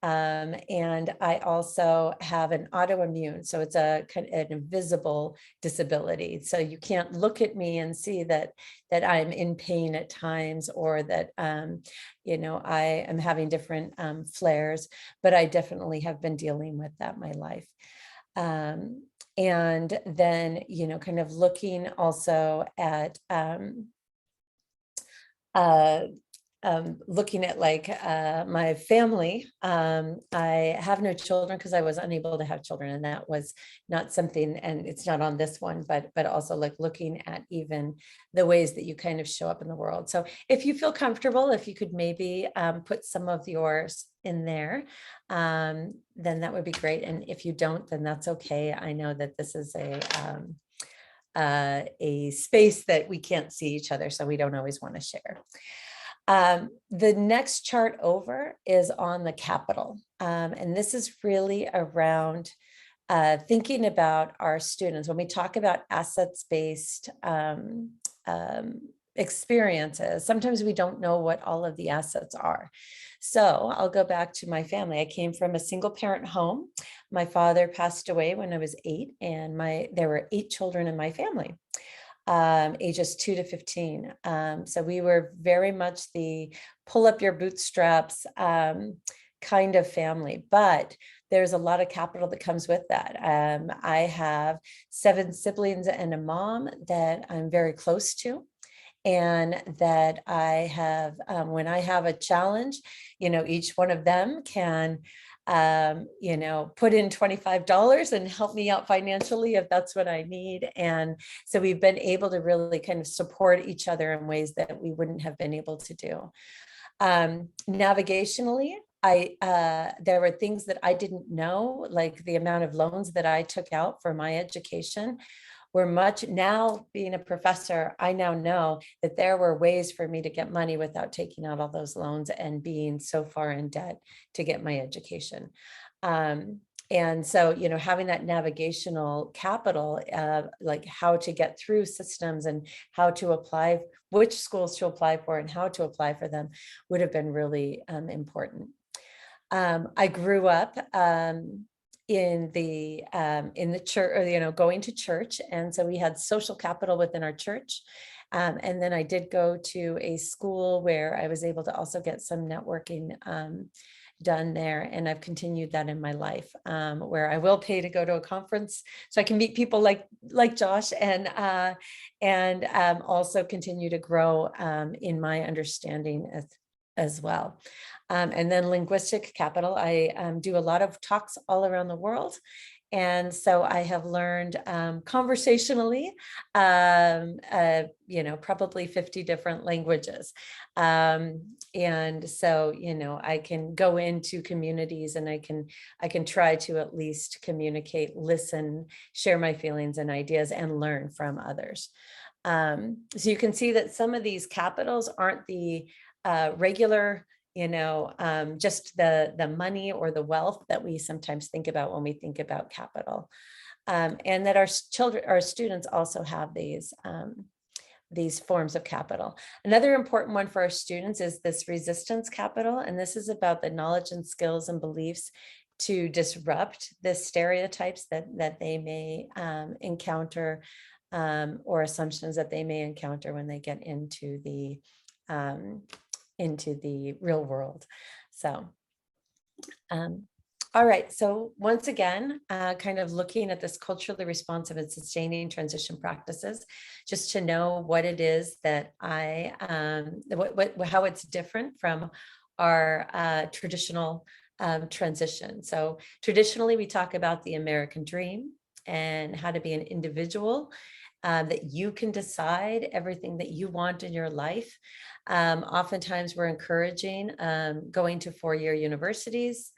and I also have an autoimmune. So it's a kind of an invisible disability. So you can't look at me and see that I'm in pain at times, or that I am having different flares. But I definitely have been dealing with that my life. And then, kind of looking also at looking at like my family, I have no children because I was unable to have children, and that was not something, and it's not on this one, but also like looking at even the ways that you kind of show up in the world. So if you feel comfortable, if you could maybe put some of yours in there, then that would be great. And if you don't, then that's okay. I know that this is a space that we can't see each other, so we don't always want to share. The next chart over is on the Capitol. And this is really around thinking about our students. When we talk about assets-based experiences, sometimes we don't know what all of the assets are. So I'll go back to my family. I came from a single parent home. My father passed away when I was 8, and there were 8 children in my family. Ages 2 to 15. So we were very much the pull up your bootstraps kind of family, but there's a lot of capital that comes with that. I have 7 siblings and a mom that I'm very close to, and that I have, when I have a challenge, each one of them can put in $25 and help me out financially if that's what I need. And so we've been able to really kind of support each other in ways that we wouldn't have been able to do. Navigationally, there were things that I didn't know, like the amount of loans that I took out for my education. Now being a professor, I now know that there were ways for me to get money without taking out all those loans and being so far in debt to get my education. And so, having that navigational capital, like how to get through systems and how to apply, which schools to apply for and how to apply for them, would have been really important. I grew up in the church, or going to church, and so we had social capital within our church. And then I did go to a school where I was able to also get some networking done there, and I've continued that in my life, where I will pay to go to a conference so I can meet people like Josh, and also continue to grow in my understanding as well. And then linguistic capital, I do a lot of talks all around the world. And so I have learned conversationally, probably 50 different languages. And so, I can go into communities and I can try to at least communicate, listen, share my feelings and ideas, and learn from others. So you can see that some of these capitals aren't the regular, just the money or the wealth that we sometimes think about when we think about capital. And that our students also have these forms of capital. Another important one for our students is this resistance capital. And this is about the knowledge and skills and beliefs to disrupt the stereotypes that they may encounter, or assumptions that they may encounter when they get into the real world. So, all right. So once again, kind of looking at this culturally responsive and sustaining transition practices, just to know what it is that how it's different from our traditional transition. So traditionally, we talk about the American dream and how to be an individual, that you can decide everything that you want in your life. Oftentimes we're encouraging going to 4-year universities.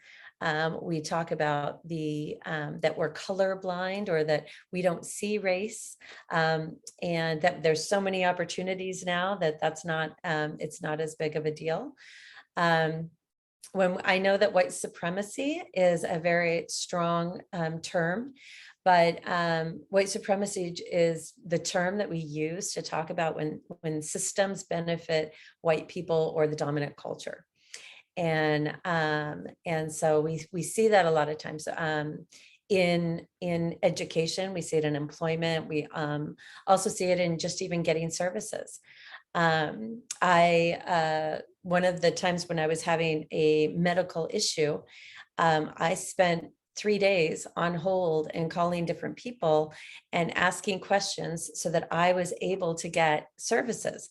We talk about that we're colorblind, or that we don't see race, and that there's so many opportunities now that it's not as big of a deal. When I know that white supremacy is a very strong term, but white supremacy is the term that we use to talk about when systems benefit white people or the dominant culture. And so we see that a lot of times in education. We see it in employment. We also see it in just even getting services. One of the times when I was having a medical issue, I spent 3 days on hold and calling different people and asking questions so that I was able to get services.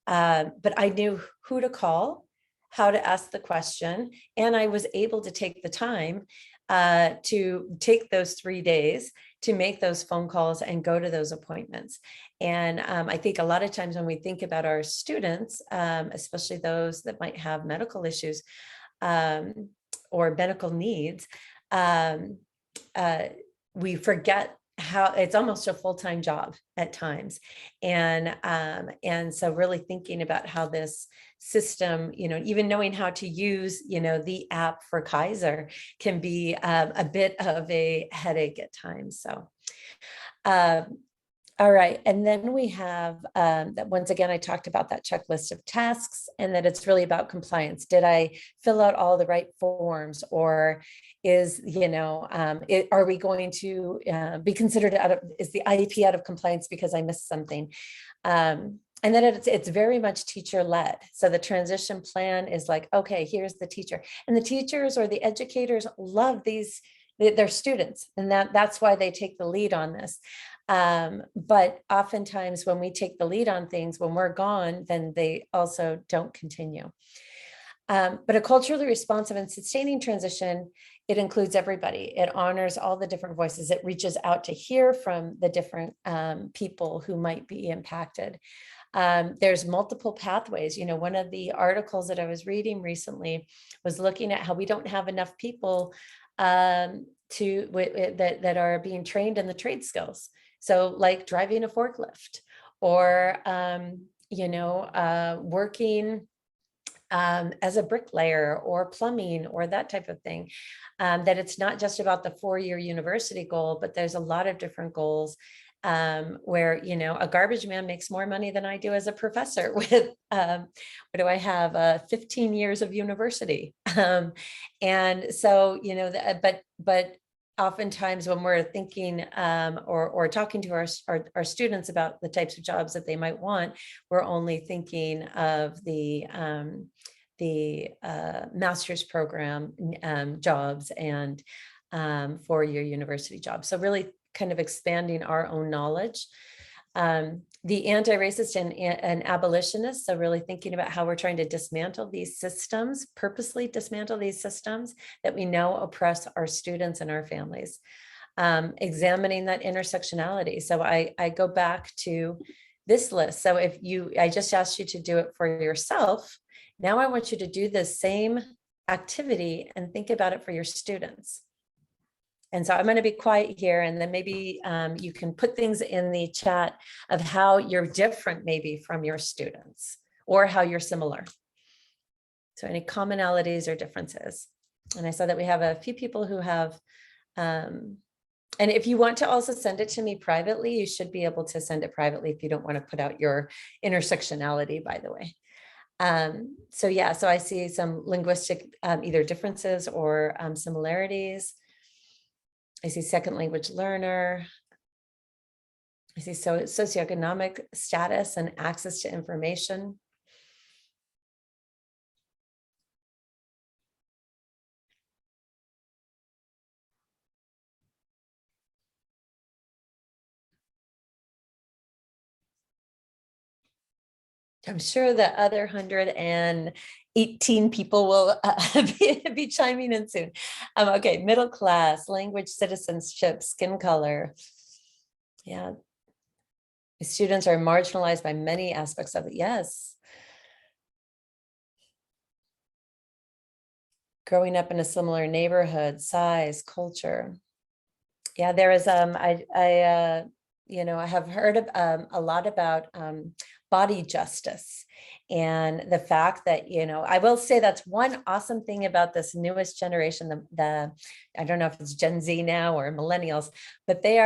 But I knew who to call, how to ask the question, and I was able to take the time to take those 3 days to make those phone calls and go to those appointments. And I think a lot of times when we think about our students, especially those that might have medical issues or medical needs, we forget how it's almost a full-time job at times. And so really thinking about how this system, even knowing how to use, the app for Kaiser can be a bit of a headache at times. So, all right. And then we have that once again, I talked about that checklist of tasks and that it's really about compliance. Did I fill out all the right forms, or is, are we going to be considered is the IEP out of compliance because I missed something? And then it's very much teacher led. So the transition plan is like, okay, here's the teacher, and the teachers or the educators love their students, and that's why they take the lead on this. But oftentimes when we take the lead on things, when we're gone, then they also don't continue. But a culturally responsive and sustaining transition, it includes everybody. It honors all the different voices. It reaches out to hear from the different people who might be impacted. There's multiple pathways. One of the articles that I was reading recently was looking at how we don't have enough people that are being trained in the trade skills. So like driving a forklift or, working as a bricklayer or plumbing or that type of thing, that it's not just about the 4-year university goal, but there's a lot of different goals where, a garbage man makes more money than I do as a professor with, what do I have, 15 years of university. And so, but oftentimes when we're thinking or talking to our students about the types of jobs that they might want, we're only thinking of the master's program jobs and 4-year university jobs. So really kind of expanding our own knowledge. The anti-racist and abolitionists, so really thinking about how we're trying to dismantle these systems, purposely dismantle these systems that we know oppress our students and our families. Examining that intersectionality. So I go back to this list. So I just asked you to do it for yourself. Now I want you to do the same activity and think about it for your students. And so I'm going to be quiet here, and then maybe you can put things in the chat of how you're different maybe from your students or how you're similar. So any commonalities or differences. And I saw that we have a few people who have, and if you want to also send it to me privately, you should be able to send it privately if you don't want to put out your intersectionality, by the way. So yeah, so I see some linguistic either differences or similarities. I see second language learner. I see socioeconomic status and access to information. I'm sure the other 118 people will be chiming in soon. Okay, middle class, language, citizenship, skin color. Yeah. Students are marginalized by many aspects of it. Yes. Growing up in a similar neighborhood, size, culture. Yeah, there is, I have heard a lot about body justice and the fact that, I will say that's one awesome thing about this newest generation, I don't know if it's Gen Z now or millennials, but they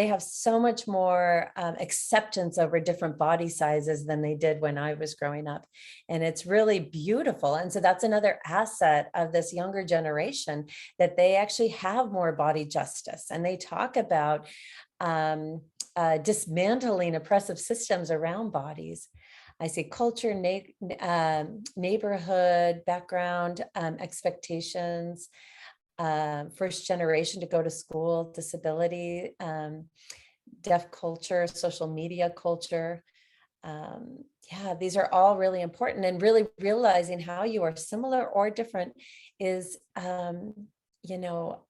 have so much more acceptance over different body sizes than they did when I was growing up. And it's really beautiful. And so that's another asset of this younger generation, that they actually have more body justice, and they talk about dismantling oppressive systems around bodies. I see culture, neighborhood, background, expectations, first generation to go to school, disability, deaf culture, social media culture, yeah, these are all really important, and really realizing how you are similar or different is, you know,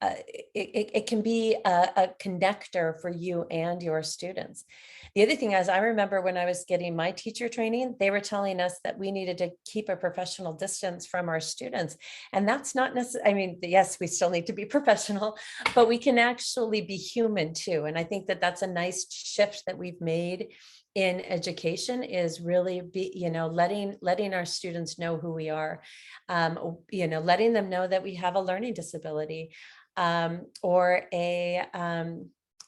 it can be a connector for you and your students. The other thing is, I remember when I was getting my teacher training, they were telling us that we needed to keep a professional distance from our students. And that's not necessarily, I mean, yes, we still need to be professional, but we can actually be human too. And I think that that's a nice shift that we've made in education, is really be, you know, letting our students know who we are, you know, letting them know that we have a learning disability,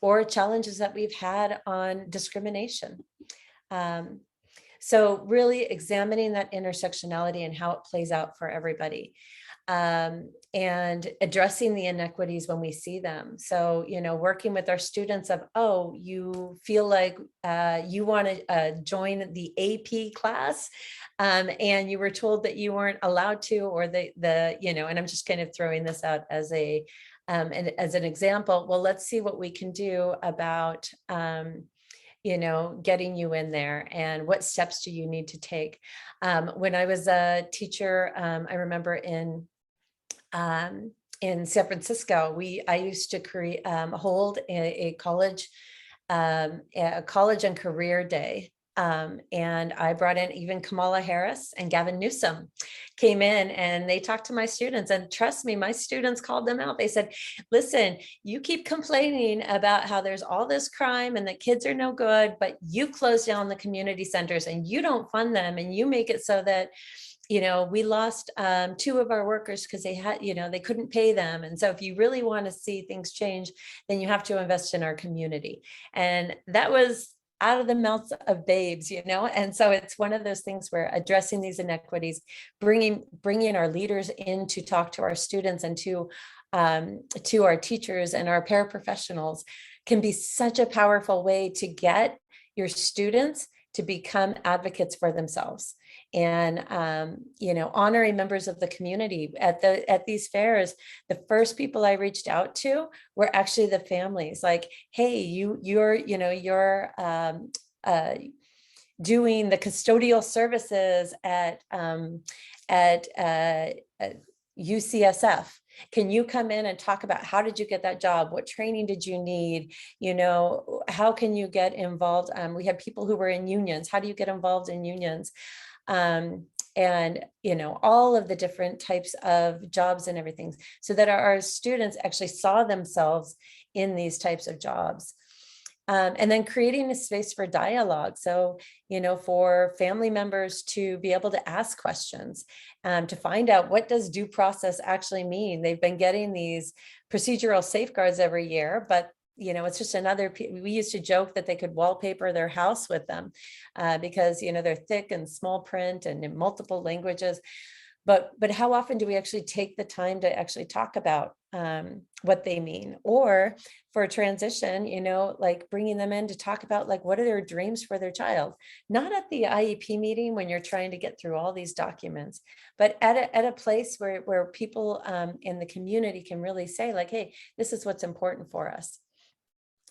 or challenges that we've had on discrimination. So really examining that intersectionality and how it plays out for everybody, and addressing the inequities when we see them. So, you know, working with our students of, oh, you feel like you want to join the AP class, and you were told that you weren't allowed to, or you know, and I'm just kind of throwing this out as a and as an example. Well, let's see what we can do about you know, getting you in there, and what steps do you need to take. When I was a teacher, I remember in San Francisco, I used to hold a college and career day. And I brought in even Kamala Harris and Gavin Newsom came in, and they talked to my students, and trust me, my students called them out. They said, listen, you keep complaining about how there's all this crime and that kids are no good, but you close down the community centers and you don't fund them, and you make it so that, you know, we lost 2 of our workers because they had, you know, they couldn't pay them. And so if you really want to see things change, then you have to invest in our community. And that was out of the mouths of babes, you know. And so it's one of those things where addressing these inequities, bringing our leaders in to talk to our students and to our teachers and our paraprofessionals can be such a powerful way to get your students to become advocates for themselves. And you know, honoring members of the community at these fairs. The first people I reached out to were actually the families. Like, hey, you're doing the custodial services at UCSF. Can you come in and talk about how did you get that job? What training did you need? You know, how can you get involved? We had people who were in unions. How do you get involved in unions? And, you know, all of the different types of jobs and everything, so that our students actually saw themselves in these types of jobs. And then creating a space for dialogue. So, you know, for family members to be able to ask questions, to find out, what does due process actually mean? They've been getting these procedural safeguards every year, but you know, it's just we used to joke that they could wallpaper their house with them because, you know, they're thick and small print and in multiple languages. But how often do we actually take the time to actually talk about what they mean? Or for a transition, you know, like bringing them in to talk about, like, what are their dreams for their child? Not at the IEP meeting when you're trying to get through all these documents, but at a place where people in the community can really say, like, hey, this is what's important for us.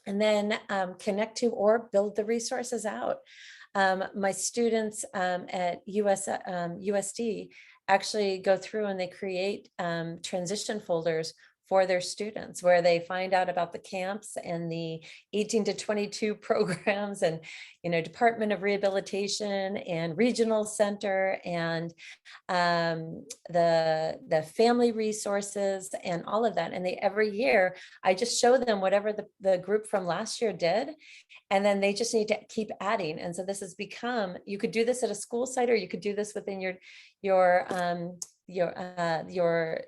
And then connect to or build the resources out. My students at USD actually go through and they create transition folders for their students, where they find out about the camps and the 18 to 22 programs and, you know, Department of Rehabilitation and Regional Center and the family resources and all of that. And every year I just show them whatever the group from last year did. And then they just need to keep adding. And so this has become, you could do this at a school site, or you could do this within your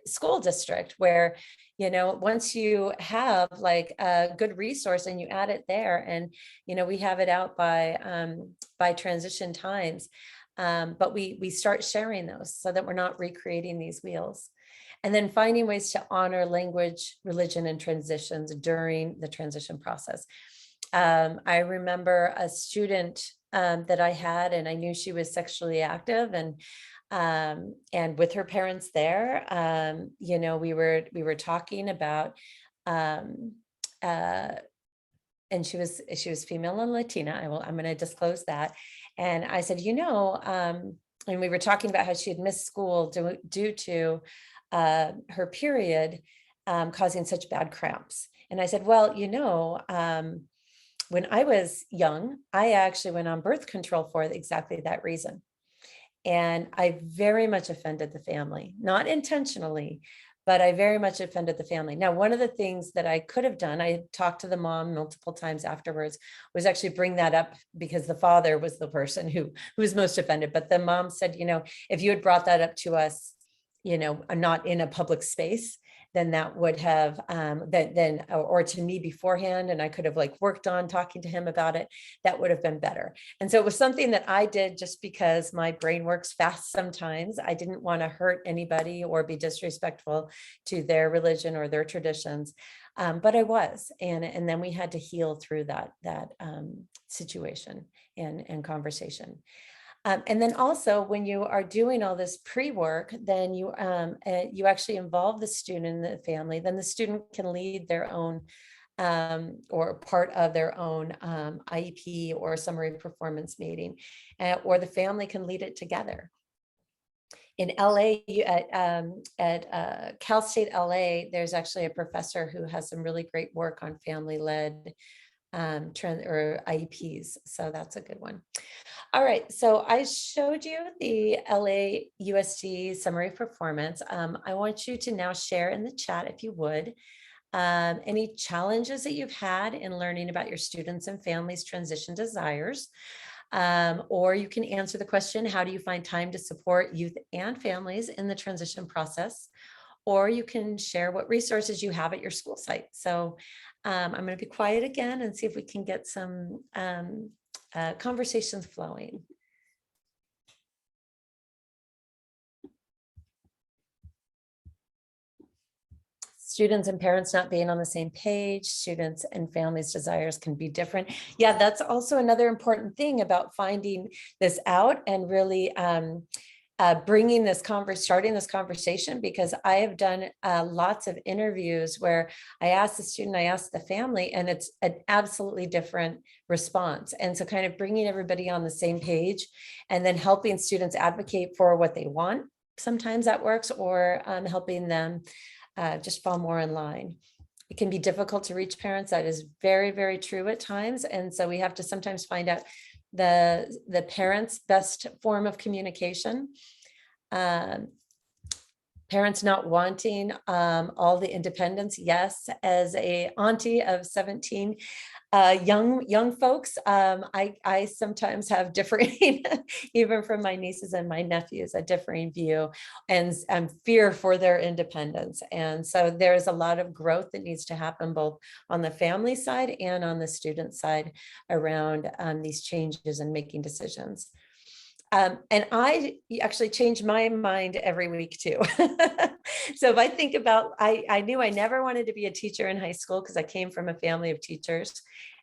school district, where, you know, once you have like a good resource and you add it there, and, you know, we have it out by transition times, but we start sharing those so that we're not recreating these wheels. And then finding ways to honor language, religion, and transitions during the transition process. I remember a student that I had, and I knew she was sexually active, and with her parents there, you know, we were talking about, and she was female and Latina. I'm going to disclose that. And I said, and we were talking about how she had missed school due to her period causing such bad cramps. And I said, well, when I was young, I actually went on birth control for exactly that reason. And I very much offended the family, not intentionally, but I very much offended the family. Now, one of the things that I could have done, I talked to the mom multiple times afterwards, was actually bring that up because the father was the person who was most offended. But the mom said, if you had brought that up to us, not in a public space, then that would have or to me beforehand, and I could have worked on talking to him about it, that would have been better. And so it was something that I did just because my brain works fast sometimes. I didn't want to hurt anybody or be disrespectful to their religion or their traditions, but I was, and then we had to heal through that situation and conversation. And then also when you are doing all this pre-work, then you actually involve the student in the family, then the student can lead their own or part of their own IEP or summary performance meeting, or the family can lead it together. In LA, at Cal State LA, there's actually a professor who has some really great work on family-led or IEPs. So that's a good one. All right, so I showed you the LA USD summary performance. I want you to now share in the chat, if you would, any challenges that you've had in learning about your students and families' transition desires. Or you can answer the question, how do you find time to support youth and families in the transition process? Or you can share what resources you have at your school site. So I'm going to be quiet again and see if we can get some conversations flowing. Students and parents not being on the same page, students and families' desires can be different. Yeah, that's also another important thing about finding this out and really starting this conversation, because I have done lots of interviews where I ask the student, I ask the family, and it's an absolutely different response. And so kind of bringing everybody on the same page and then helping students advocate for what they want. Sometimes that works, or helping them just fall more in line. It can be difficult to reach parents. That is very, very true at times. And so we have to sometimes find out the parents' best form of communication. Parents not wanting all the independence. Yes, as a auntie of 17 young folks, I sometimes have differing, even from my nieces and my nephews, a differing view and fear for their independence. And so there's a lot of growth that needs to happen both on the family side and on the student side around these changes and making decisions. And I actually change my mind every week too. So if I think about, I knew I never wanted to be a teacher in high school because I came from a family of teachers.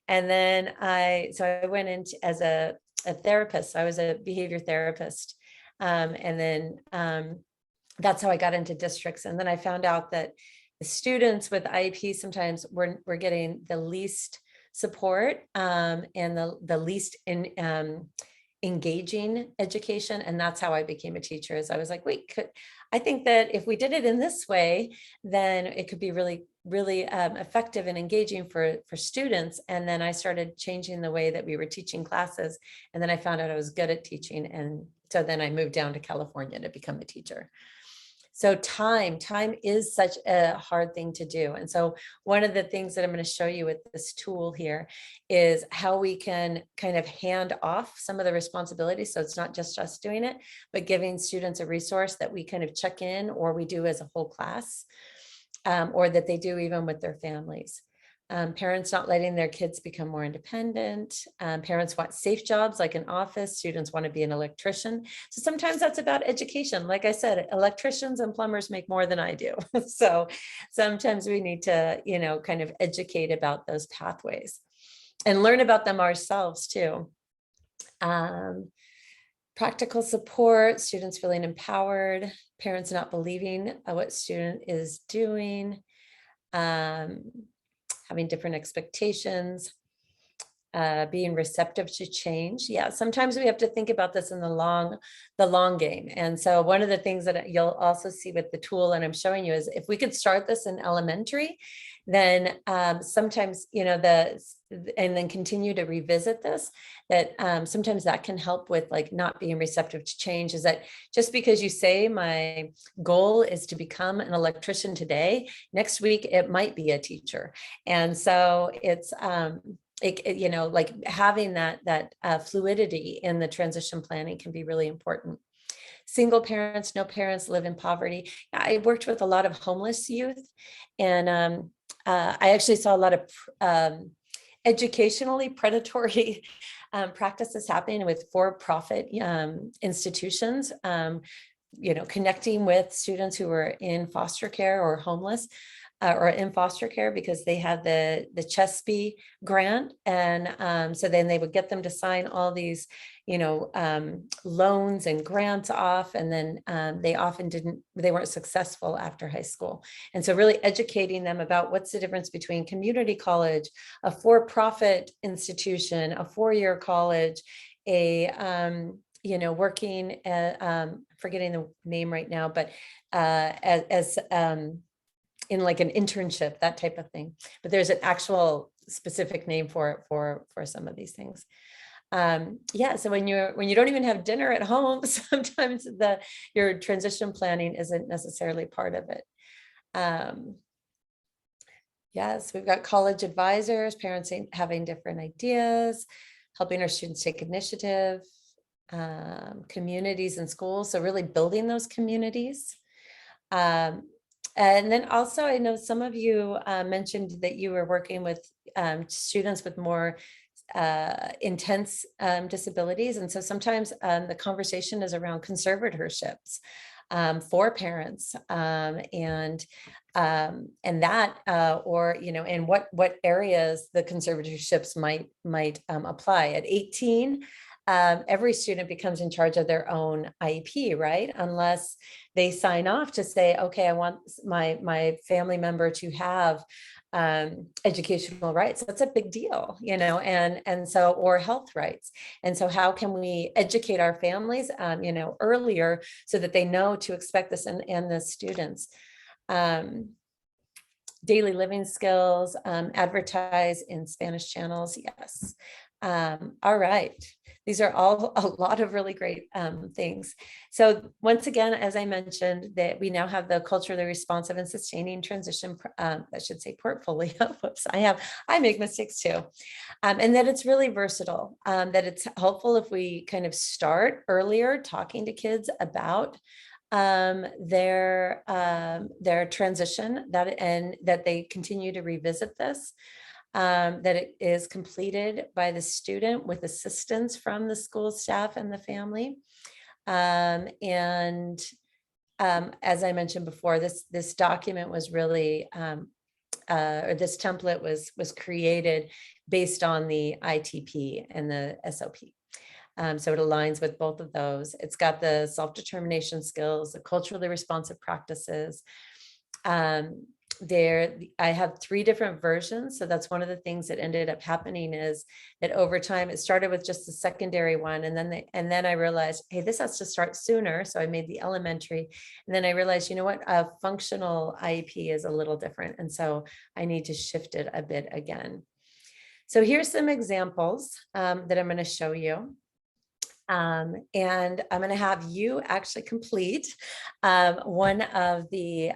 And then I went into as a therapist. I was a behavior therapist. And then that's how I got into districts. And then I found out that the students with IEP sometimes were getting the least support and the least engaging education. And that's how I became a teacher. Is I was like, wait, I think that if we did it in this way, then it could be really, really effective and engaging for students. And then I started changing the way that we were teaching classes. And then I found out I was good at teaching. And so then I moved down to California to become a teacher. So time is such a hard thing to do. And so one of the things that I'm going to show you with this tool here is how we can kind of hand off some of the responsibilities. So it's not just us doing it, but giving students a resource that we kind of check in, or we do as a whole class, or that they do even with their families. Parents not letting their kids become more independent. Parents want safe jobs like an office. Students want to be an electrician. So sometimes that's about education. Like I said, electricians and plumbers make more than I do. So sometimes we need to, kind of educate about those pathways and learn about them ourselves too. Practical support, students feeling empowered, parents not believing what student is doing. Having different expectations. being receptive to change. Yeah, sometimes we have to think about this in the long game. And so one of the things that you'll also see with the tool, and I'm showing you, is if we could start this in elementary, then sometimes, and then continue to revisit this, that sometimes that can help with like not being receptive to change. Is that just because you say my goal is to become an electrician today, next week it might be a teacher. And so it's like having that fluidity in the transition planning can be really important. Single parents, no parents, live in poverty. I worked with a lot of homeless youth, and I actually saw a lot of educationally predatory practices happening with for-profit institutions, connecting with students who were in foster care or homeless, or in foster care, because they had the CHESP grant. And so then they would get them to sign all these, loans and grants off. And then they weren't successful after high school. And so really educating them about what's the difference between community college, a for-profit institution, a four-year college, working at, forgetting the name right now, but as in like an internship, that type of thing. But there's an actual specific name for some of these things. So when you don't even have dinner at home, sometimes your transition planning isn't necessarily part of it. Yes, we've got college advisors, parents having different ideas, helping our students take initiative, communities and schools. So really building those communities. And then also, I know some of you mentioned that you were working with students with more intense disabilities. And so sometimes the conversation is around conservatorships for parents, and that, and what areas the conservatorships might apply. At 18, every student becomes in charge of their own IEP, right? Unless they sign off to say, okay, I want my family member to have educational rights. That's a big deal, and so, or health rights. And so how can we educate our families, earlier, so that they know to expect this and the students. Daily living skills, advertise in Spanish channels. Yes. All right. These are all a lot of really great things. So once again, as I mentioned, that we now have the culturally responsive and sustaining transition, I should say portfolio. Whoops, I make mistakes too. And that it's really versatile, that it's helpful if we kind of start earlier talking to kids about their transition, and that they continue to revisit this. That it is completed by the student with assistance from the school staff and the family. As I mentioned before, this document was really, or this template was created based on the ITP and the SOP. So it aligns with both of those. It's got the self-determination skills, the culturally responsive practices. I have 3 different versions. So that's one of the things that ended up happening, is that over time, it started with just the secondary one. And then I realized, hey, this has to start sooner. So I made the elementary. And then I realized, you know what, a functional IEP is a little different. And so I need to shift it a bit again. So here's some examples that I'm going to show you. And I'm going to have you actually complete one of the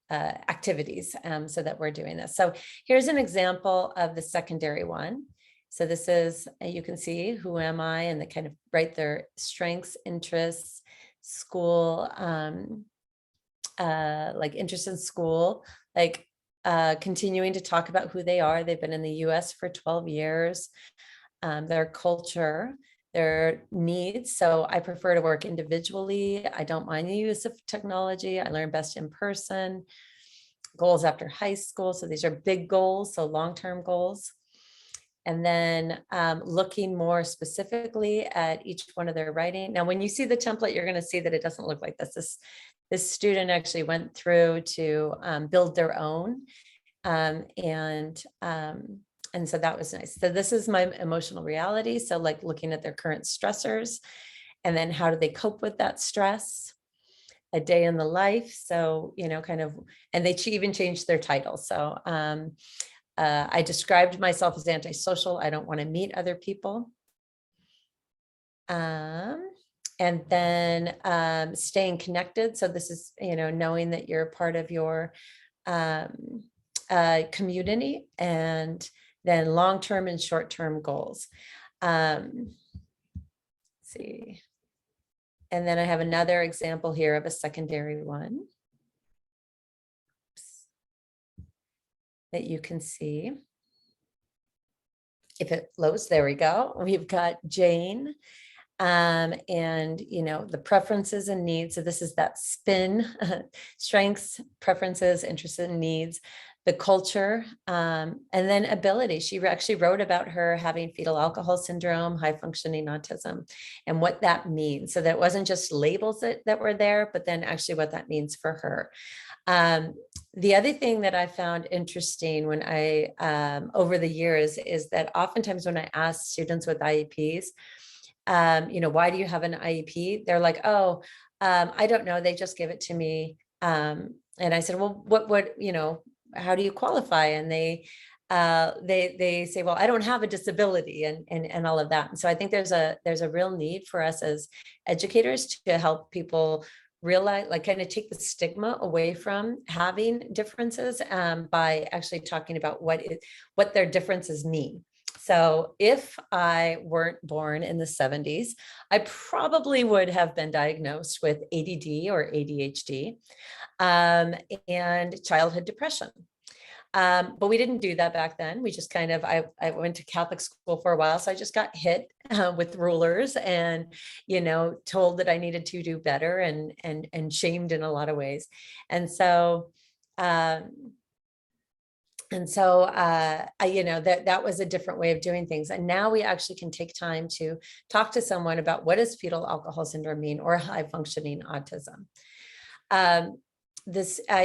activities, so that we're doing this. So here's an example of the secondary one. So this is, you can see, who am I, and they kind of write their strengths, interests, school, like interest in school, like continuing to talk about who they are. They've been in the US for 12 years, their culture, their needs. So I prefer to work individually. I don't mind the use of technology. I learn best in person. Goals after high school. So these are big goals, so long-term goals. And then looking more specifically at each one of their writing. Now, when you see the template, you're going to see that it doesn't look like this. This student actually went through to build their own. And so that was nice. So this is my emotional reality. So like looking at their current stressors, and then how do they cope with that stress? A day in the life. So, kind of, and they even changed their title. So I described myself as antisocial. I don't want to meet other people. And then staying connected. So this is, knowing that you're part of your community, and then long-term and short-term goals. Let's see. And then I have another example here of a secondary one that you can see. If it loads, there we go. We've got Jane. And, the preferences and needs. So this is that spin, strengths, preferences, interests and needs, the culture, and then ability. She actually wrote about her having fetal alcohol syndrome, high functioning autism, and what that means. So that wasn't just labels that were there, but then actually what that means for her. The other thing that I found interesting when I, over the years, is that oftentimes when I ask students with IEPs, why do you have an IEP? They're like, oh, I don't know. They just give it to me. And I said, well, what, how do you qualify? And they say, well, I don't have a disability and all of that. And so I think there's a real need for us as educators to help people realize, like, kind of take the stigma away from having differences by actually talking about what their differences mean. So if I weren't born in the 70s, I probably would have been diagnosed with ADD or ADHD and childhood depression. But we didn't do that back then. We just kind of, I went to Catholic school for a while. So I just got hit with rulers and, told that I needed to do better and shamed in a lot of ways. That was a different way of doing things. And now we actually can take time to talk to someone about what does fetal alcohol syndrome mean, or high functioning autism. I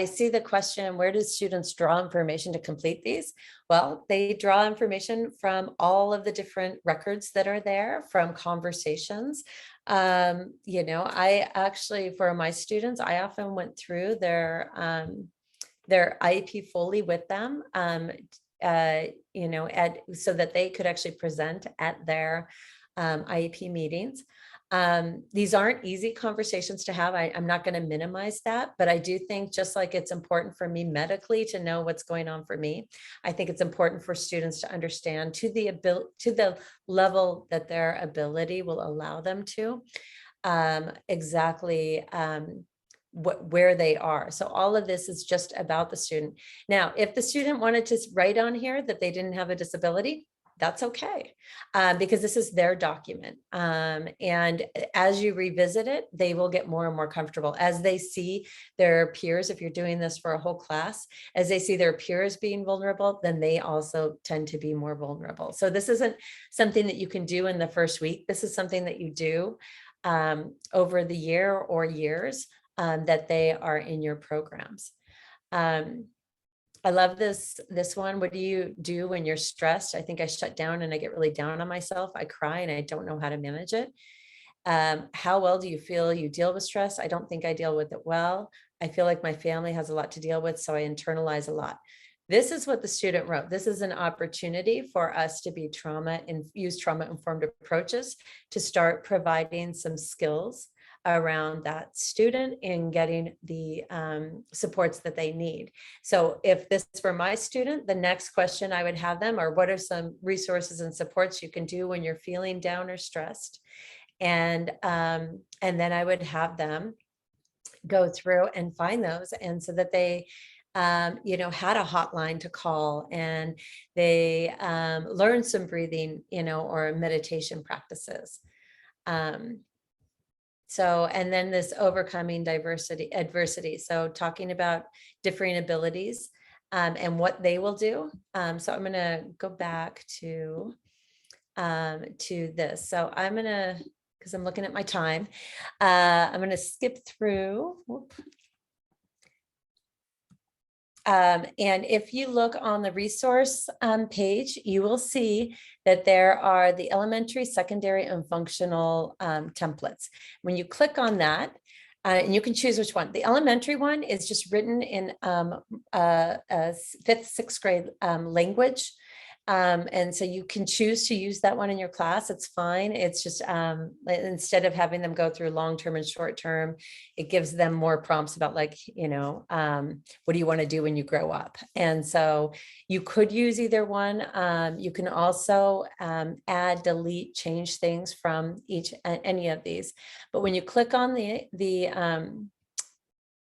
see the question, where do students draw information to complete these? Well, they draw information from all of the different records that are there, from conversations. I actually, for my students, I often went through their IEP fully with them, so that they could actually present at their IEP meetings. These aren't easy conversations to have. I'm not going to minimize that, but I do think, just like it's important for me medically to know what's going on for me, I think it's important for students to understand to the level that their ability will allow them to, exactly where they are. So all of this is just about the student. Now, if the student wanted to write on here that they didn't have a disability, that's okay, because this is their document. And as you revisit it, they will get more and more comfortable as they see their peers. If you're doing this for a whole class, as they see their peers being vulnerable, then they also tend to be more vulnerable. So this isn't something that you can do in the first week. This is something that you do over the year or years that they are in your programs. I love this one. What do you do when you're stressed? I think I shut down and I get really down on myself. I cry and I don't know how to manage it. How well do you feel you deal with stress? I don't think I deal with it well. I feel like my family has a lot to deal with, so I internalize a lot. This is what the student wrote. This is an opportunity for us to be use trauma-informed approaches to start providing some skills around that student in getting the supports that they need. So if this were my student, the next question I would have them are, what are some resources and supports you can do when you're feeling down or stressed? And then I would have them go through and find those, and so that they had a hotline to call, and they learned some breathing, or meditation practices. And then this overcoming adversity. So talking about differing abilities and what they will do. So I'm going to go back to this. So I'm going to, because I'm looking at my time, I'm going to skip through. And if you look on the resource page, you will see that there are the elementary, secondary, and functional templates. When you click on that, and you can choose which one. The elementary one is just written in fifth, sixth grade language. And so you can choose to use that one in your class. It's fine. It's just instead of having them go through long-term and short-term, it gives them more prompts about like, what do you want to do when you grow up? And so you could use either one. You can also add, delete, change things from any of these. But when you click on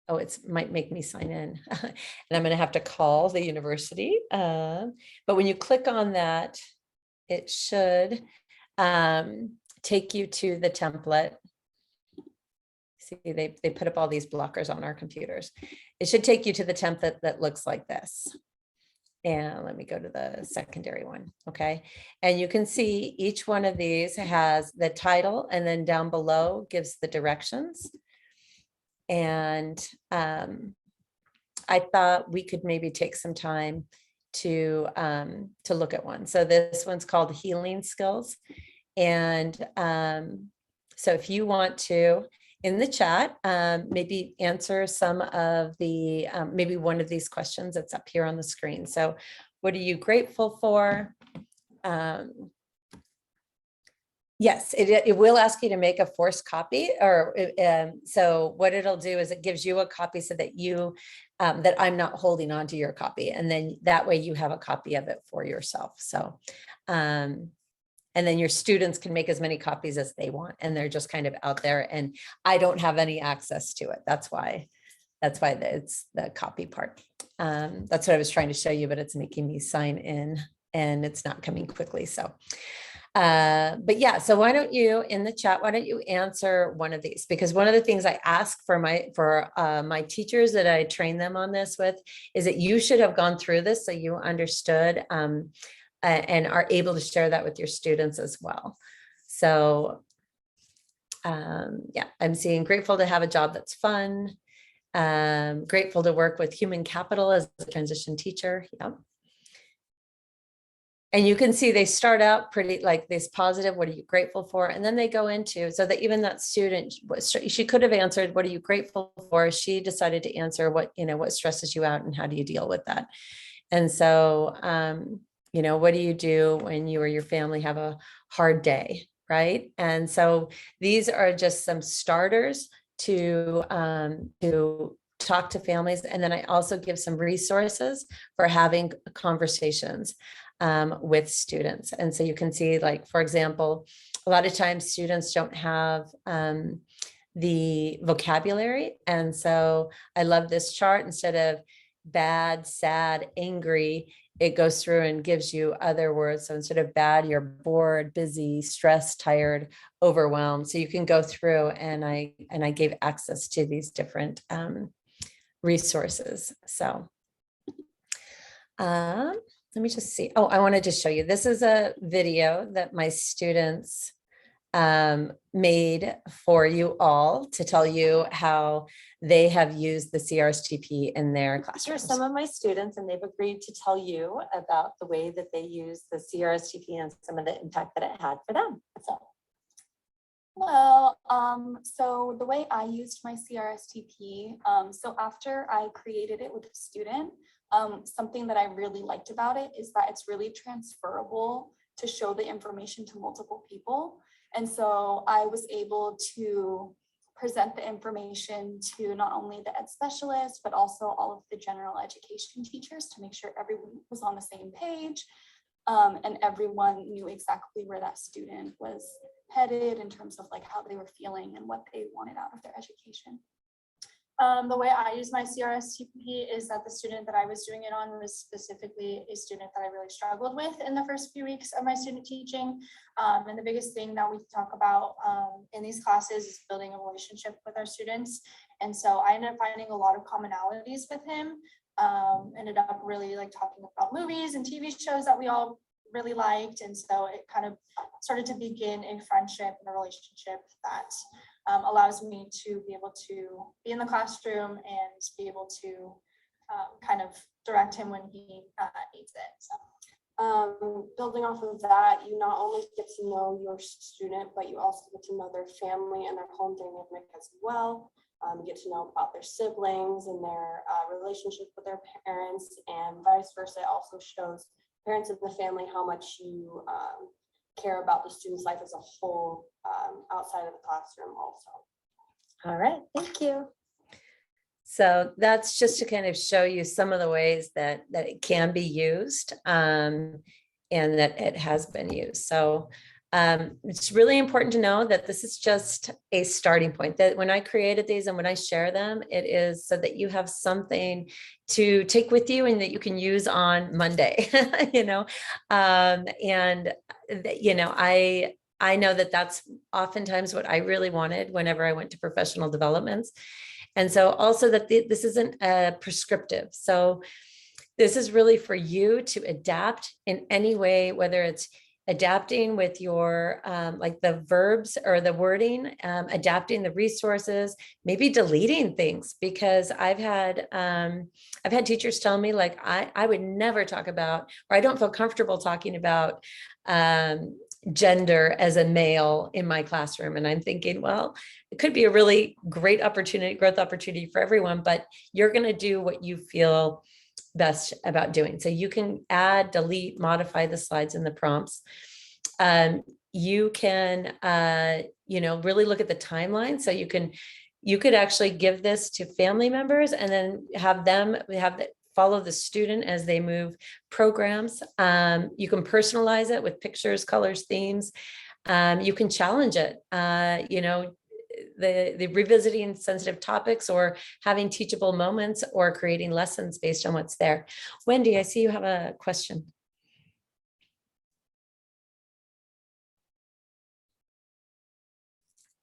oh, it might make me sign in and I'm going to have to call the university. But when you click on that, it should take you to the template. See, they put up all these blockers on our computers. It should take you to the template that looks like this. And let me go to the secondary one. Okay. And you can see each one of these has the title, and then down below gives the directions. And I thought we could maybe take some time to look at one. So this one's called Healing Skills. And so if you want to, in the chat, maybe answer some of the, maybe one of these questions that's up here on the screen. So what are you grateful for? Yes, it will ask you to make a forced copy, or so what it'll do is it gives you a copy so that you that I'm not holding on to your copy, and then that way you have a copy of it for yourself. So and then your students can make as many copies as they want, and they're just kind of out there, and I don't have any access to it. That's why it's the copy part. That's what I was trying to show you, but it's making me sign in and it's not coming quickly. So but yeah, so why don't you in the chat, why don't you answer one of these? Because one of the things I ask for my teachers that I train them on this with is that you should have gone through this so you understood and are able to share that with your students as well. So yeah, I'm seeing grateful to have a job that's fun. Grateful to work with human capital as a transition teacher. Yep. And you can see they start out pretty like this positive, what are you grateful for? And then they go into, so that even that student, she could have answered, what are you grateful for? She decided to answer what stresses you out and how do you deal with that? And so, what do you do when you or your family have a hard day, right? And so these are just some starters to talk to families. And then I also give some resources for having conversations with students. And so you can see, like, for example, a lot of times students don't have the vocabulary. And so I love this chart. Instead of bad, sad, angry, it goes through and gives you other words. So instead of bad, you're bored, busy, stressed, tired, overwhelmed. So you can go through, and I gave access to these different resources. So let me just see. Oh, I wanted to show you. This is a video that my students made for you all to tell you how they have used the CRSTP in their classrooms. Some of my students, and they've agreed to tell you about the way that they use the CRSTP and some of the impact that it had for them. So. Well, so the way I used my CRSTP, so after I created it with a student, something that I really liked about it is that it's really transferable to show the information to multiple people. And so I was able to present the information to not only the ed specialist, but also all of the general education teachers to make sure everyone was on the same page. And everyone knew exactly where that student was headed in terms of like how they were feeling and what they wanted out of their education. The way I use my CRSTP is that the student that I was doing it on was specifically a student that I really struggled with in the first few weeks of my student teaching. And the biggest thing that we talk about in these classes is building a relationship with our students. And so I ended up finding a lot of commonalities with him. Ended up really like talking about movies and TV shows that we all really liked. And so it kind of started to begin a friendship and a relationship that allows me to be able to be in the classroom and be able to kind of direct him when he needs it. So. Building off of that, you not only get to know your student, but you also get to know their family and their home dynamic as well. You get to know about their siblings and their relationship with their parents, and vice versa. It also shows parents of the family how much you care about the student's life as a whole, outside of the classroom also. All right, thank you. So that's just to kind of show you some of the ways that it can be used, and that it has been used. So it's really important to know that this is just a starting point, that when I created these and when I share them, it is so that you have something to take with you and that you can use on Monday, you know, and you know, I know that that's oftentimes what I really wanted whenever I went to professional developments. And so also that this isn't prescriptive. So this is really for you to adapt in any way, whether it's adapting with your like the verbs or the wording, adapting the resources, maybe deleting things, because I've had teachers tell me, like, I would never talk about, or I don't feel comfortable talking about gender as a male in my classroom. And I'm thinking, well, it could be a really great growth opportunity for everyone, but you're going to do what you feel best about doing. So you can add, delete, modify the slides and the prompts. You can, you know, really look at the timeline. So you could actually give this to family members and then have them follow the student as they move programs. You can personalize it with pictures, colors, themes. You can challenge it, you know, the revisiting sensitive topics, or having teachable moments, or creating lessons based on what's there. Wendy, I see you have a question.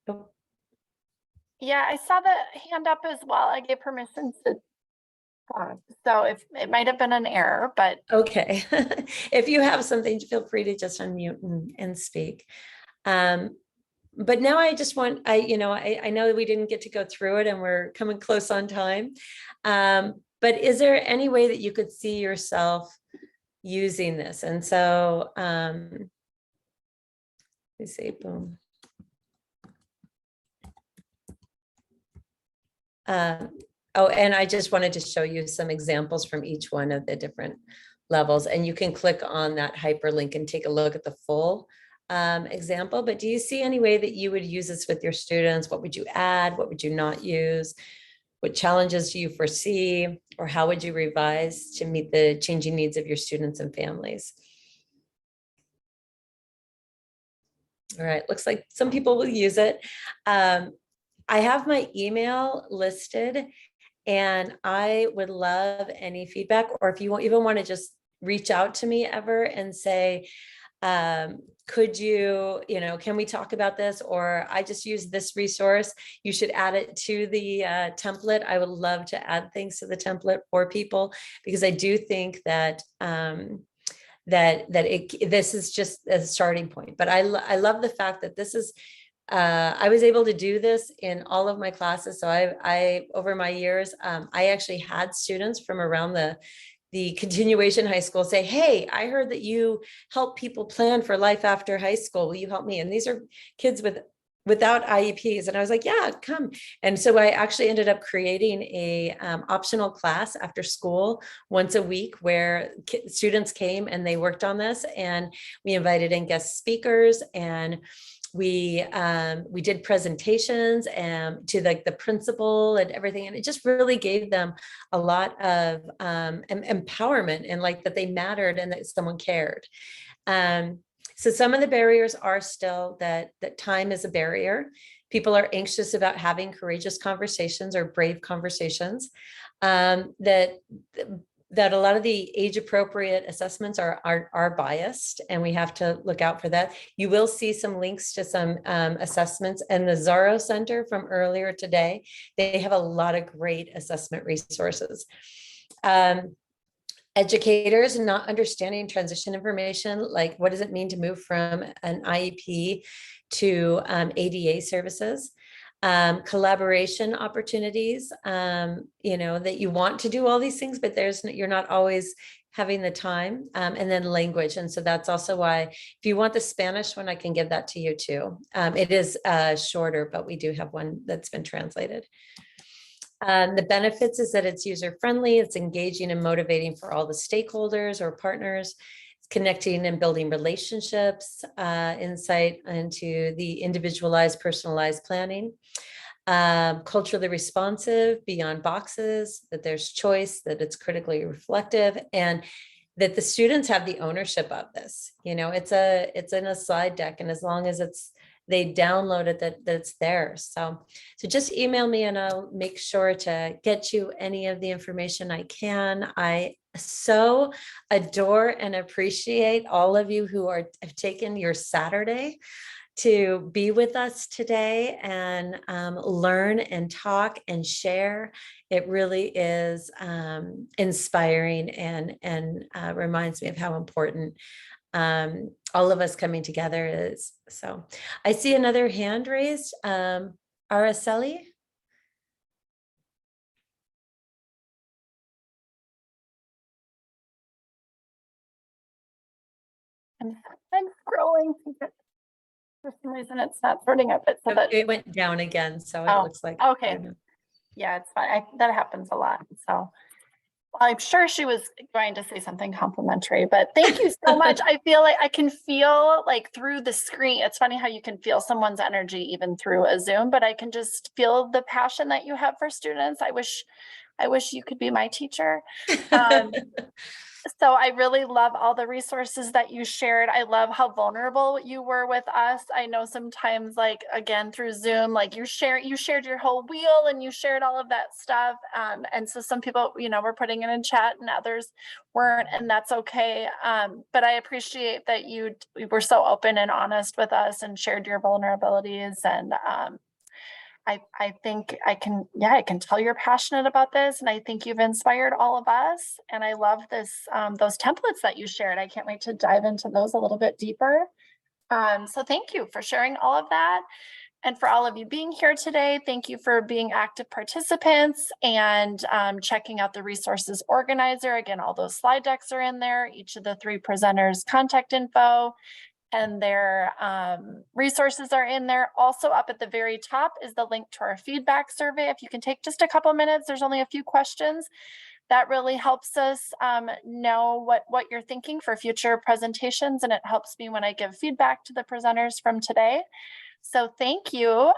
Oh. Yeah, I saw the hand up as well. I gave permission to talk. So if it might have been an error, but Okay. If you have something, feel free to just unmute and speak. But now I just want, I know that we didn't get to go through it and we're coming close on time. But is there any way that you could see yourself using this? And so, let me see, boom. Oh, and I just wanted to show you some examples from each one of the different levels, and you can click on that hyperlink and take a look at the full example. But do you see any way that you would use this with your students? What would you add? What would you not use? What challenges do you foresee? Or how would you revise to meet the changing needs of your students and families? All right, looks like some people will use it. I have my email listed, and I would love any feedback, or if you even want to just reach out to me ever and say, could you, can we talk about this? Or I just use this resource. You should add it to the template. I would love to add things to the template for people, because I do think that this is just a starting point. But I love the fact that this is, I was able to do this in all of my classes. So I over my years, I actually had students from around the continuation high school say, hey, I heard that you help people plan for life after high school. Will you help me? And these are kids without IEPs. And I was like, yeah, come. And so I actually ended up creating a optional class after school once a week, where students came and they worked on this, and we invited in guest speakers, and we did presentations to the principal and everything. And it just really gave them a lot of empowerment, and that they mattered and that someone cared. So some of the barriers are still that time is a barrier. People are anxious about having courageous conversations or brave conversations. That a lot of the age appropriate assessments are biased, and we have to look out for that. You will see some links to some assessments, and the Zaro Center from earlier today, they have a lot of great assessment resources. Educators not understanding transition information, like what does it mean to move from an IEP to ADA services? Collaboration opportunities, that you want to do all these things, but you're not always having the time, and then language. And so that's also why, if you want the Spanish one, I can give that to you too. It is shorter, but we do have one that's been translated. The benefits is that it's user-friendly, it's engaging and motivating for all the stakeholders or partners, it's connecting and building relationships, insight into the individualized, personalized planning, culturally responsive, beyond boxes, that there's choice, that it's critically reflective, and that the students have the ownership of this. It's in a slide deck, and as long as they download it, that it's theirs. So just email me and I'll make sure to get you any of the information I can. I so adore and appreciate all of you who have taken your Saturday to be with us today and learn and talk and share. It really is inspiring and reminds me of how important all of us coming together is. So I see another hand raised. Araceli? I'm scrolling. For some reason, it's not sorting up. It said that It went down again, so it Oh, looks like. okay. Yeah, it's fine. That happens a lot. So I'm sure she was going to say something complimentary, but thank you so much. I feel like I can feel like through the screen. It's funny how you can feel someone's energy even through a Zoom, but I can just feel the passion that you have for students. I wish you could be my teacher. So I really love all the resources that you shared. I love how vulnerable you were with us. I know sometimes, like, again, through Zoom, like you shared your whole wheel and you shared all of that stuff. And so some people, were putting it in chat and others weren't, and that's okay. But I appreciate that you were so open and honest with us and shared your vulnerabilities. And I think I can tell you're passionate about this, and I think you've inspired all of us. And I love this, those templates that you shared. I can't wait to dive into those a little bit deeper. So thank you for sharing all of that. And for all of you being here today, thank you for being active participants and checking out the resources organizer. Again, all those slide decks are in there, each of the 3 presenters' contact info and their resources are in there. Also up at the very top is the link to our feedback survey. If you can take just a couple minutes, there's only a few questions. That really helps us know what you're thinking for future presentations, and it helps me when I give feedback to the presenters from today. So thank you.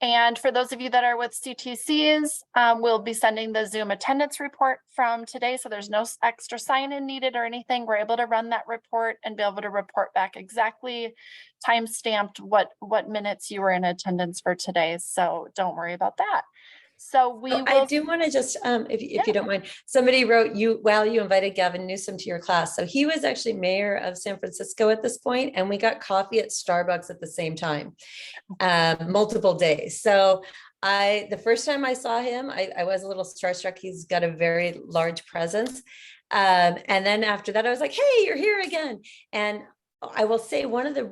And for those of you that are with CTCs, we'll be sending the Zoom attendance report from today. So there's no extra sign-in needed or anything. We're able to run that report and be able to report back exactly time-stamped what minutes you were in attendance for today. So don't worry about that. So I do want to just, if you don't mind, somebody wrote you invited Gavin Newsom to your class. So he was actually mayor of San Francisco at this point, and we got coffee at Starbucks at the same time, multiple days. So the first time I saw him, I was a little starstruck. He's got a very large presence. And then after that, I was like, hey, you're here again. And I will say one of the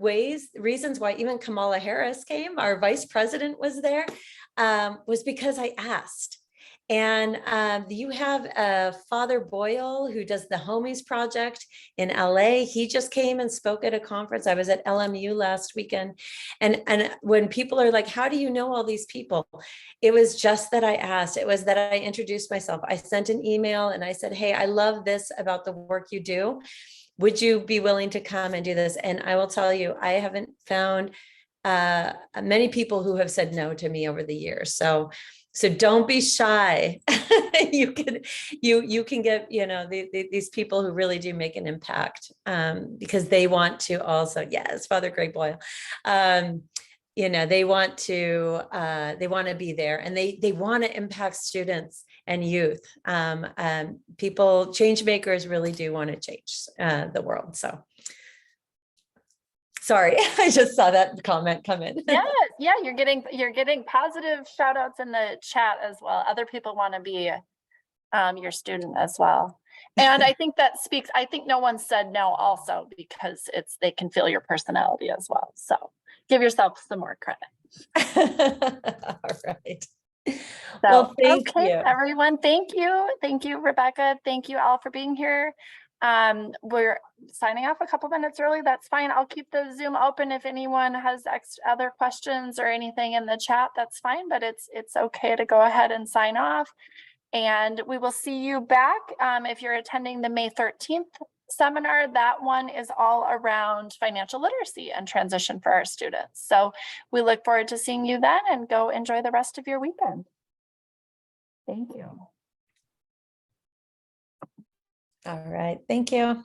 reasons why even Kamala Harris came, our vice president was there, was because I asked. And you have Father Boyle, who does the Homies Project in LA. He just came and spoke at a conference. I was at LMU last weekend. And when people are like, how do you know all these people? It was just that I asked. It was that I introduced myself. I sent an email and I said, hey, I love this about the work you do. Would you be willing to come and do this? And I will tell you, I haven't found many people who have said no to me over the years. So don't be shy. You can get, these people who really do make an impact because they want to also, yes, Father Greg Boyle, they want to be there, and they want to impact students and youth. Change makers really do want to change the world. So sorry, I just saw that comment come in. Yeah, you're getting positive shout outs in the chat as well. Other people want to be your student as well. And I think I think no one said no also because they can feel your personality as well. So give yourself some more credit. All right. So, Well, thank okay, you. everyone, thank you. Thank you, Rebecca. Thank you all for being here. We're signing off a couple minutes early. That's fine. I'll keep the Zoom open if anyone has other questions or anything in the chat. That's fine, but it's okay to go ahead and sign off. And we will see you back if you're attending the May 13th seminar. That one is all around financial literacy and transition for our students. So we look forward to seeing you then, and go enjoy the rest of your weekend. Thank you. All right. Thank you.